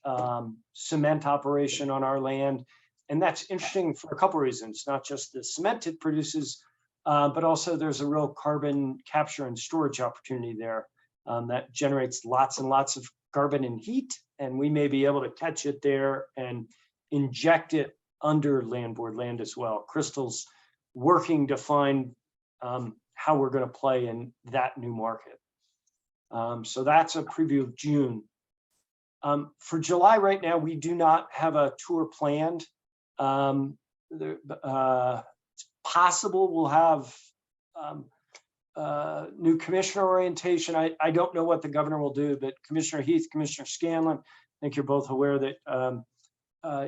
cement operation on our land. And that's interesting for a couple of reasons, not just the cement it produces, but also there's a real carbon capture and storage opportunity there that generates lots and lots of carbon and heat. And we may be able to catch it there and inject it under land board land as well. Crystal's working to find how we're going to play in that new market. So that's a preview of June. For July right now, we do not have a tour planned. It's possible we'll have new commissioner orientation. I don't know what the governor will do, but Commissioner Heath, Commissioner Scanlon, I think you're both aware that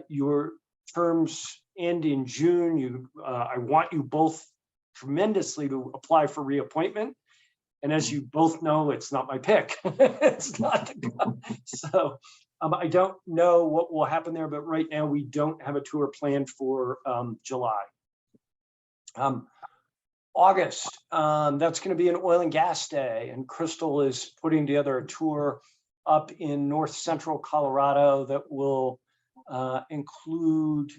your terms end in June. I want you both tremendously to apply for reappointment. And as you both know, it's not my pick. It's not. So I don't know what will happen there, but right now we don't have a tour planned for July. August, that's going to be an oil and gas day, and Crystal is putting together a tour up in north central Colorado that will include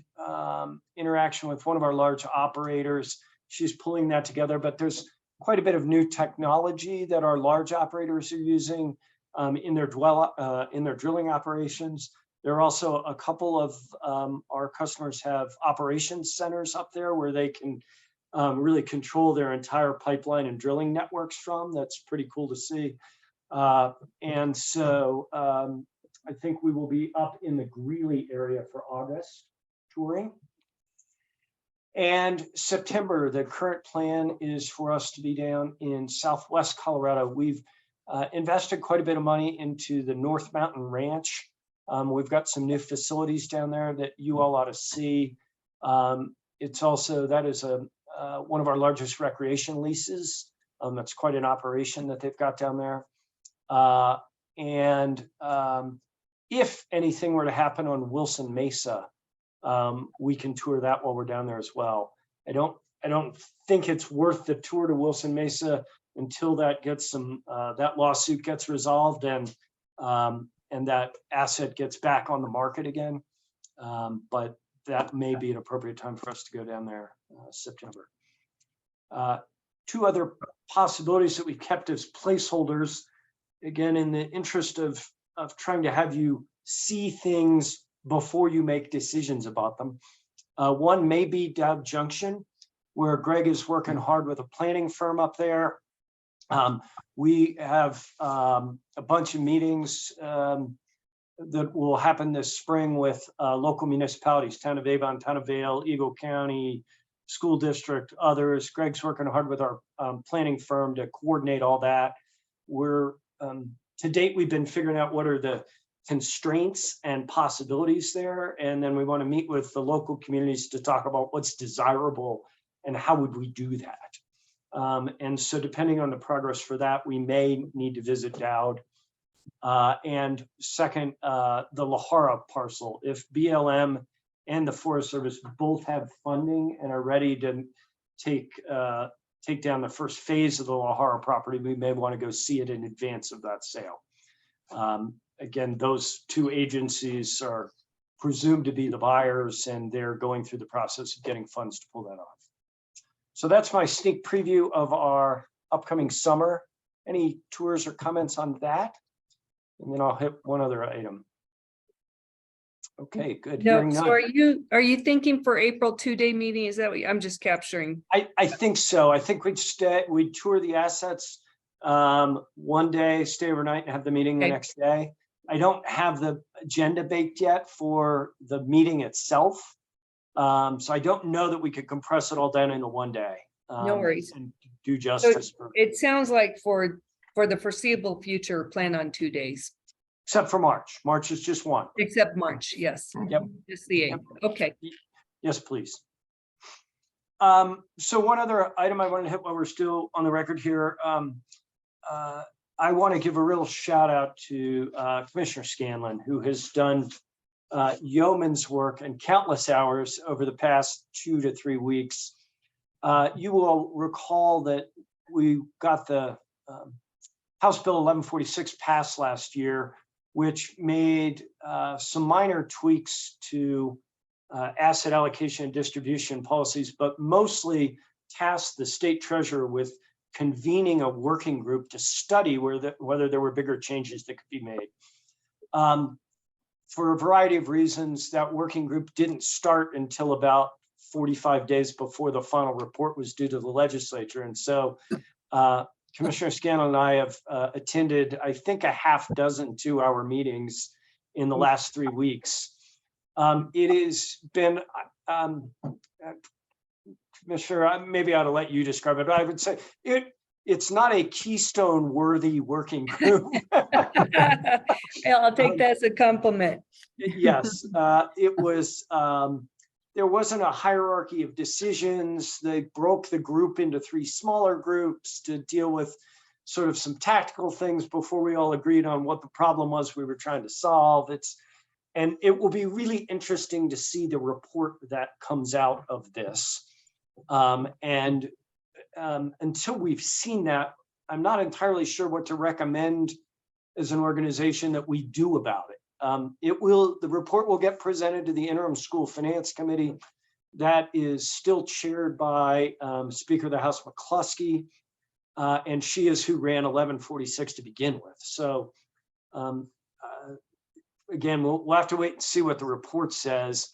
interaction with one of our large operators. She's pulling that together, but there's quite a bit of new technology that our large operators are using in their drilling operations. There are also a couple of our customers have operations centers up there where they can really control their entire pipeline and drilling networks from. That's pretty cool to see. And so I think we will be up in the Greeley area for August touring. And September, the current plan is for us to be down in Southwest Colorado. We've invested quite a bit of money into the North Mountain Ranch. We've got some new facilities down there that you all ought to see. It's also, that is one of our largest recreation leases. That's quite an operation that they've got down there. And if anything were to happen on Wilson Mesa, we can tour that while we're down there as well. I don't think it's worth the tour to Wilson Mesa until that gets that lawsuit gets resolved and that asset gets back on the market again. But that may be an appropriate time for us to go down there, September. Two other possibilities that we kept as placeholders, again, in the interest of trying to have you see things before you make decisions about them. One may be Dowd Junction, where Greg is working hard with a planning firm up there. We have a bunch of meetings that will happen this spring with local municipalities, Town of Avon, Town of Vale, Eagle County, School District, others. Greg's working hard with our planning firm to coordinate all that. We're, to date, we've been figuring out what are the constraints and possibilities there. And then we want to meet with the local communities to talk about what's desirable and how would we do that. And so depending on the progress for that, we may need to visit Dowd. And second, the Lahara parcel. If BLM and the Forest Service both have funding and are ready to take down the first phase of the Lahara property, we may want to go see it in advance of that sale. Again, those two agencies are presumed to be the buyers, and they're going through the process of getting funds to pull that off. So that's my sneak preview of our upcoming summer. Any tours or comments on that? And then I'll hit one other item. Okay, good. No, Hearing so none. are you thinking for April 2-day meeting? Is that what I'm just capturing? I think so. I think we'd tour the assets one day, stay overnight, and have the meeting the Okay. next day. I don't have the agenda baked yet for the meeting itself. So I don't know that we could compress it all down into one day. No worries. And do So justice for, it sounds like for the foreseeable future, plan on 2 days, except for March. March is just one. except March. Yes. Yep. Just the 8th. Okay. Yes, please. So one other item I want to hit while we're still on the record here. I want to give a real shout out to Commissioner Scanlon, who has done yeoman's work and countless hours over the past 2 to 3 weeks. You will recall that we got the House Bill 1146 passed last year, which made some minor tweaks to asset allocation and distribution policies, but mostly tasked the state treasurer with convening a working group to study whether there were bigger changes that could be made. For a variety of reasons, that working group didn't start until about 45 days before the final report was due to the legislature. And so Commissioner Scanlon and I have attended, I think, a half dozen 2-hour meetings in the last 3 weeks. It has been, Commissioner, maybe I ought to let you describe it, but I would say it's not a Keystone worthy working group. I'll take that as a compliment. Yes, it was, there wasn't a hierarchy of decisions. They broke the group into 3 smaller groups to deal with sort of some tactical things before we all agreed on what the problem was we were trying to solve. And it will be really interesting to see the report that comes out of this. Until we've seen that, I'm not entirely sure what to recommend as an organization that we do about it. The report will get presented to the Interim School Finance Committee. That is still chaired by Speaker of the House McCluskey, and she is who ran 1146 to begin with. So again, we'll have to wait and see what the report says.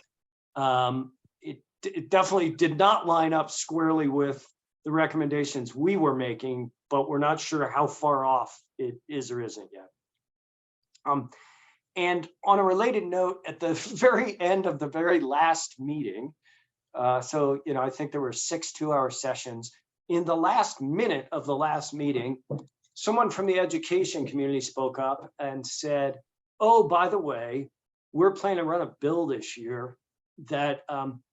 It definitely did not line up squarely with the recommendations we were making, but we're not sure how far off it is or isn't yet. And on a related note, at the very end of the very last meeting, so, I think there were 6 2-hour sessions. In the last minute of the last meeting, someone from the education community spoke up and said, oh, by the way, we're planning to run a bill this year that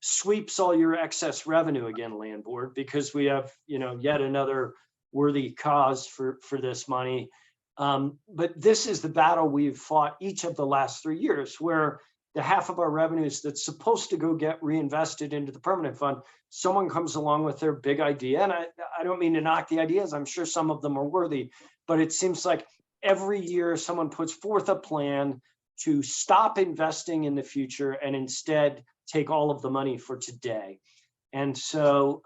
sweeps all your excess revenue again, Land Board, because we have, yet another worthy cause for this money. But this is the battle we've fought each of the last 3 years, where the half of our revenues that's supposed to go get reinvested into the permanent fund, someone comes along with their big idea. And I don't mean to knock the ideas. I'm sure some of them are worthy, but it seems like every year someone puts forth a plan to stop investing in the future and instead take all of the money for today. And so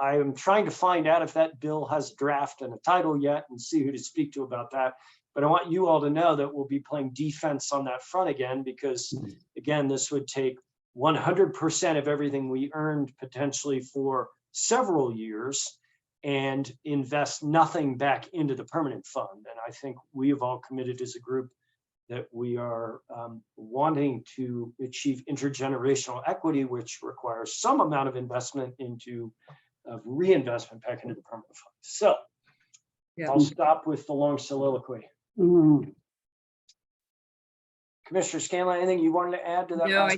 I am trying to find out if that bill has a draft and a title yet and see who to speak to about that. But I want you all to know that we'll be playing defense on that front again, because again, this would take 100% of everything we earned potentially for several years and invest nothing back into the permanent fund. And I think we have all committed as a group that we are wanting to achieve intergenerational equity, which requires some amount of investment into reinvestment back into the permanent fund. So I'll stop with the long soliloquy. Commissioner Scanlon, anything you wanted to add to that? No,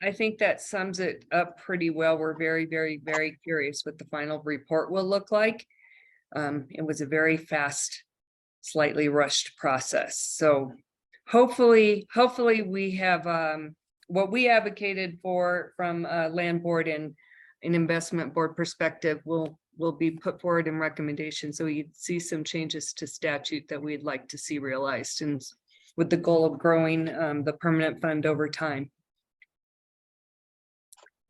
I think that sums it up pretty well. We're very, very, very curious what the final report will look like. It was a very fast, slightly rushed process. So hopefully we have what we advocated for from Land Board and an investment board perspective will will be put forward in recommendation. So you'd see some changes to statute that we'd like to see realized, and with the goal of growing the permanent fund over time.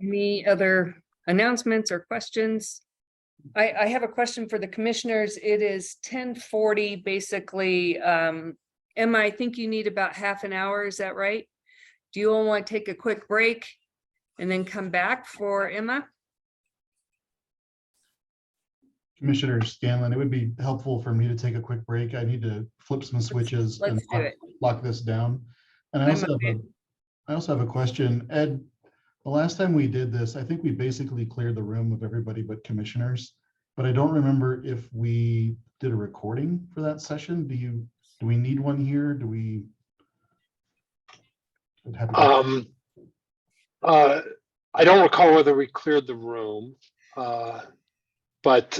Any other announcements or questions? I have a question for the commissioners. It is 10:40, basically. Emma, I think you need about half an hour. Is that right? Do you all want to take a quick break and then come back for Emma? Commissioner Scanlon, it would be helpful for me to take a quick break. I need to flip some switches and Let's do it. lock this down. And I I'm also have a question. Ed, the last time we did this, I think we basically cleared the room of everybody but commissioners, but I don't remember if we did a recording for that session. Do we need one here? Do we? I don't recall whether we cleared the room, but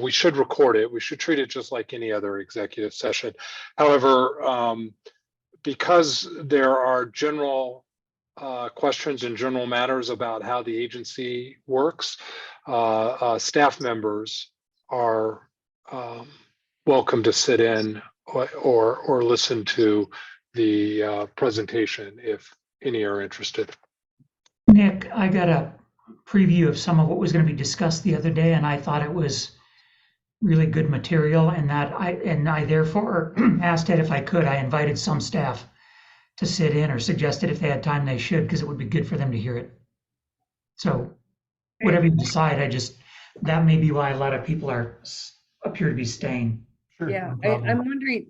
we should record it. We should treat it just like any other executive session. However, because there are general questions and general matters about how the agency works, staff members are welcome to sit in or listen to the presentation if any are interested. Nick, I got a preview of some of what was going to be discussed the other day, and I thought it was really good material, and I therefore asked Ed if I could. I invited some staff to sit in, or suggested if they had time they should, because it would be good for them to hear it. So whatever you decide, that may be why a lot of people appear to be staying. Sure, Yeah, no problem. I'm wondering,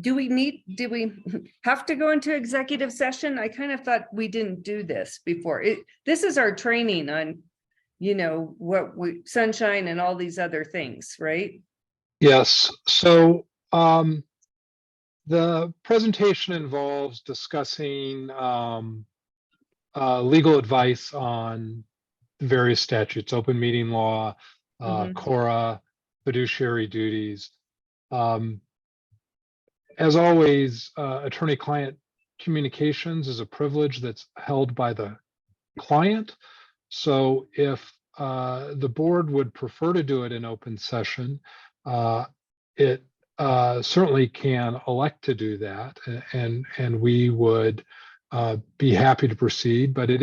do we have to go into executive session? I kind of thought we didn't do this before. This is our training on, sunshine and all these other things, right? Yes, so the presentation involves discussing legal advice on various statutes, open meeting law, CORA, fiduciary duties. As always, attorney-client communications is a privilege that's held by the client. So if the board would prefer to do it in open session, it certainly can elect to do that, and we would be happy to proceed. But it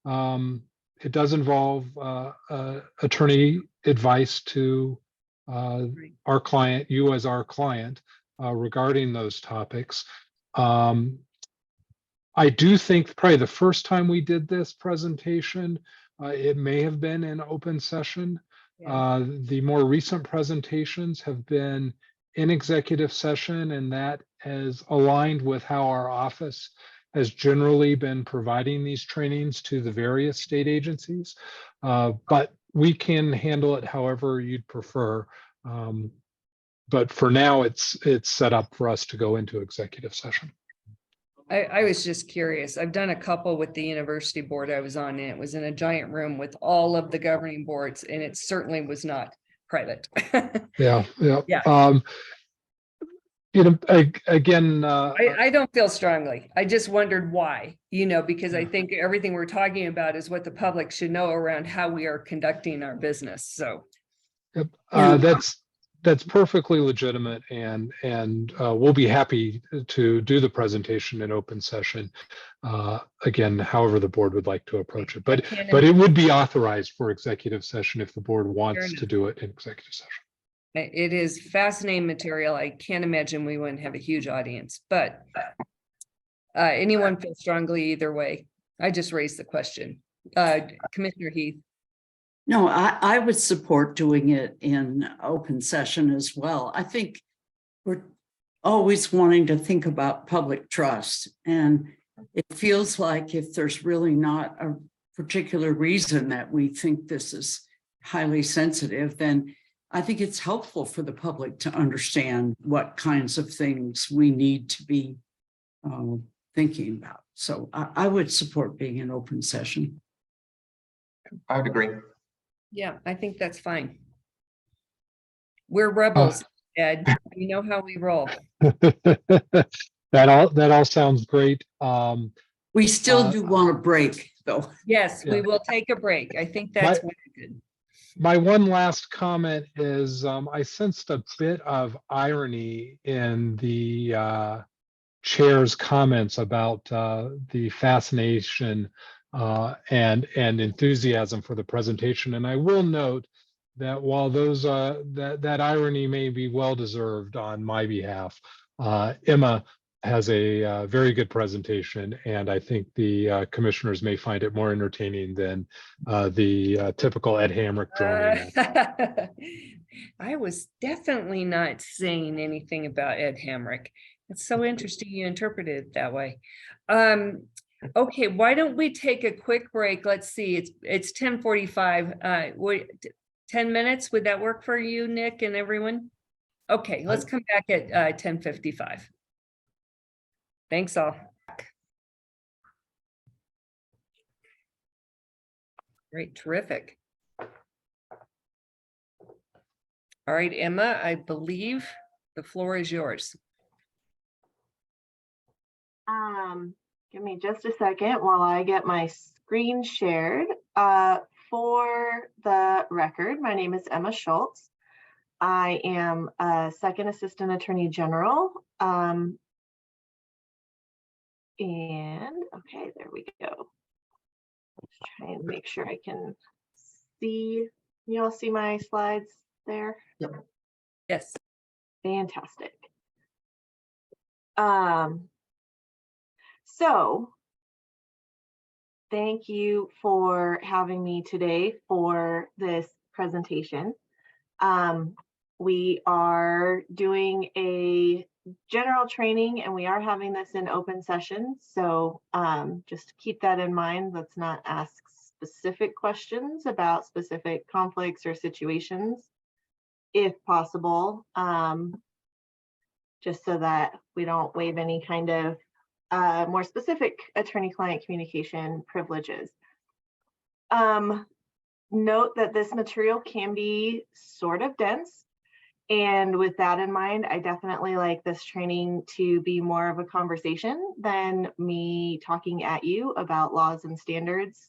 does involve attorney advice to our client, you as our client, regarding those topics. I do think probably the first time we did this presentation, it may have been in open session. The more recent presentations have been in executive session, and that has aligned with how our office has generally been providing these trainings to the various state agencies. But we can handle it however you'd prefer. But for now, it's set up for us to go into executive session. I was just curious. I've done a couple with the university board I was on, and it was in a giant room with all of the governing boards, and it certainly was not private. Yeah. Yeah. Again, I don't feel strongly. I just wondered why, because I think everything we're talking about is what the public should know around how we are conducting our business. So that's perfectly legitimate, and we'll be happy to do the presentation in open session. Again, however the board would like to approach it, but it would be authorized for executive session if the board wants to do it in executive session. It is fascinating material. I can't imagine we wouldn't have a huge audience, but anyone feel strongly either way? I just raised the question. Commissioner Heath. No, I would support doing it in open session as well. I think we're always wanting to think about public trust, and it feels like if there's really not a particular reason that we think this is highly sensitive, then I think it's helpful for the public to understand what kinds of things we need to be thinking about. So I would support being in open session. I would agree. Yeah, I think that's fine. We're rebels, Ed. You know how we roll. That all sounds great. We still do want a break, though. Yes, we will take a break. I think that's good. My one last comment is I sensed a bit of irony in the chair's comments about the fascination and enthusiasm for the presentation. And I will note that while that irony may be well deserved on my behalf, Emma has a very good presentation, and I think the commissioners may find it more entertaining than the typical Ed Hamrick droning. I was definitely not saying anything about Ed Hamrick. It's so interesting you interpreted it that way. Okay, why don't we take a quick break? Let's see, it's 10:45. 10 minutes, would that work for you, Nick, and everyone? Okay, let's come back at 10:55. Thanks all. Great, terrific. All right, Emma, I believe the floor is yours. Give me just a second while I get my screen shared. For the record, my name is Emma Schultz. I am a second assistant attorney general. And okay, there we go. Let's try and make sure I can see. You all see my slides there? Yep. Yes. Fantastic. So thank you for having me today for this presentation. We are doing a general training and we are having this in open session. So just keep that in mind. Let's not ask specific questions about specific conflicts or situations, if possible, just so that we don't waive any kind of more specific attorney-client communication privileges. Note that this material can be sort of dense. And with that in mind, I definitely like this training to be more of a conversation than me talking at you about laws and standards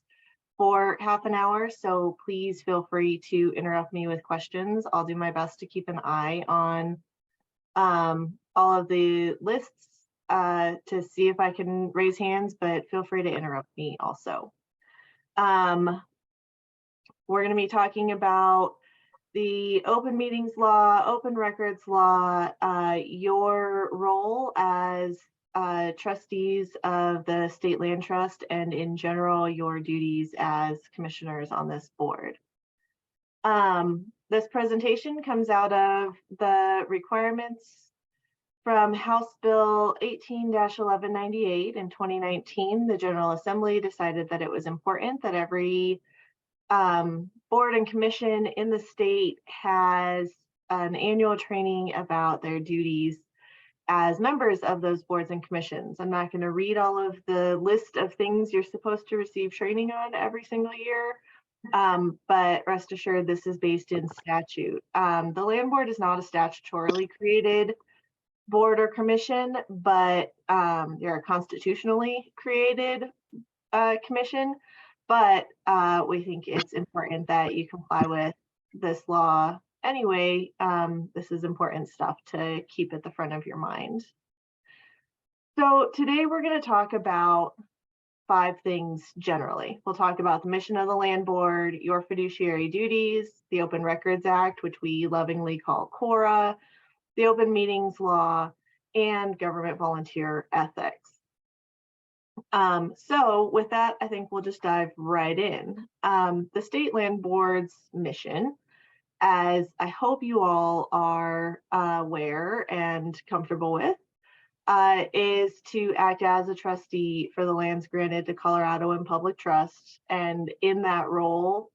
for half an hour. So please feel free to interrupt me with questions. I'll do my best to keep an eye on all of the lists to see if I can raise hands, but feel free to interrupt me also. We're going to be talking about the open meetings law, open records law, your role as trustees of the State Land Trust, and in general, your duties as commissioners on this board. This presentation comes out of the requirements from House Bill 18-1198 in 2019. The General Assembly decided that it was important that every board and commission in the state has an annual training about their duties as members of those boards and commissions. I'm not going to read all of the list of things you're supposed to receive training on every single year, but rest assured this is based in statute. The Land Board is not a statutorily created board or commission, but they're a constitutionally created commission. But we think it's important that you comply with this law anyway. This is important stuff to keep at the front of your mind. So today we're going to talk about 5 things generally. We'll talk about the mission of the Land Board, your fiduciary duties, the Open Records Act, which we lovingly call CORA, the Open Meetings Law, and government volunteer ethics. So with that, I think we'll just dive right in. The State Land Board's mission, as I hope you all are aware and comfortable with, is to act as a trustee for the lands granted to Colorado in public trust. And in that role,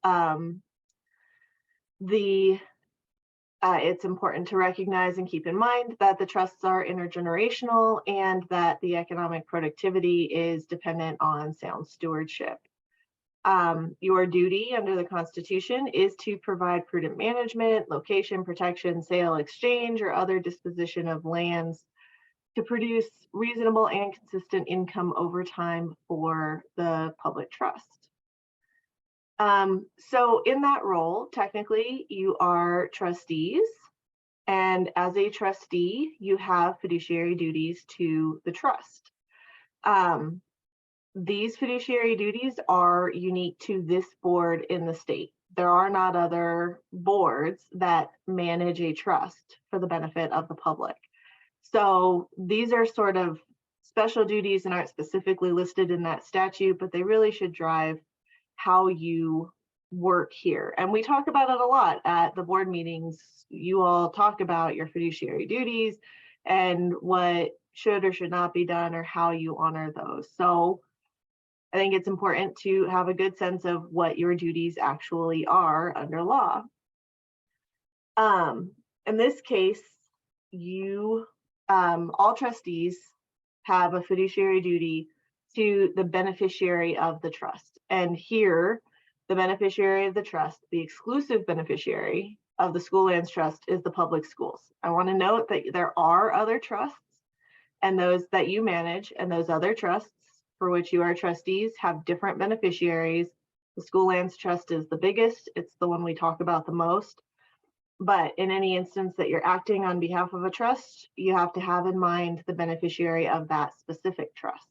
it's important to recognize and keep in mind that the trusts are intergenerational and that the economic productivity is dependent on sound stewardship. Your duty under the Constitution is to provide prudent management, location, protection, sale, exchange, or other disposition of lands to produce reasonable and consistent income over time for the public trust. So in that role, technically, you are trustees. And as a trustee, you have fiduciary duties to the trust. These fiduciary duties are unique to this board in the state. There are not other boards that manage a trust for the benefit of the public. So these are sort of special duties and aren't specifically listed in that statute, but they really should drive how you work here. And we talk about it a lot at the board meetings. You all talk about your fiduciary duties and what should or should not be done or how you honor those. So I think it's important to have a good sense of what your duties actually are under law. In this case, you, all trustees have a fiduciary duty to the beneficiary of the trust. And here, the beneficiary of the trust, the exclusive beneficiary of the School Lands Trust is the public schools. I want to note that there are other trusts, and those that you manage and those other trusts for which you are trustees have different beneficiaries. The School Lands Trust is the biggest. It's the one we talk about the most. But in any instance that you're acting on behalf of a trust, you have to have in mind the beneficiary of that specific trust.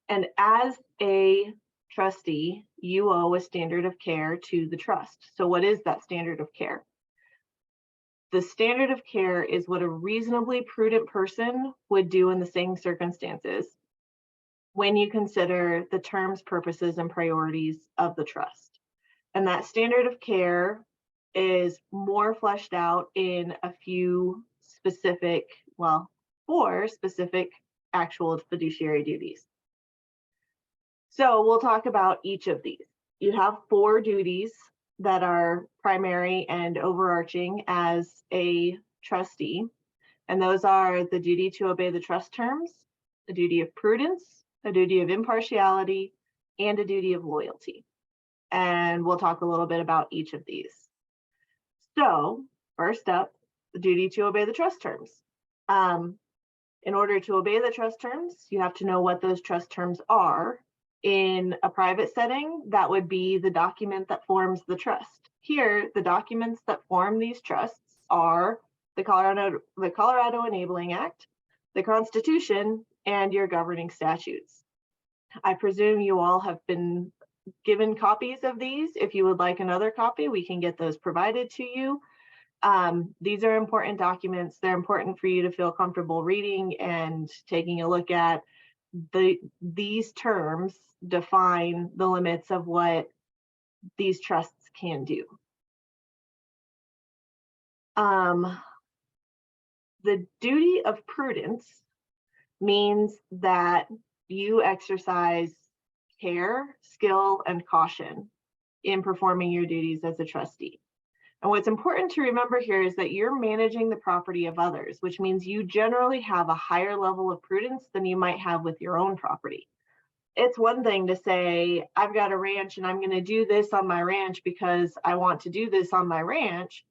And as a trustee, you owe a standard of care to the trust. So what is that standard of care? The standard of care is what a reasonably prudent person would do in the same circumstances when you consider the terms, purposes, and priorities of the trust. And that standard of care is more fleshed out in a few specific, well, 4 specific actual fiduciary duties. So we'll talk about each of these. You have 4 duties that are primary and overarching as a trustee. And those are the duty to obey the trust terms, a duty of prudence, a duty of impartiality, and a duty of loyalty. And we'll talk a little bit about each of these. So first up, the duty to obey the trust terms. In order to obey the trust terms, you have to know what those trust terms are. In a private setting, that would be the document that forms the trust. Here, the documents that form these trusts are the Colorado Enabling Act, the Constitution, and your governing statutes. I presume you all have been given copies of these. If you would like another copy, we can get those provided to you. These are important documents. They're important for you to feel comfortable reading and taking a look at. These terms define the limits of what these trusts can do. The duty of prudence means that you exercise care, skill, and caution in performing your duties as a trustee. And what's important to remember here is that you're managing the property of others, which means you generally have a higher level of prudence than you might have with your own property. It's one thing to say, I've got a ranch and I'm going to do this on my ranch because I want to do this on my ranch,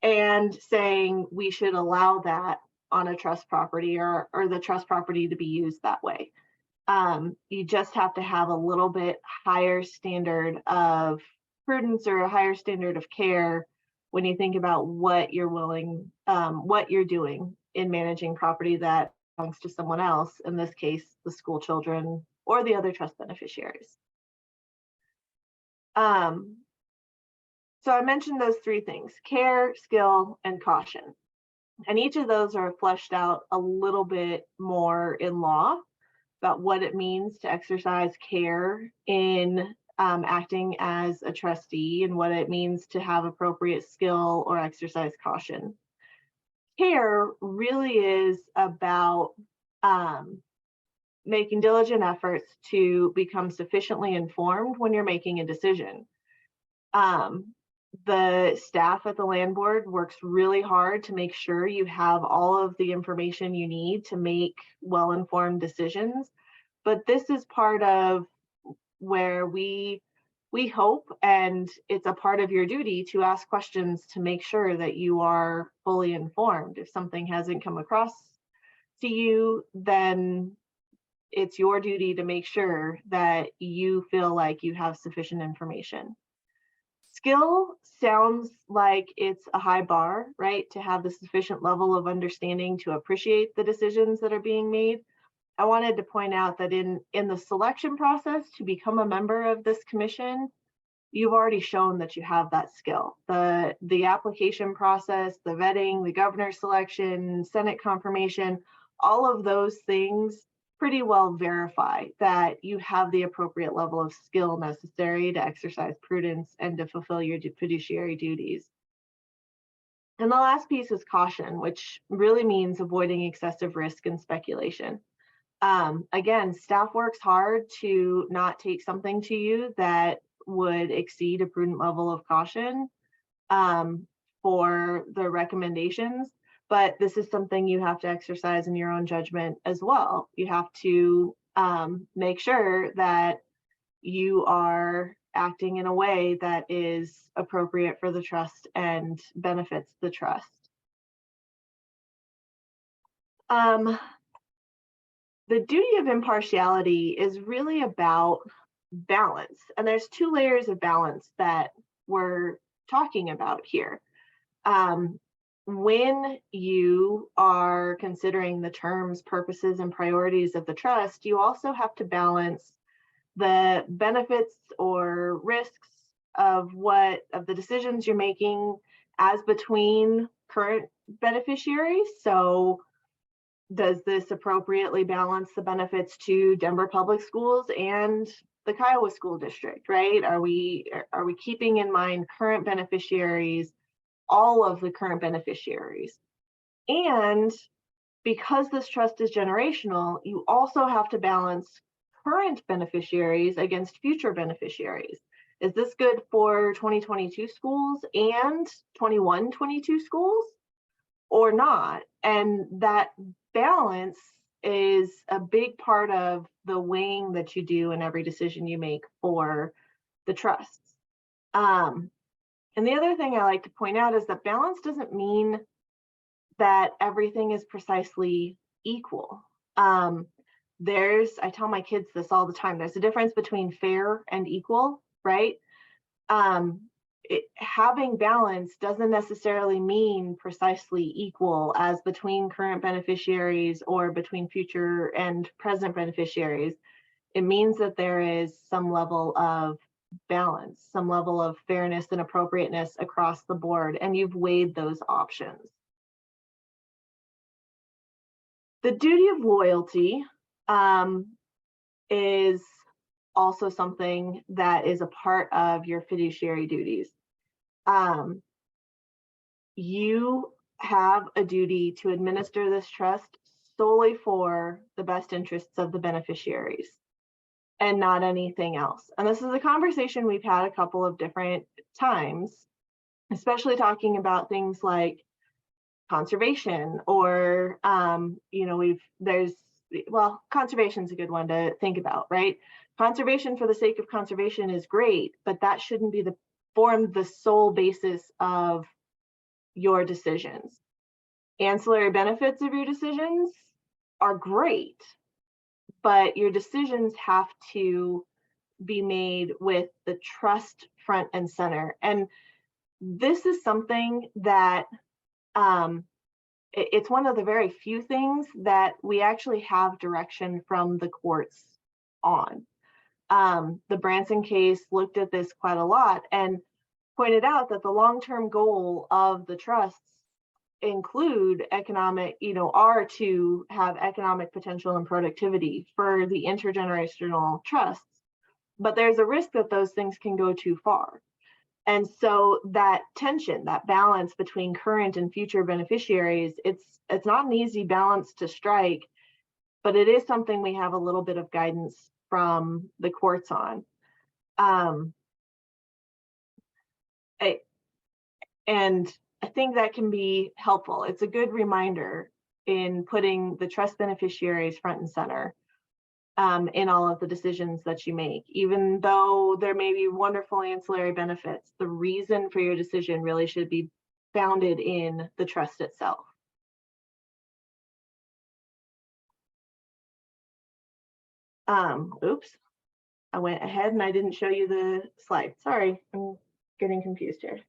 and saying we should allow that on a trust property or the trust property to be used that way. You just have to have a little bit higher standard of prudence or a higher standard of care when you think about what you're willing, what you're doing in managing property that belongs to someone else, in this case, the school children or the other trust beneficiaries. So I mentioned those 3 things: care, skill, and caution. And each of those are fleshed out a little bit more in law about what it means to exercise care in acting as a trustee and what it means to have appropriate skill or exercise caution. Care really is about making diligent efforts to become sufficiently informed when you're making a decision. The staff at the land board works really hard to make sure you have all of the information you need to make well-informed decisions. But this is part of where we hope, and it's a part of your duty to ask questions to make sure that you are fully informed. If something hasn't come across to you, then it's your duty to make sure that you feel like you have sufficient information. Skill sounds like it's a high bar, right? To have the sufficient level of understanding to appreciate the decisions that are being made. I wanted to point out that in the selection process to become a member of this commission, you've already shown that you have that skill. The application process, the vetting, the governor selection, Senate confirmation, all of those things pretty well verify that you have the appropriate level of skill necessary to exercise prudence and to fulfill your fiduciary duties. And the last piece is caution, which really means avoiding excessive risk and speculation. Again, staff works hard to not take something to you that would exceed a prudent level of caution for the recommendations, but this is something you have to exercise in your own judgment as well. You have to make sure that you are acting in a way that is appropriate for the trust and benefits the trust. The duty of impartiality is really about balance. And there's two layers of balance that we're talking about here. When you are considering the terms, purposes, and priorities of the trust, you also have to balance the benefits or risks of the decisions you're making as between current beneficiaries. So does this appropriately balance the benefits to Denver Public Schools and the Kiowa School District, right? Are we keeping in mind current beneficiaries, all of the current beneficiaries? And because this trust is generational, you also have to balance current beneficiaries against future beneficiaries. Is this good for 2022 schools and 21-22 schools or not? And that balance is a big part of the weighing that you do in every decision you make for the trusts. And the other thing I like to point out is that balance doesn't mean that everything is precisely equal. I tell my kids this all the time, there's a difference between fair and equal, right? Having balance doesn't necessarily mean precisely equal as between current beneficiaries or between future and present beneficiaries. It means that there is some level of balance, some level of fairness and appropriateness across the board, and you've weighed those options. The duty of loyalty is also something that is a part of your fiduciary duties. You have a duty to administer this trust solely for the best interests of the beneficiaries and not anything else. And this is a conversation we've had a couple of different times, especially talking about things like conservation or, conservation's a good one to think about, right? Conservation for the sake of conservation is great, but that shouldn't be form the sole basis of your decisions. Ancillary benefits of your decisions are great, but your decisions have to be made with the trust front and center. And this is something that it's one of the very few things that we actually have direction from the courts on. The Branson case looked at this quite a lot and pointed out that the long-term goal of the trusts include are to have economic potential and productivity for the intergenerational trusts, but there's a risk that those things can go too far. And so that tension, that balance between current and future beneficiaries, it's not an easy balance to strike, but it is something we have a little bit of guidance from the courts on. And I think that can be helpful. It's a good reminder in putting the trust beneficiaries front and center in all of the decisions that you make. Even though there may be wonderful ancillary benefits, the reason for your decision really should be founded in the trust itself. Oops. I went ahead and I didn't show you the slide. Sorry, I'm getting confused here.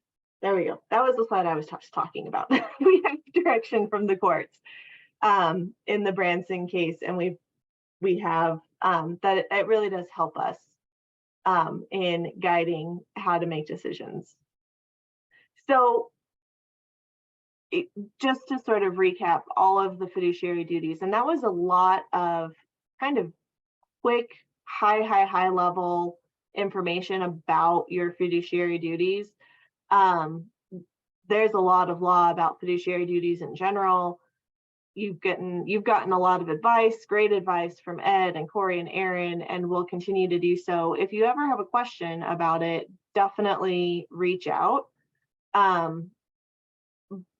There we go. That was the slide I was talking about. We have direction from the courts in the Branson case, and we have that it really does help us in guiding how to make decisions. So just to sort of recap all of the fiduciary duties, and that was a lot of kind of quick, high level information about your fiduciary duties. There's a lot of law about fiduciary duties in general. You've gotten a lot of advice, great advice from Ed and Corey and Aaron, and will continue to do so. If you ever have a question about it, definitely reach out.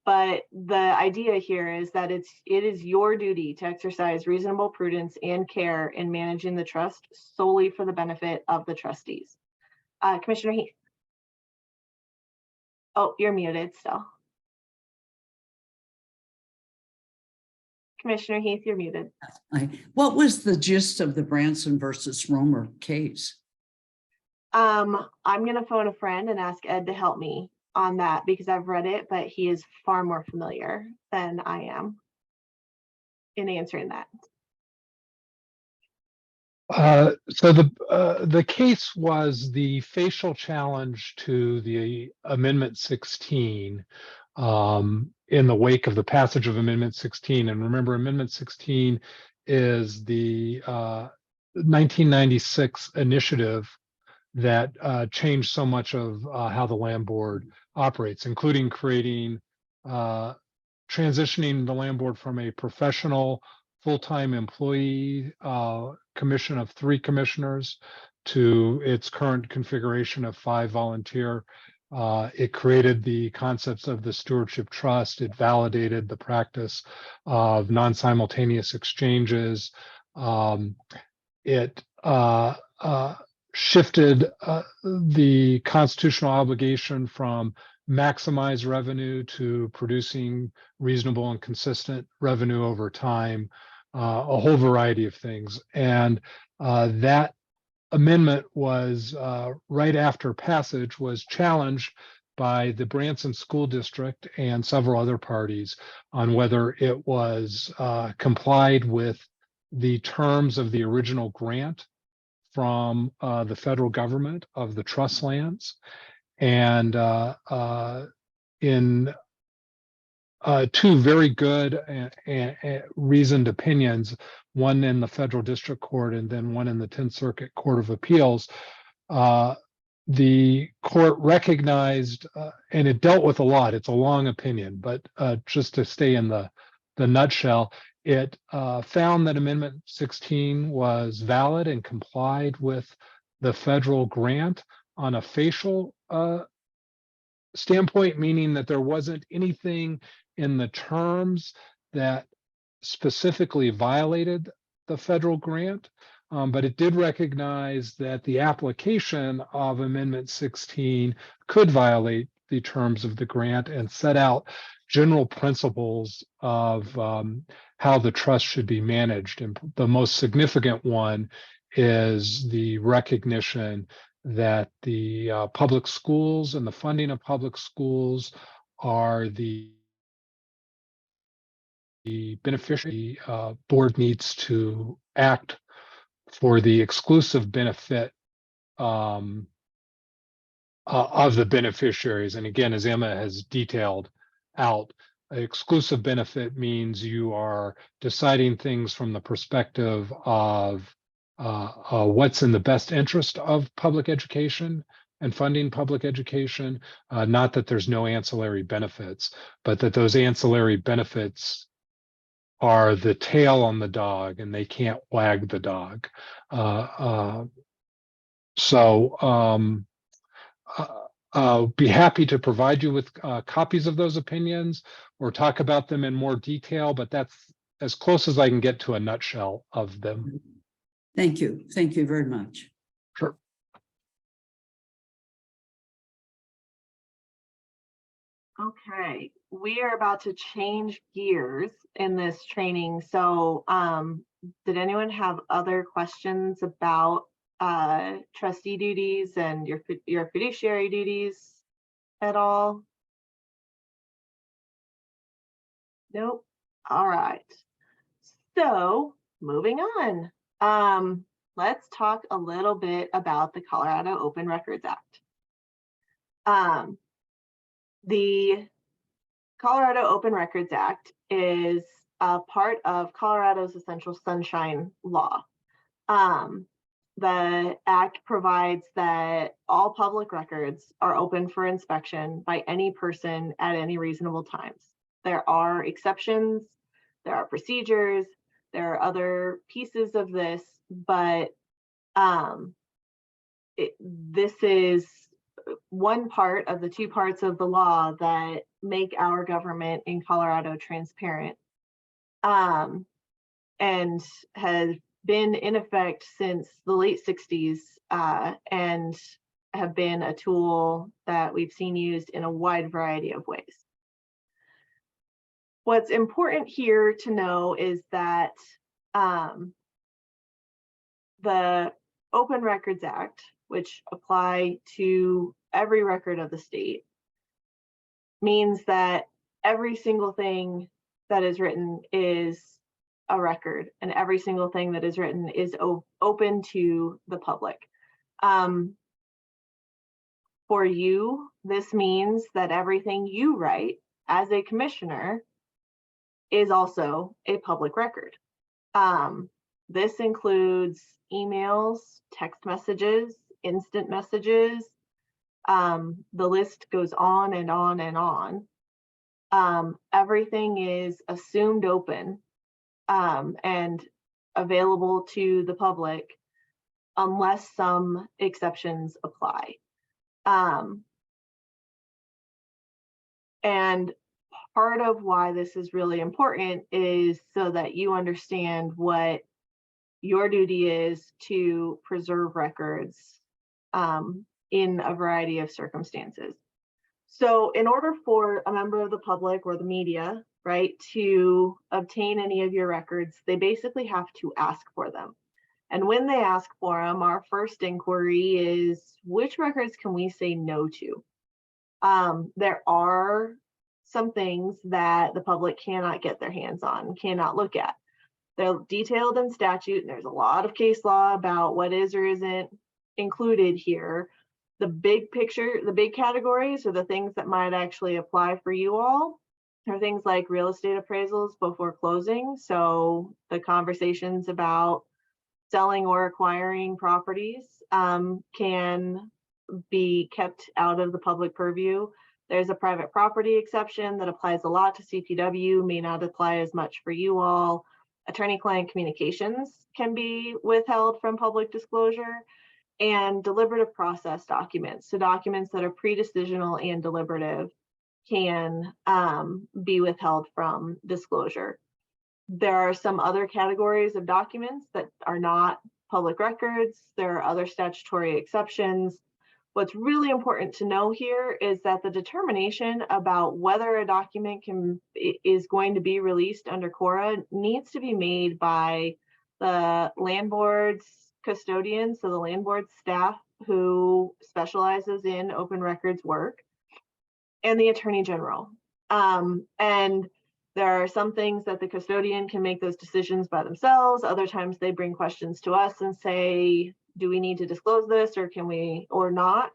But the idea here is that it is your duty to exercise reasonable prudence and care in managing the trust solely for the benefit of the trustees. Commissioner Heath. Oh, you're muted still. Commissioner Heath, you're muted. What was the gist of the Branson versus Romer case? I'm going to phone a friend and ask Ed to help me on that because I've read it, but he is far more familiar than I am in answering that. So the case was the facial challenge to the Amendment 16 in the wake of the passage of Amendment 16. And remember, Amendment 16 is the 1996 initiative that changed so much of how the land board operates, including creating, transitioning the land board from a professional full-time employee commission of 3 commissioners to its current configuration of 5 volunteer. It created the concepts of the stewardship trust. It validated the practice of non-simultaneous exchanges. It shifted the constitutional obligation from maximize revenue to producing reasonable and consistent revenue over time, a whole variety of things. And that amendment was right after passage was challenged by the Branson School District and several other parties on whether it was complied with the terms of the original grant from the federal government of the trust lands. And in 2 very good and reasoned opinions, one in the Federal District Court and then one in the 10th Circuit Court of Appeals, the court recognized, and it dealt with a lot, it's a long opinion, but just to stay in the nutshell, it found that Amendment 16 was valid and complied with the federal grant on a facial standpoint, meaning that there wasn't anything in the terms that specifically violated the federal grant, but it did recognize that the application of Amendment 16 could violate the terms of the grant and set out general principles of how the trust should be managed. And the most significant one is the recognition that the public schools and the funding of public schools are the beneficiary. Board needs to act for the exclusive benefit of the beneficiaries. And again, as Emma has detailed out, exclusive benefit means you are deciding things from the perspective of what's in the best interest of public education and funding public education, not that there's no ancillary benefits, but that those ancillary benefits are the tail on the dog and they can't wag the dog. I'll be happy to provide you with copies of those opinions or talk about them in more detail, but that's as close as I can get to a nutshell of them. Thank you. Thank you very much. Sure. Okay, we are about to change gears in this training. So Did anyone have other questions about trustee duties and your fiduciary duties at all? Nope. All right. So moving on. Let's talk a little bit about the Colorado Open Records Act. The Colorado Open Records Act is a part of Colorado's Essential Sunshine Law. The act provides that all public records are open for inspection by any person at any reasonable times. There are exceptions, there are procedures, there are other pieces of this, but this is one part of the two parts of the law that make our government in Colorado transparent, and has been in effect since the late 60s, and have been a tool that we've seen used in a wide variety of ways. What's important here to know is that the Open Records Act, which apply to every record of the state, means that every single thing that is written is a record, and every single thing that is written is open to the public. For you, this means that everything you write as a commissioner is also a public record. This includes emails, text messages, instant messages. The list goes on and on and on. Everything is assumed open and available to the public unless some exceptions apply. And part of why this is really important is so that you understand what your duty is to preserve records in a variety of circumstances. So in order for a member of the public or the media, right, to obtain any of your records, they basically have to ask for them. And when they ask for them, our first inquiry is, which records can we say no to? There are some things that the public cannot get their hands on, cannot look at. They're detailed in statute, and there's a lot of case law about what is or isn't included here. The big picture, the big categories are the things that might actually apply for you all. Are things like real estate appraisals before closing. So the conversations about selling or acquiring properties can be kept out of the public purview. There's a private property exception that applies a lot to CPW, may not apply as much for you all. Attorney-client communications can be withheld from public disclosure, and deliberative process documents. So documents that are pre-decisional and deliberative can be withheld from disclosure. There are some other categories of documents that are not public records. There are other statutory exceptions. What's really important to know here is that the determination about whether a document is going to be released under CORA needs to be made by the land board's custodians, so the land board staff who specializes in open records work, and the Attorney General. And there are some things that the custodian can make those decisions by themselves. Other times they bring questions to us and say, do we need to disclose this, or can we, or not?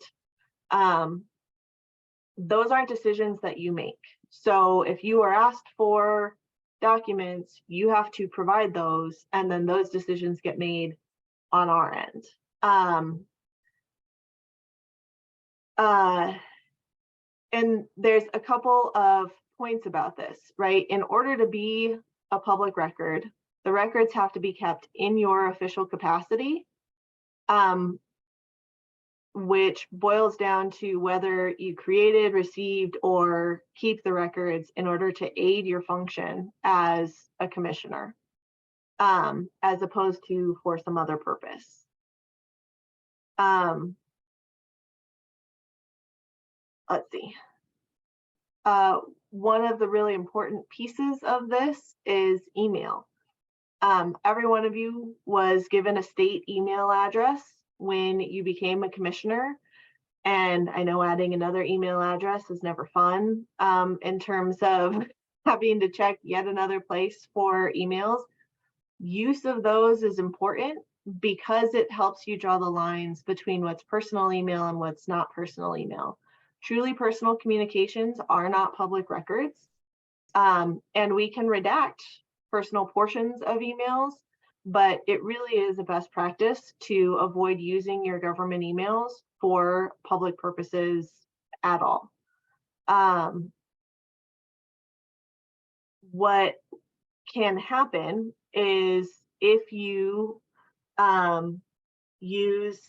Those aren't decisions that you make. So if you are asked for documents, you have to provide those, and then those decisions get made on our end. And there's a couple of points about this, right? In order to be a public record, the records have to be kept in your official capacity, which boils down to whether you created, received, or keep the records in order to aid your function as a commissioner, as opposed to for some other purpose. Let's see. One of the really important pieces of this is email. Every one of you was given a state email address when you became a commissioner. And I know adding another email address is never fun in terms of having to check yet another place for emails. Use of those is important because it helps you draw the lines between what's personal email and what's not personal email. Truly personal communications are not public records. And we can redact personal portions of emails, but it really is a best practice to avoid using your government emails for public purposes at all. What can happen is if you use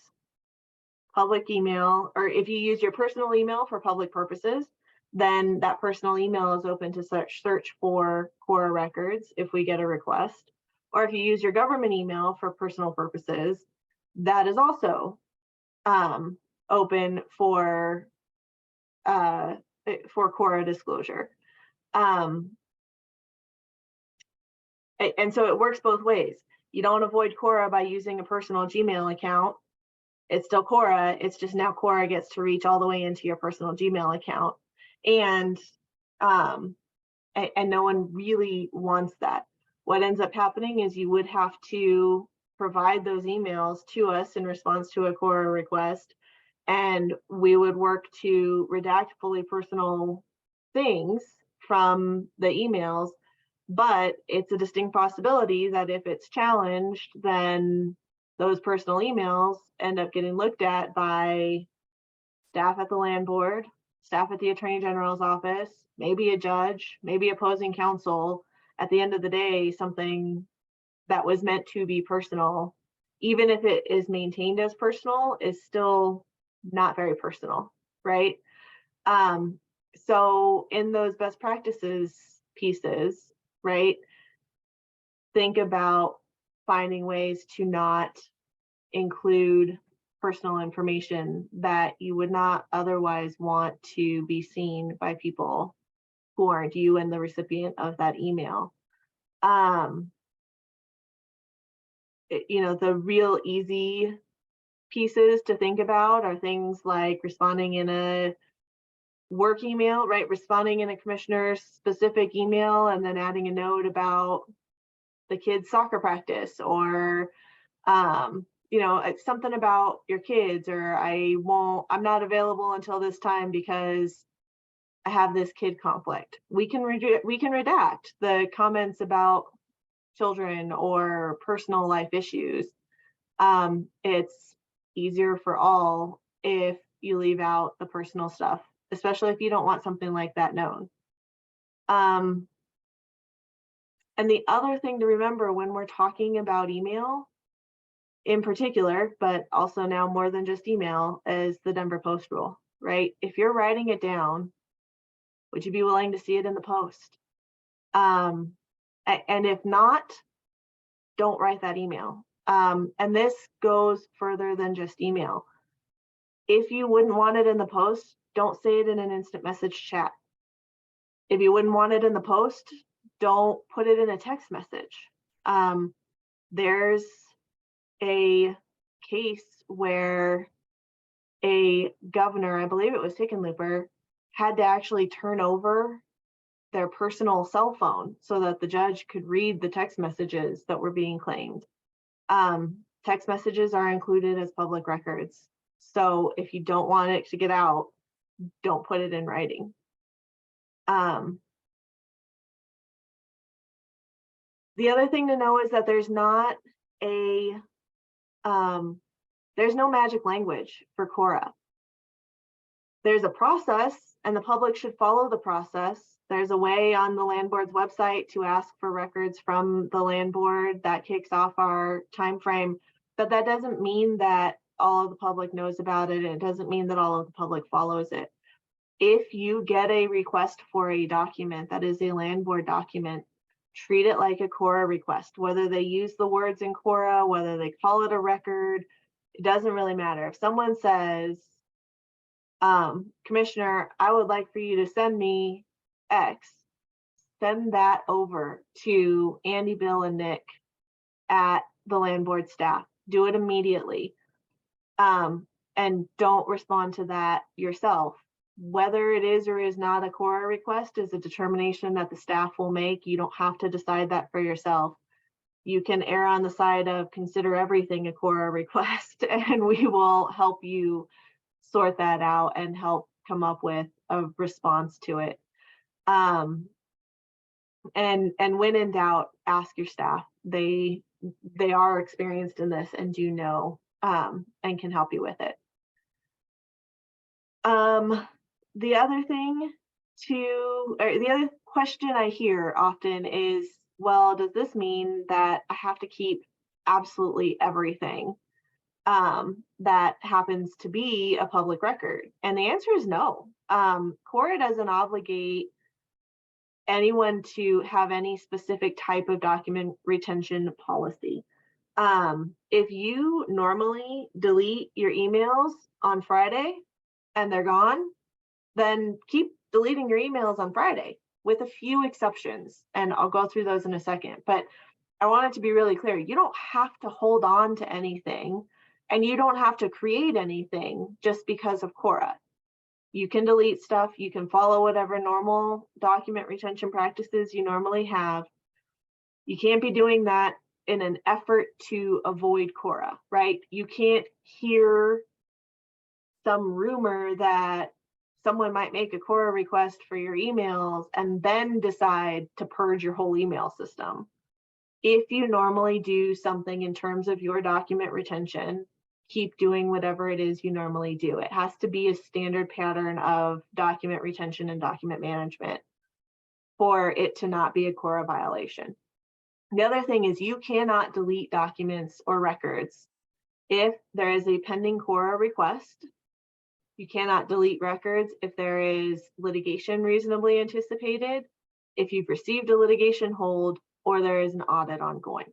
public email, or if you use your personal email for public purposes, then that personal email is open to search for Cora records if we get a request. Or if you use your government email for personal purposes, that is also open for Cora disclosure. And so it works both ways. You don't avoid Cora by using a personal Gmail account. It's still Cora. It's just now Cora gets to reach all the way into your personal Gmail account. And no one really wants that. What ends up happening is you would have to provide those emails to us in response to a Cora request, and we would work to redact fully personal things from the emails. But it's a distinct possibility that if it's challenged, then those personal emails end up getting looked at by staff at the land board, staff at the Attorney General's office, maybe a judge, maybe opposing counsel. At the end of the day, something that was meant to be personal, even if it is maintained as personal, is still not very personal, right? So in those best practices pieces, right, think about finding ways to not include personal information that you would not otherwise want to be seen by people who aren't you and the recipient of that email. You know, the real easy pieces to think about are things like responding in a work email, right? Responding in a commissioner's specific email and then adding a note about the kids' soccer practice, or you know, it's something about your kids, or I'm not available until this time because I have this kid conflict. We can redact the comments about children or personal life issues. It's easier for all if you leave out the personal stuff, especially if you don't want something like that known. And the other thing to remember when we're talking about email in particular, but also now more than just email, is the Denver Post rule, right? If you're writing it down, would you be willing to see it in the Post? And if not, don't write that email. And this goes further than just email. If you wouldn't want it in the Post, don't say it in an instant message chat. If you wouldn't want it in the Post, don't put it in a text message. There's a case where a governor, I believe it was Hickenlooper, had to actually turn over their personal cell phone so that the judge could read the text messages that were being claimed. Text messages are included as public records. So if you don't want it to get out, don't put it in writing. The other thing to know is that there's not there's no magic language for Cora. There's a process, and the public should follow the process. There's a way on the land board's website to ask for records from the land board that kicks off our time frame, but that doesn't mean that all of the public knows about it. It doesn't mean that all of the public follows it. If you get a request for a document that is a land board document, treat it like a Cora request, whether they use the words in Cora, whether they call it a record, it doesn't really matter. If someone says, Commissioner, I would like for you to send me X, send that over to Andy, Bill, and Nick at the land board staff. Do it immediately. And don't respond to that yourself. Whether it is or is not a Cora request is a determination that the staff will make. You don't have to decide that for yourself. You can err on the side of consider everything a Cora request, and we will help you sort that out and help come up with a response to it. And when in doubt, ask your staff. They are experienced in this and do know and can help you with it. The other question I hear often is, well, does this mean that I have to keep absolutely everything that happens to be a public record? And the answer is no. Cora doesn't obligate anyone to have any specific type of document retention policy. If you normally delete your emails on Friday and they're gone, then keep deleting your emails on Friday, with a few exceptions. And I'll go through those in a second. But I want it to be really clear. You don't have to hold on to anything, and you don't have to create anything just because of Cora. You can delete stuff. You can follow whatever normal document retention practices you normally have. You can't be doing that in an effort to avoid Cora, right? You can't hear some rumor that someone might make a Cora request for your emails and then decide to purge your whole email system. If you normally do something in terms of your document retention, keep doing whatever it is you normally do. It has to be a standard pattern of document retention and document management for it to not be a Cora violation. The other thing is you cannot delete documents or records if there is a pending Cora request. You cannot delete records if there is litigation reasonably anticipated, if you've received a litigation hold, or there is an audit ongoing.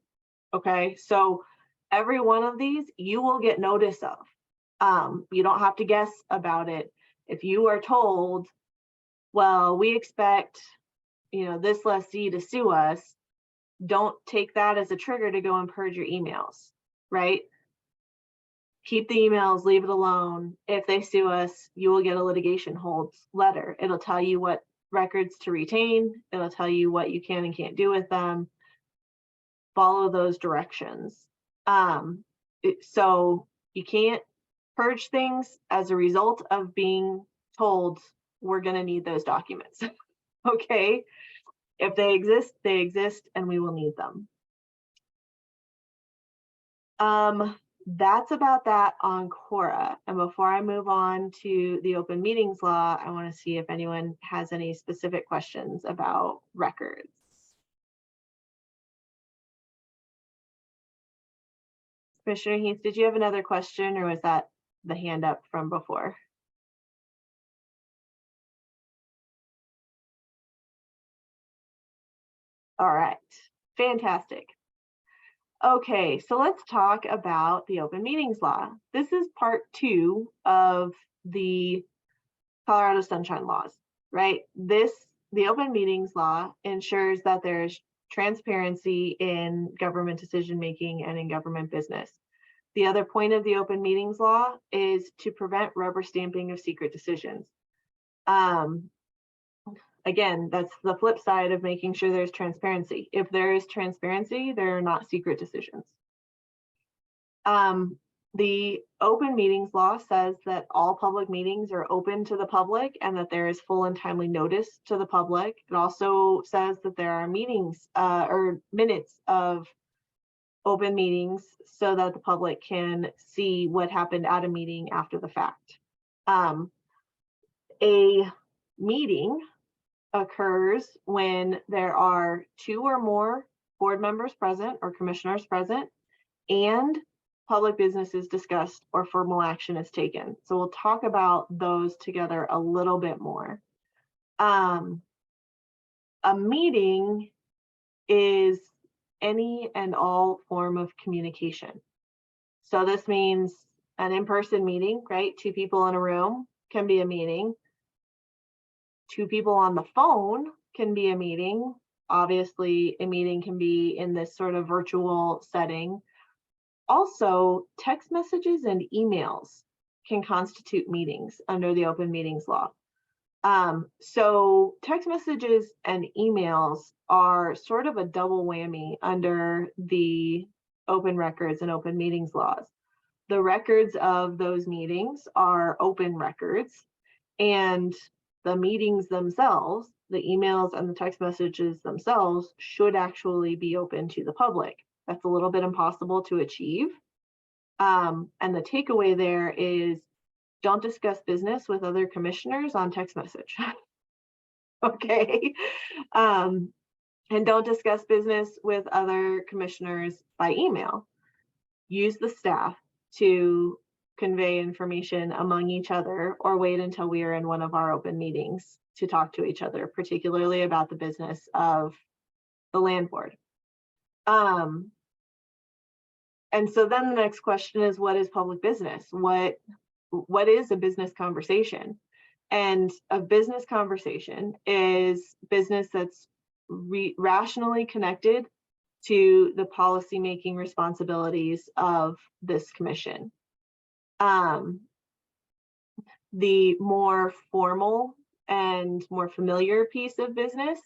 Okay, so every one of these you will get notice of. You don't have to guess about it. If you are told, well, we expect, this lessee to sue us, don't take that as a trigger to go and purge your emails, right? Keep the emails, leave it alone. If they sue us, you will get a litigation holds letter. It'll tell you what records to retain. It'll tell you what you can and can't do with them. Follow those directions. So you can't purge things as a result of being told we're going to need those documents. Okay? If they exist, and we will need them. That's about that on Cora. And before I move on to the open meetings law, I want to see if anyone has any specific questions about records. Commissioner Heath, did you have another question, or was that the hand up from before? All right, fantastic. Okay, so let's talk about the open meetings law. This is part 2 of the Colorado Sunshine Laws, right? The open meetings law ensures that there's transparency in government decision-making and in government business. The other point of the open meetings law is to prevent rubber stamping of secret decisions. Again, that's the flip side of making sure there's transparency. If there is transparency, there are not secret decisions. The open meetings law says that all public meetings are open to the public and that there is full and timely notice to the public. It also says that there are meetings or minutes of open meetings so that the public can see what happened at a meeting after the fact. A meeting occurs when there are 2 or more board members present or commissioners present and public business is discussed or formal action is taken. So we'll talk about those together a little bit more. A meeting is any and all form of communication. So this means an in-person meeting, right? 2 people in a room can be a meeting. 2 people on the phone can be a meeting. Obviously, a meeting can be in this sort of virtual setting. Also, text messages and emails can constitute meetings under the open meetings law. So text messages and emails are sort of a double whammy under the open records and open meetings laws. The records of those meetings are open records, and the meetings themselves, the emails and the text messages themselves, should actually be open to the public. That's a little bit impossible to achieve. And the takeaway there is, don't discuss business with other commissioners on text message. Okay. And don't discuss business with other commissioners by email. Use the staff to convey information among each other, or wait until we are in one of our open meetings to talk to each other, particularly about the business of the land board. And so then the next question is, what is public business? What is a business conversation? And a business conversation is business that's rationally connected to the policymaking responsibilities of this commission. The more formal and more familiar piece of business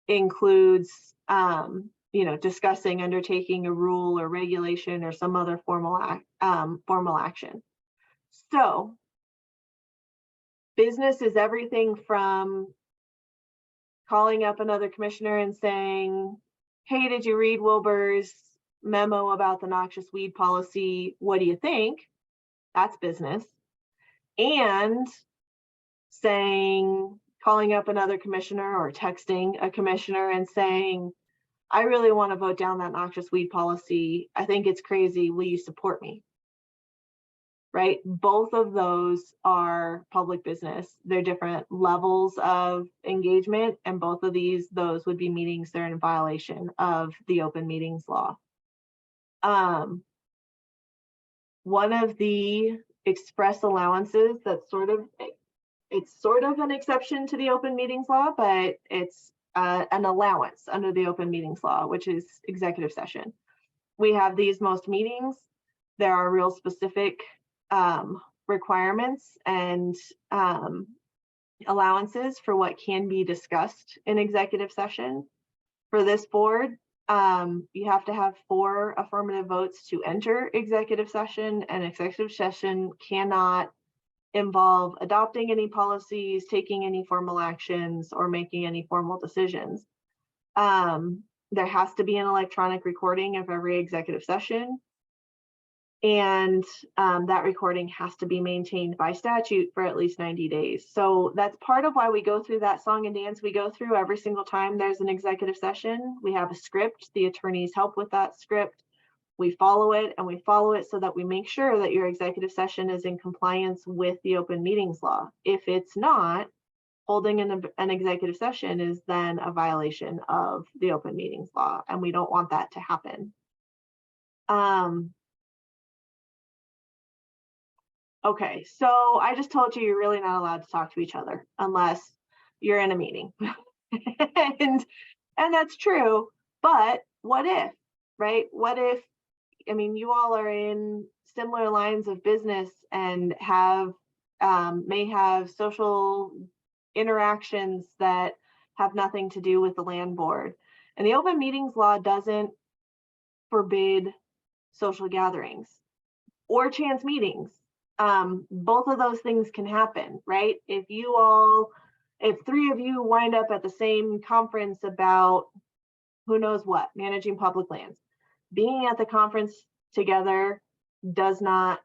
includes, discussing, undertaking a rule or regulation or some other formal action. So business is everything from calling up another commissioner and saying, hey, did you read Wilbur's memo about the noxious weed policy? What do you think? That's business. And calling up another commissioner or texting a commissioner and saying, I really want to vote down that noxious weed policy. I think it's crazy. Will you support me? Right? Both of those are public business. They're different levels of engagement, and both of those would be meetings that are in violation of the open meetings law. One of the express allowances that's sort of an exception to the open meetings law, but it's an allowance under the open meetings law, which is executive session. We have these most meetings. There are real specific requirements and allowances for what can be discussed in executive session. For this board, you have to have 4 affirmative votes to enter executive session, and executive session cannot involve adopting any policies, taking any formal actions, or making any formal decisions. There has to be an electronic recording of every executive session. And that recording has to be maintained by statute for at least 90 days. So that's part of why we go through that song and dance we go through every single time there's an executive session. We have a script. The attorneys help with that script. We follow it, and we follow it so that we make sure that your executive session is in compliance with the open meetings law. If it's not, holding an executive session is then a violation of the open meetings law, and we don't want that to happen. Okay, so I just told you you're really not allowed to talk to each other unless you're in a meeting. and that's true, but what if, right? What if, you all are in similar lines of business and may have social interactions that have nothing to do with the land board. And the open meetings law doesn't forbid social gatherings or chance meetings. Both of those things can happen, right? If 3 of you wind up at the same conference about who knows what, managing public lands, being at the conference together does not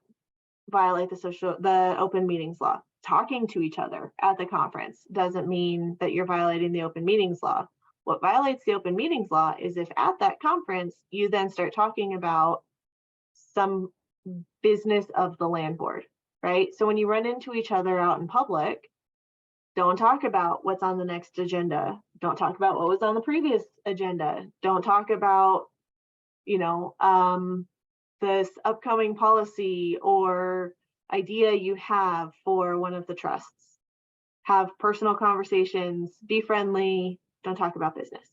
violate the open meetings law. Talking to each other at the conference doesn't mean that you're violating the open meetings law. What violates the open meetings law is if at that conference you then start talking about some business of the land board, right? So when you run into each other out in public, don't talk about what's on the next agenda. Don't talk about what was on the previous agenda. Don't talk about, this upcoming policy or idea you have for one of the trusts. Have personal conversations, be friendly, don't talk about business.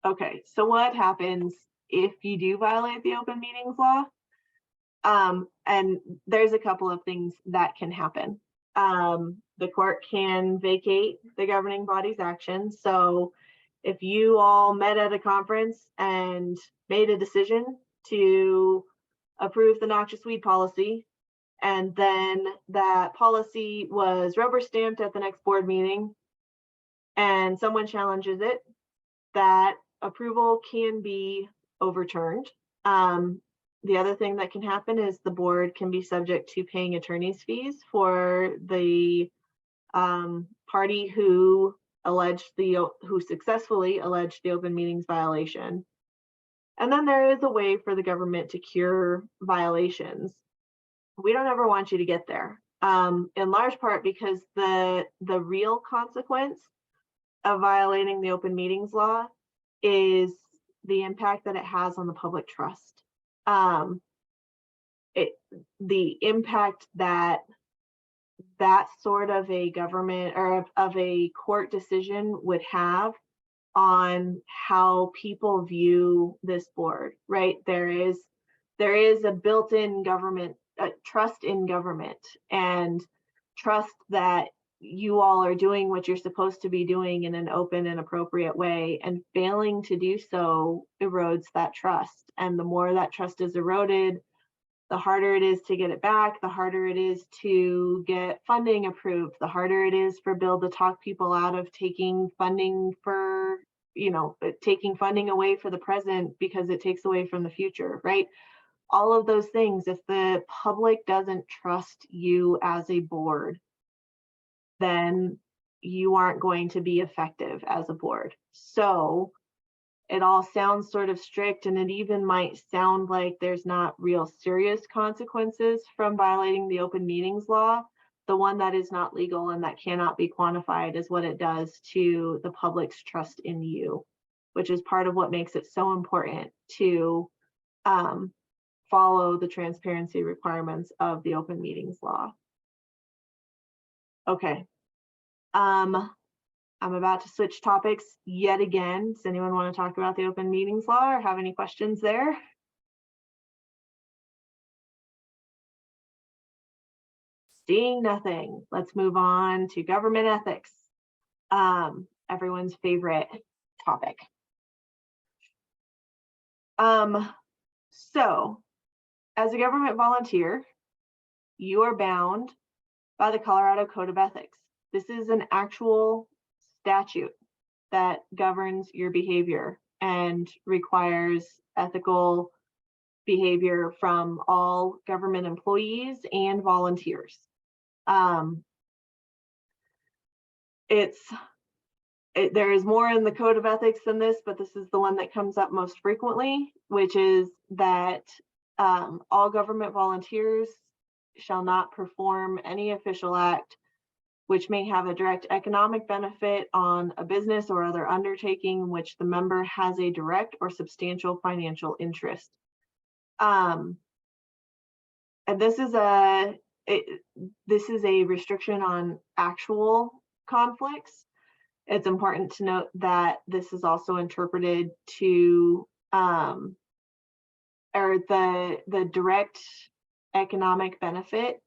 Okay, so what happens if you do violate the open meetings law? And there's a couple of things that can happen. The court can vacate the governing body's action. So if you all met at a conference and made a decision to approve the noxious weed policy, and then that policy was rubber stamped at the next board meeting, and someone challenges it, that approval can be overturned. The other thing that can happen is the board can be subject to paying attorney's fees for the party who successfully alleged the open meetings violation. And then there is a way for the government to cure violations. We don't ever want you to get there, in large part because the real consequence of violating the open meetings law is the impact that it has on the public trust. The impact that sort of a government or of a court decision would have on how people view this board, right? There is a built-in government trust in government, and trust that you all are doing what you're supposed to be doing in an open and appropriate way, and failing to do so erodes that trust. And the more that trust is eroded, the harder it is to get it back, the harder it is to get funding approved, the harder it is for Bill to talk people out of taking funding for, taking funding away for the present because it takes away from the future, right? All of those things, if the public doesn't trust you as a board, then you aren't going to be effective as a board. So it all sounds sort of strict, and it even might sound like there's not real serious consequences from violating the open meetings law. The one that is not legal and that cannot be quantified is what it does to the public's trust in you, which is part of what makes it so important to follow the transparency requirements of the open meetings law. Okay. I'm about to switch topics yet again. Does anyone want to talk about the open meetings law or have any questions there? Seeing nothing, let's move on to government ethics. Everyone's favorite topic. So as a government volunteer, you are bound by the Colorado Code of Ethics. This is an actual statute that governs your behavior and requires ethical behavior from all government employees and volunteers. There is more in the Code of Ethics than this, but this is the one that comes up most frequently, which is that all government volunteers shall not perform any official act which may have a direct economic benefit on a business or other undertaking in which the member has a direct or substantial financial interest. And this is a restriction on actual conflicts. It's important to note that this is also interpreted to, or the direct economic benefit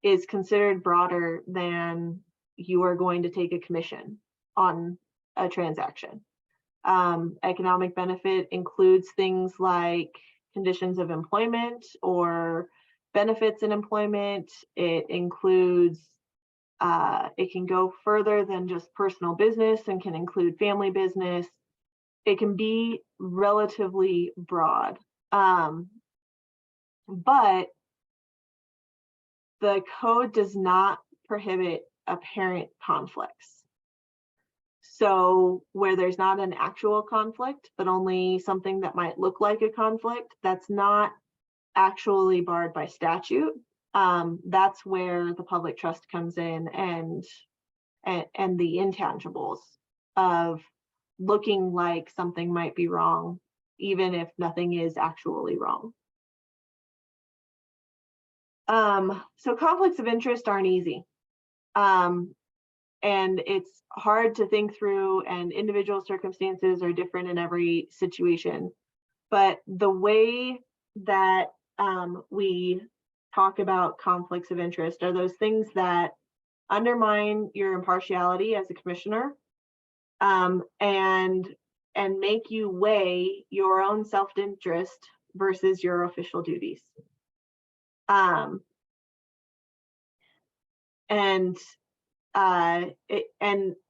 is considered broader than you are going to take a commission on a transaction. Economic benefit includes things like conditions of employment or benefits in employment. It includes, it can go further than just personal business and can include family business. It can be relatively broad, but the code does not prohibit apparent conflicts. So where there's not an actual conflict, but only something that might look like a conflict, that's not actually barred by statute. That's where the public trust comes in and the intangibles of looking like something might be wrong, even if nothing is actually wrong. So conflicts of interest aren't easy. And and it's hard to think through, and individual circumstances are different in every situation. But the way that we talk about conflicts of interest are those things that undermine your impartiality as a commissioner, and make you weigh your own self-interest versus your official duties. And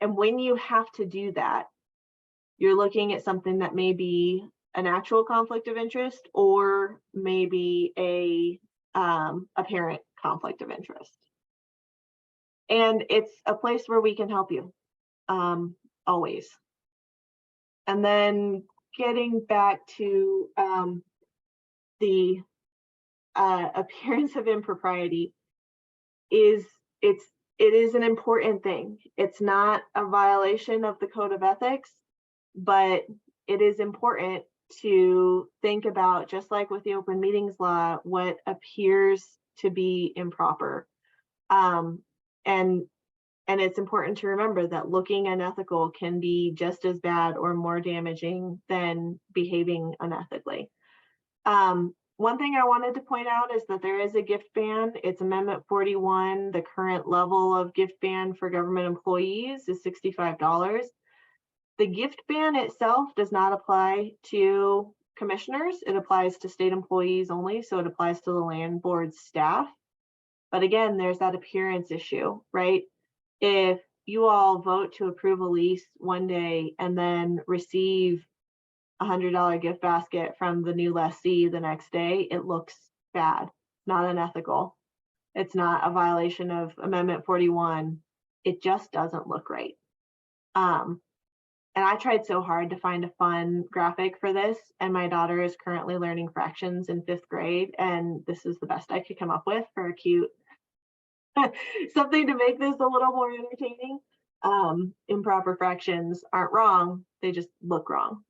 when you have to do that, you're looking at something that may be an actual conflict of interest, or maybe a apparent conflict of interest. And it's a place where we can help you, always. And then getting back to the appearance of impropriety, it is an important thing. It's not a violation of the code of ethics, but it is important to think about, just like with the open meetings law, what appears to be improper. And it's important to remember that looking unethical can be just as bad or more damaging than behaving unethically. One thing I wanted to point out is that there is a gift ban. It's Amendment 41. The current level of gift ban for government employees is $65. The gift ban itself does not apply to commissioners. It applies to state employees only, so it applies to the land board staff. But again, there's that appearance issue, right? If you all vote to approve a lease one day and then receive a $100 gift basket from the new lessee the next day, it looks bad, not unethical. It's not a violation of Amendment 41. It just doesn't look right. And I tried so hard to find a fun graphic for this, and my daughter is currently learning fractions in 5th grade, and this is the best I could come up with for a cute something to make this a little more entertaining. Improper fractions aren't wrong, they just look wrong.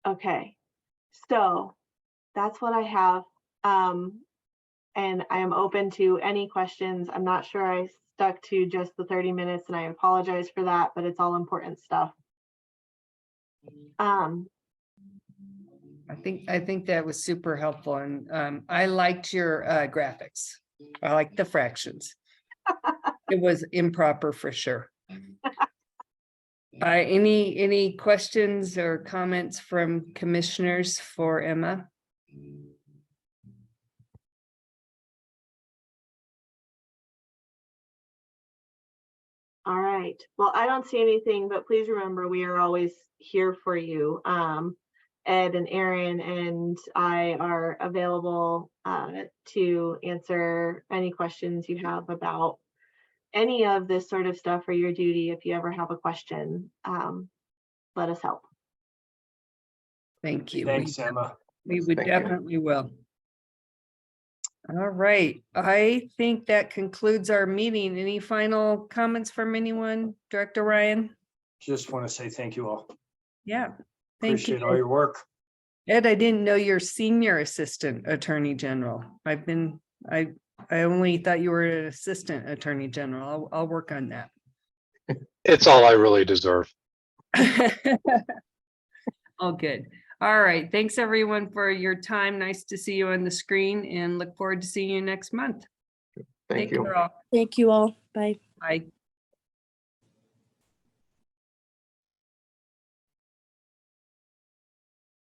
Okay, so that's what I have. And I am open to any questions. I'm not sure I stuck to just the 30 minutes, and I apologize for that, but it's all important stuff. I think that was super helpful, and I liked your graphics. I like the fractions. It was improper for sure. Any questions or comments from commissioners for Emma? All right. Well, I don't see anything, but please remember, we are always here for you. Ed and Aaron and I are available to answer any questions you have about any of this sort of stuff or your duty. If you ever have a question, let us help. Thank you. Thanks, Emma. We would Thank you. definitely will. All right, I think that concludes our meeting. Any final comments from anyone? Director Ryan? Just want to say thank you all. Yeah, thank Appreciate you. all your work. Ed, I didn't know you're Senior Assistant Attorney General. I only thought you were an Assistant Attorney General. I'll work on that. It's all I really deserve. All good. All right. Thanks everyone for your time. Nice to see you on the screen, and look forward to seeing you next month. Thank you. Take care all. Thank you all. Bye. Bye.